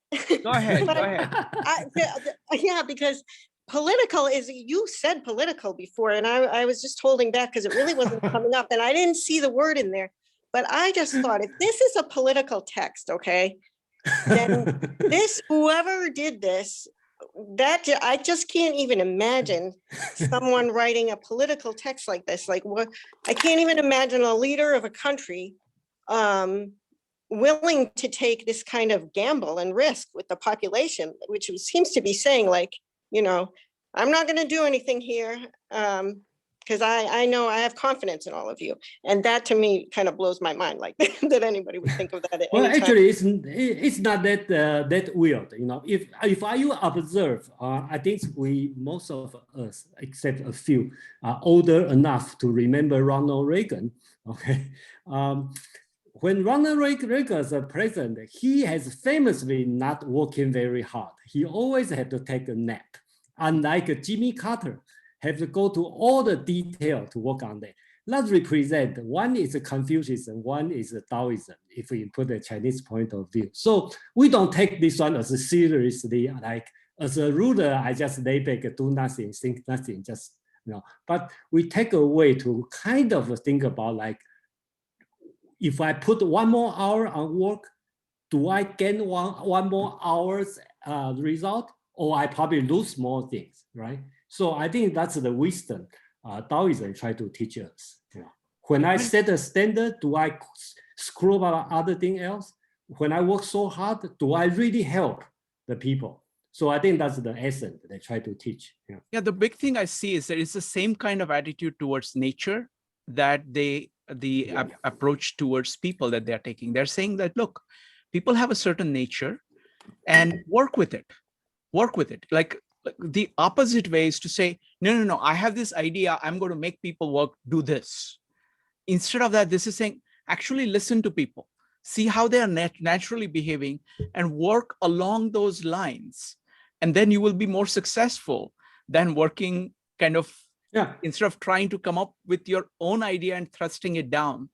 Go ahead. Go ahead. Yeah, because political is, you said political before, and I was just holding back because it really wasn't coming up, and I didn't see the word in there. But I just thought, if this is a political text, okay, then whoever did this, that I just can't even imagine someone writing a political text like this. Like, what? I can't even imagine a leader of a country willing to take this kind of gamble and risk with the population, which seems to be saying, like, I'm not going to do anything here because I know I have confidence in all of you. And that to me kind of blows my mind, like that anybody would think of that at well, any time. actually, it's not that weird. If you observe, I think most of us, except a few, are older enough to remember Ronald Reagan. Okay. When Ronald Reagan was president, he has famously not working very hard. He always had to take a nap. Unlike Jimmy Carter, have to go to all the detail to work on that. That represent, one is Confucianism, one is Taoism, if we put a Chinese point of view. So we don't take this one as seriously, like as a ruler, I just lay back, do nothing, think nothing, just, but we take a way to kind of think about, like, if I put 1 more hour on work, do I gain one more hour's result? Or I probably lose more things, right? So I think that's the wisdom Taoism try to teach us. When I set a standard, do I screw about other thing else? When I work so hard, do I really help the people? So I think that's the essence they try to teach. Yeah, the big thing I see is that it's the same kind of attitude towards nature that approach towards people that they're taking. They're saying that, look, people have a certain nature and work with it. Work with it. Like the opposite way is to say, no, I have this idea, I'm going to make people do this. Instead of that, this is saying, actually listen to people, see how they are naturally behaving and work along those lines. And then you will be more successful than working kind of, instead of trying to come up with your own idea and thrusting it down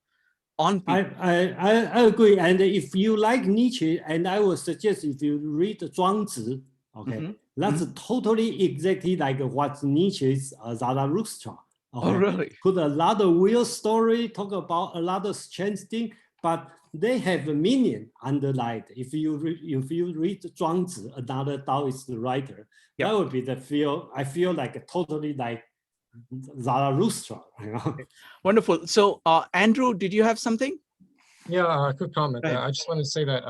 on people. I agree. And if you like Nietzsche, and I would suggest if you read Zhuangzi, okay, that's totally exactly like what Nietzsche's Zarathustra. Okay? Oh, really? Put a lot of weird story, talk about a lot of strange thing, but they have a meaning underlined. If you read Zhuangzi, another Taoist writer, that would be the feel. I feel like totally like Zarathustra. You know? Wonderful. So, Andrew, did you have something? Yeah, a quick comment. I just want to say that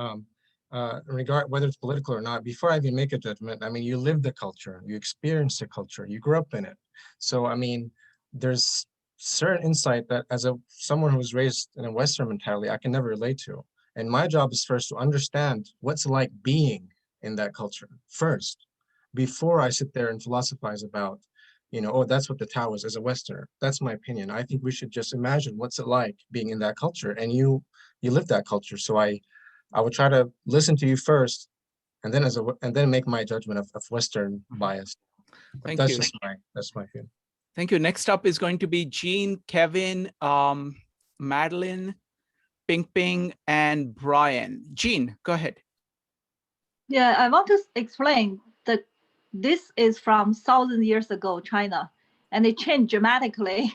regard whether it's political or not, before I even make a judgment, I mean, you live the culture, you experience the culture, you grew up in it. So, I mean, there's certain insight that as someone who was raised in a Western mentality, I can never relate to. And my job is first to understand what's it like being in that culture first, before I sit there and philosophize about, you know, oh, that's what the Tao is as a Westerner. That's my opinion. I think we should just imagine what's it like being in that culture, and you live that culture. So I would try to listen to you first, and then make my judgment of Western bias. But that's my feeling. Thank you. Next up is going to be Jean, Kevin, Madeline, Ping Ping, and Brian. Jean, go ahead. Yeah, I want to explain that this is from 1,000 years ago, China, and it changed dramatically,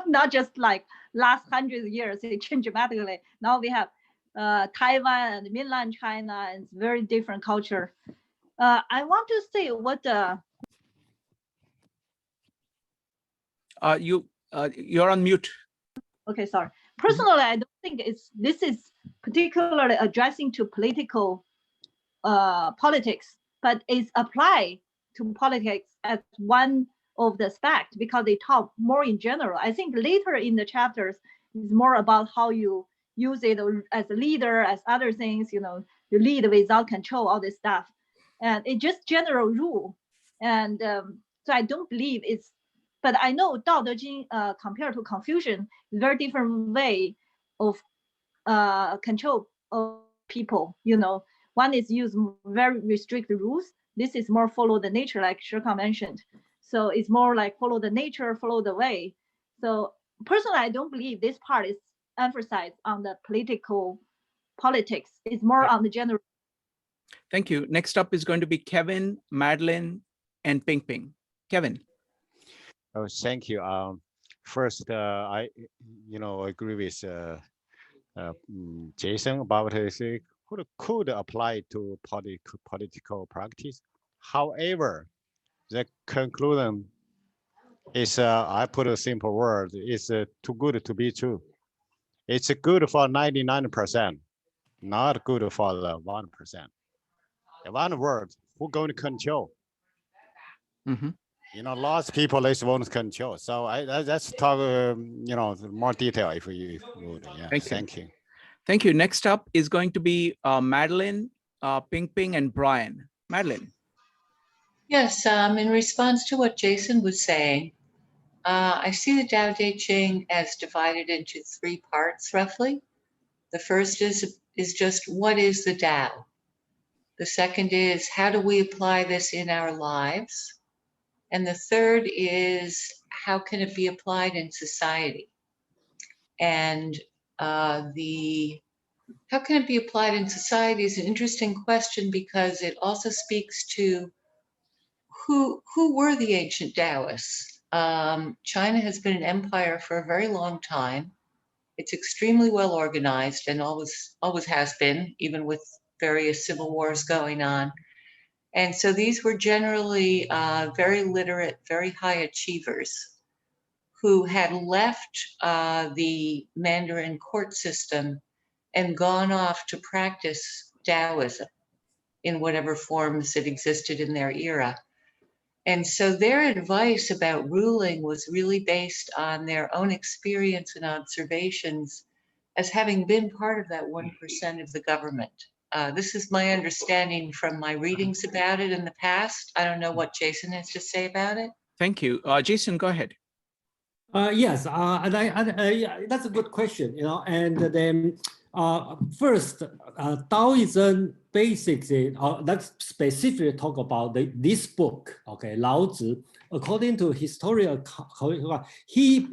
not just like last 100 years, it changed dramatically. Now we have Taiwan and mainland China, and it's very different culture. I want to say what you're on mute. Okay, sorry. Personally, I don't think this is particularly addressing to political politics, but it's applied to politics as one of the aspects because they talk more in general. I think later in the chapters is more about how you use it as a leader, as other things, you know, you lead without control, all this stuff. And it's just general rule. And so I don't believe it's, but I know Dao De Jing compared to Confucian, very different way of control of people, you know. One is use very restricted rules. This is more follow the nature, like Shirkan mentioned. So it's more like follow the nature, follow the way. So personally, I don't believe this part is emphasized on the politics. It's more on the general. Thank you. Next up is going to be Kevin, Madeline, and Ping Ping. Kevin. Oh, thank you. First, I agree with Jason about could apply to political practice. However, the conclusion is, I put a simple word, it's too good to be true. It's good for 99%, not good for the 1%. In one word, who's going to control? You know, lots of people they won't control. So let's talk, more detail if you would. Yeah, thank you. Thank you. Next up is going to be Madeline, Ping Ping, and Brian. Madeline. Yes, in response to what Jason was saying, I see the Dao De Jing as divided into 3 parts, roughly. The first is just what is the Dao? The second is how do we apply this in our lives? And the third is how can it be applied in society? And how can it be applied in society is an interesting question because it also speaks to who were the ancient Taoists. China has been an empire for a very long time. It's extremely well organized and always has been, even with various civil wars going on. And so these were generally very literate, very high achievers who had left the Mandarin court system and gone off to practice Taoism in whatever forms it existed in their era. And so their advice about ruling was really based on their own experience and observations as having been part of that 1% of the government. This is my understanding from my readings about it in the past. I don't know what Jason has to say about it. Thank you. Jason, go ahead. Yes, that's a good question, you know, and then first, Taoism basically, let's specifically talk about this book, okay, Lao Tzu. According to historian, he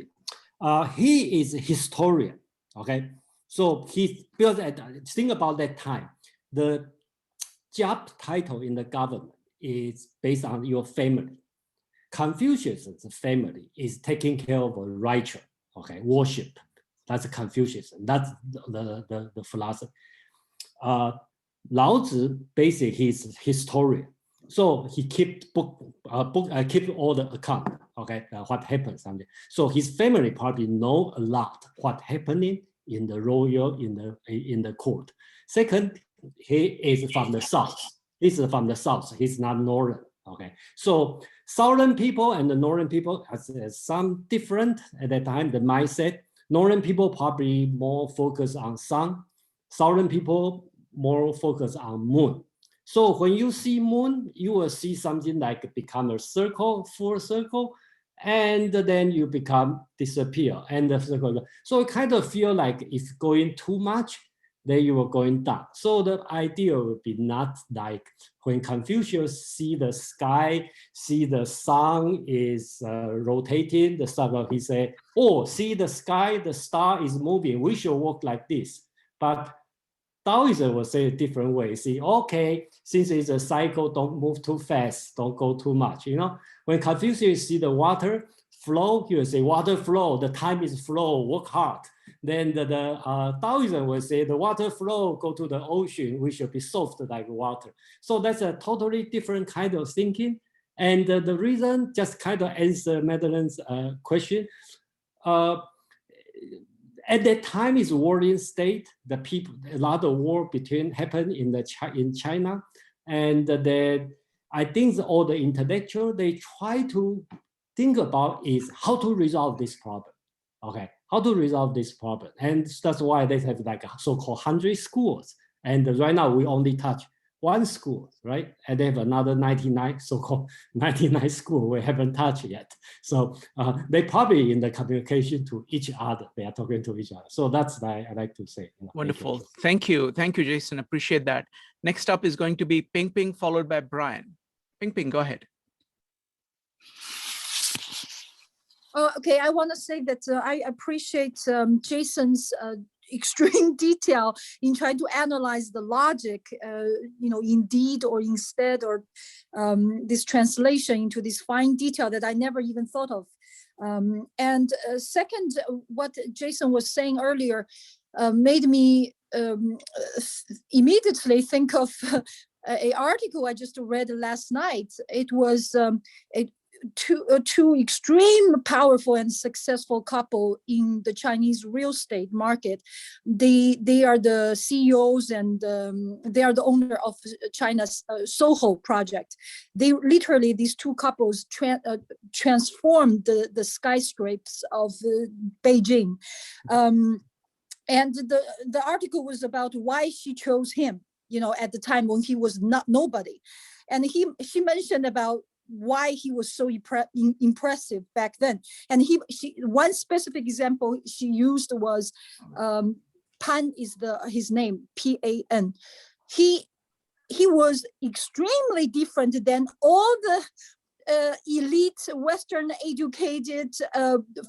is a historian, okay? So he built at, think about that time. The job title in the government is based on your family. Confucius' family is taking care of a ritual, okay, worship. That's Confucius. That's the philosophy. Lao Tzu basically he's historian, so he keep keep all the account, okay, what happens. So his family probably know a lot what happening in the royal, in the court. Second, he is from the south. He's from the south. He's not northern. Okay, so southern people and the northern people has some different at that time. The mindset. Northern people probably more focused on sun. Southern people more focused on moon. So when you see moon, you will see something like become a circle, full circle, and then you become disappear and the circle. So it kind of feel like if going too much, then you are going down. So the idea would be not like when Confucius see the sky, see the sun is rotating, the sun, he say, oh, see the sky, the star is moving, we should walk like this. But Taoism will say a different way. See, okay, since it's a cycle, don't move too fast, don't go too much. You know, when Confucius see the water flow, he will say, water flow, the time is flow, work hard. Then the Taoism will say the water flow, go to the ocean, we should be soft like water. So that's a totally different kind of thinking. And the reason, just kind of answer Madeline's question, at that time is warring state, the people, a lot of war happened in China. And I think all the intellectual, they try to think about is how to resolve this problem. Okay, how to resolve this problem. And that's why they have like so-called 100 schools. And right now we only touch one school, right? And they have another 99, so-called 99 school we haven't touched yet. So they probably in the communication to each other, they are talking to each other. So that's what I like to say. Wonderful. Thank you. Thank you, Jason. Appreciate that. Next up is going to be Ping Ping, followed by Brian. Ping Ping, go ahead. Okay, I want to say that I appreciate Jason's extreme detail in trying to analyze the logic, indeed or instead, or this translation into this fine detail that I never even thought of. And second, what Jason was saying earlier made me immediately think of an article I just read last night. It was two extreme powerful and successful couple in the Chinese real estate market. They are the CEOs and they are the owner of China's Soho project. They literally, these two couples transformed the skyscrapes of Beijing. And the article was about why she chose him, at the time when he was nobody. And she mentioned about why he was so impressive back then. And one specific example she used was Pan is his name, P-A-N. He was extremely different than all the elite Western educated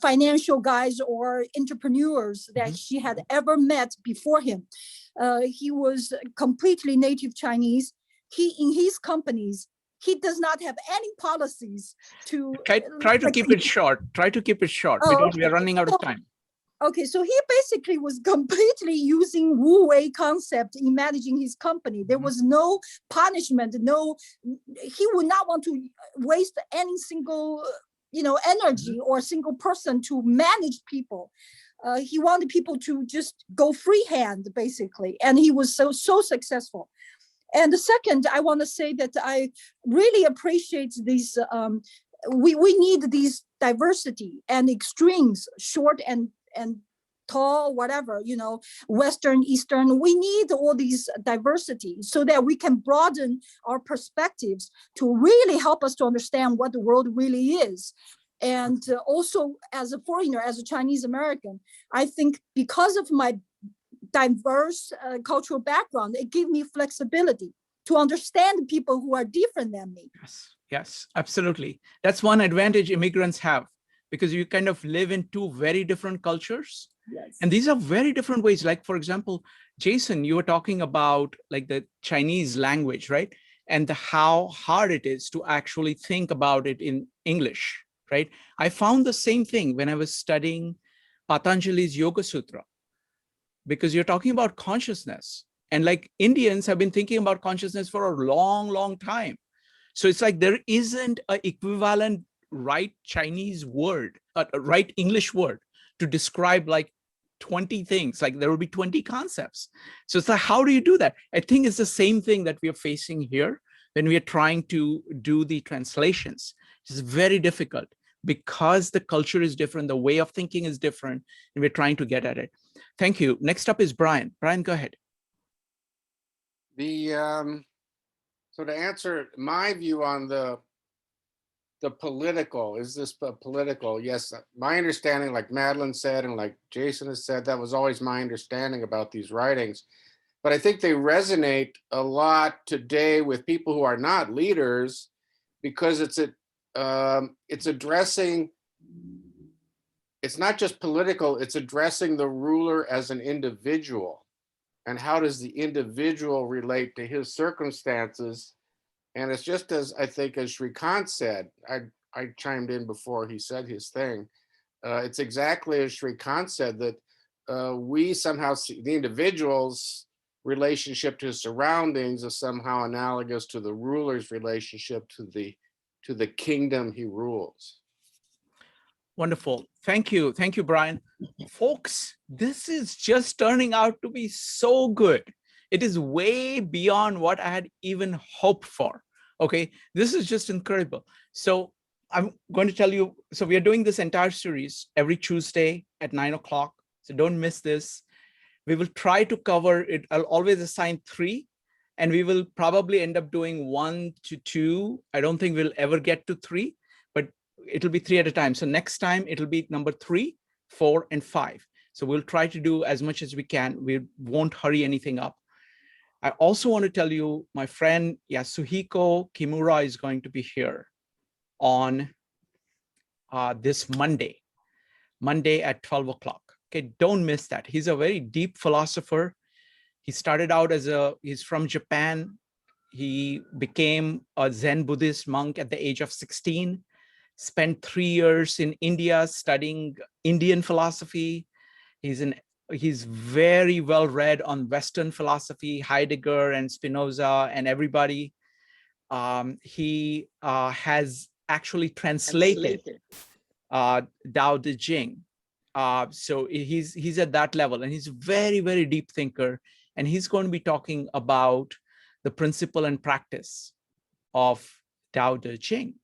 financial guys or entrepreneurs that she had ever met before him. He was completely native Chinese. In his companies, he does not have any policies to try to keep it short. Try to keep it short because we are running out of time. Okay, so he basically was completely using Wu Wei concept in managing his company. There was no punishment, he would not want to waste any single, energy or single person to manage people. He wanted people to just go freehand, basically, and he was so successful. And the second, I want to say that I really appreciate these. We need these diversity and extremes, short and tall, whatever, Western, Eastern. We need all these diversity so that we can broaden our perspectives to really help us to understand what the world really is. And also, as a foreigner, as a Chinese American, I think because of my diverse cultural background, it gave me flexibility to understand people who are different than me. Yes, absolutely. That's one advantage immigrants have, because you kind of live in two very different cultures. And these are very different ways. Like, for example, Jason, you were talking about like the Chinese language, right? And how hard it is to actually think about it in English, right? I found the same thing when I was studying Patanjali's Yoga Sutra, because you're talking about consciousness. And like Indians have been thinking about consciousness for a long, long time. So it's like there isn't an equivalent right Chinese word, a right English word to describe like 20 things. Like there will be 20 concepts. So it's like, how do you do that? I think it's the same thing that we are facing here when we are trying to do the translations. It's very difficult because the culture is different, the way of thinking is different, and we're trying to get at it. Thank you. Next up is Brian. Brian, go ahead. So to answer my view on the political, is this political? Yes, my understanding, like Madeline said, and like Jason has said, that was always my understanding about these writings. But I think they resonate a lot today with people who are not leaders, because it's addressing, it's not just political, it's addressing the ruler as an individual. And how does the individual relate to his circumstances? And it's just as, I think, as Shrikant said, I chimed in before he said his thing. It's exactly as Shrikant said, that we somehow see the individual's relationship to his surroundings is somehow analogous to the ruler's relationship to the kingdom he rules. Wonderful. Thank you. Thank you, Brian. Folks, this is just turning out to be so good. It is way beyond what I had even hoped for. Okay, this is just incredible. So I'm going to tell you, so we are doing this entire series every Tuesday at 9 o'clock. So don't miss this. We will try to cover it. I'll always assign 3, and we will probably end up doing 1 to 2. I don't think we'll ever get to 3, but it'll be 3 at a time. So next time it'll be number 3, 4, and 5. So we'll try to do as much as we can. We won't hurry anything up. I also want to tell you, my friend Yasuhiko Kimura is going to be here on this Monday at 12 o'clock. Okay, don't miss that. He's a very deep philosopher. He started out he's from Japan. He became a Zen Buddhist monk at the age of 16, spent 3 years in India studying Indian philosophy. He's very well read on Western philosophy, Heidegger and Spinoza and everybody. He has actually translated Dao De Jing. So he's at that level, and he's a very, very deep thinker. And he's going to be talking about the principle and practice of Dao De Jing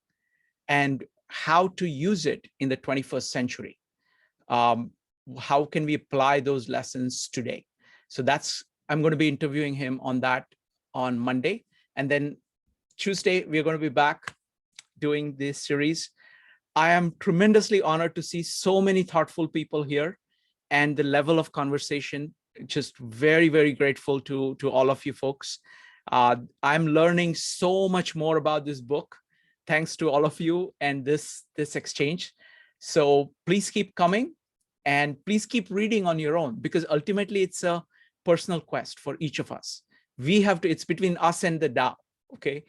and how to use it in the 21st century. How can we apply those lessons today? So I'm going to be interviewing him on that on Monday. And then Tuesday, we're going to be back doing this series. I am tremendously honored to see so many thoughtful people here, and the level of conversation, just very, very grateful to all of you folks. I'm learning so much more about this book, thanks to all of you and this exchange. So please keep coming. And please keep reading on your own, because ultimately it's a personal quest for each of us. It's between us and the Tao, okay?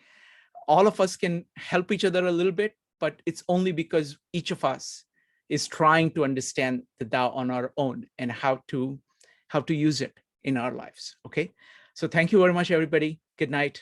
All of us can help each other a little bit, but it's only because each of us is trying to understand the Tao on our own and how to use it in our lives, okay? So thank you very much, everybody. Good night.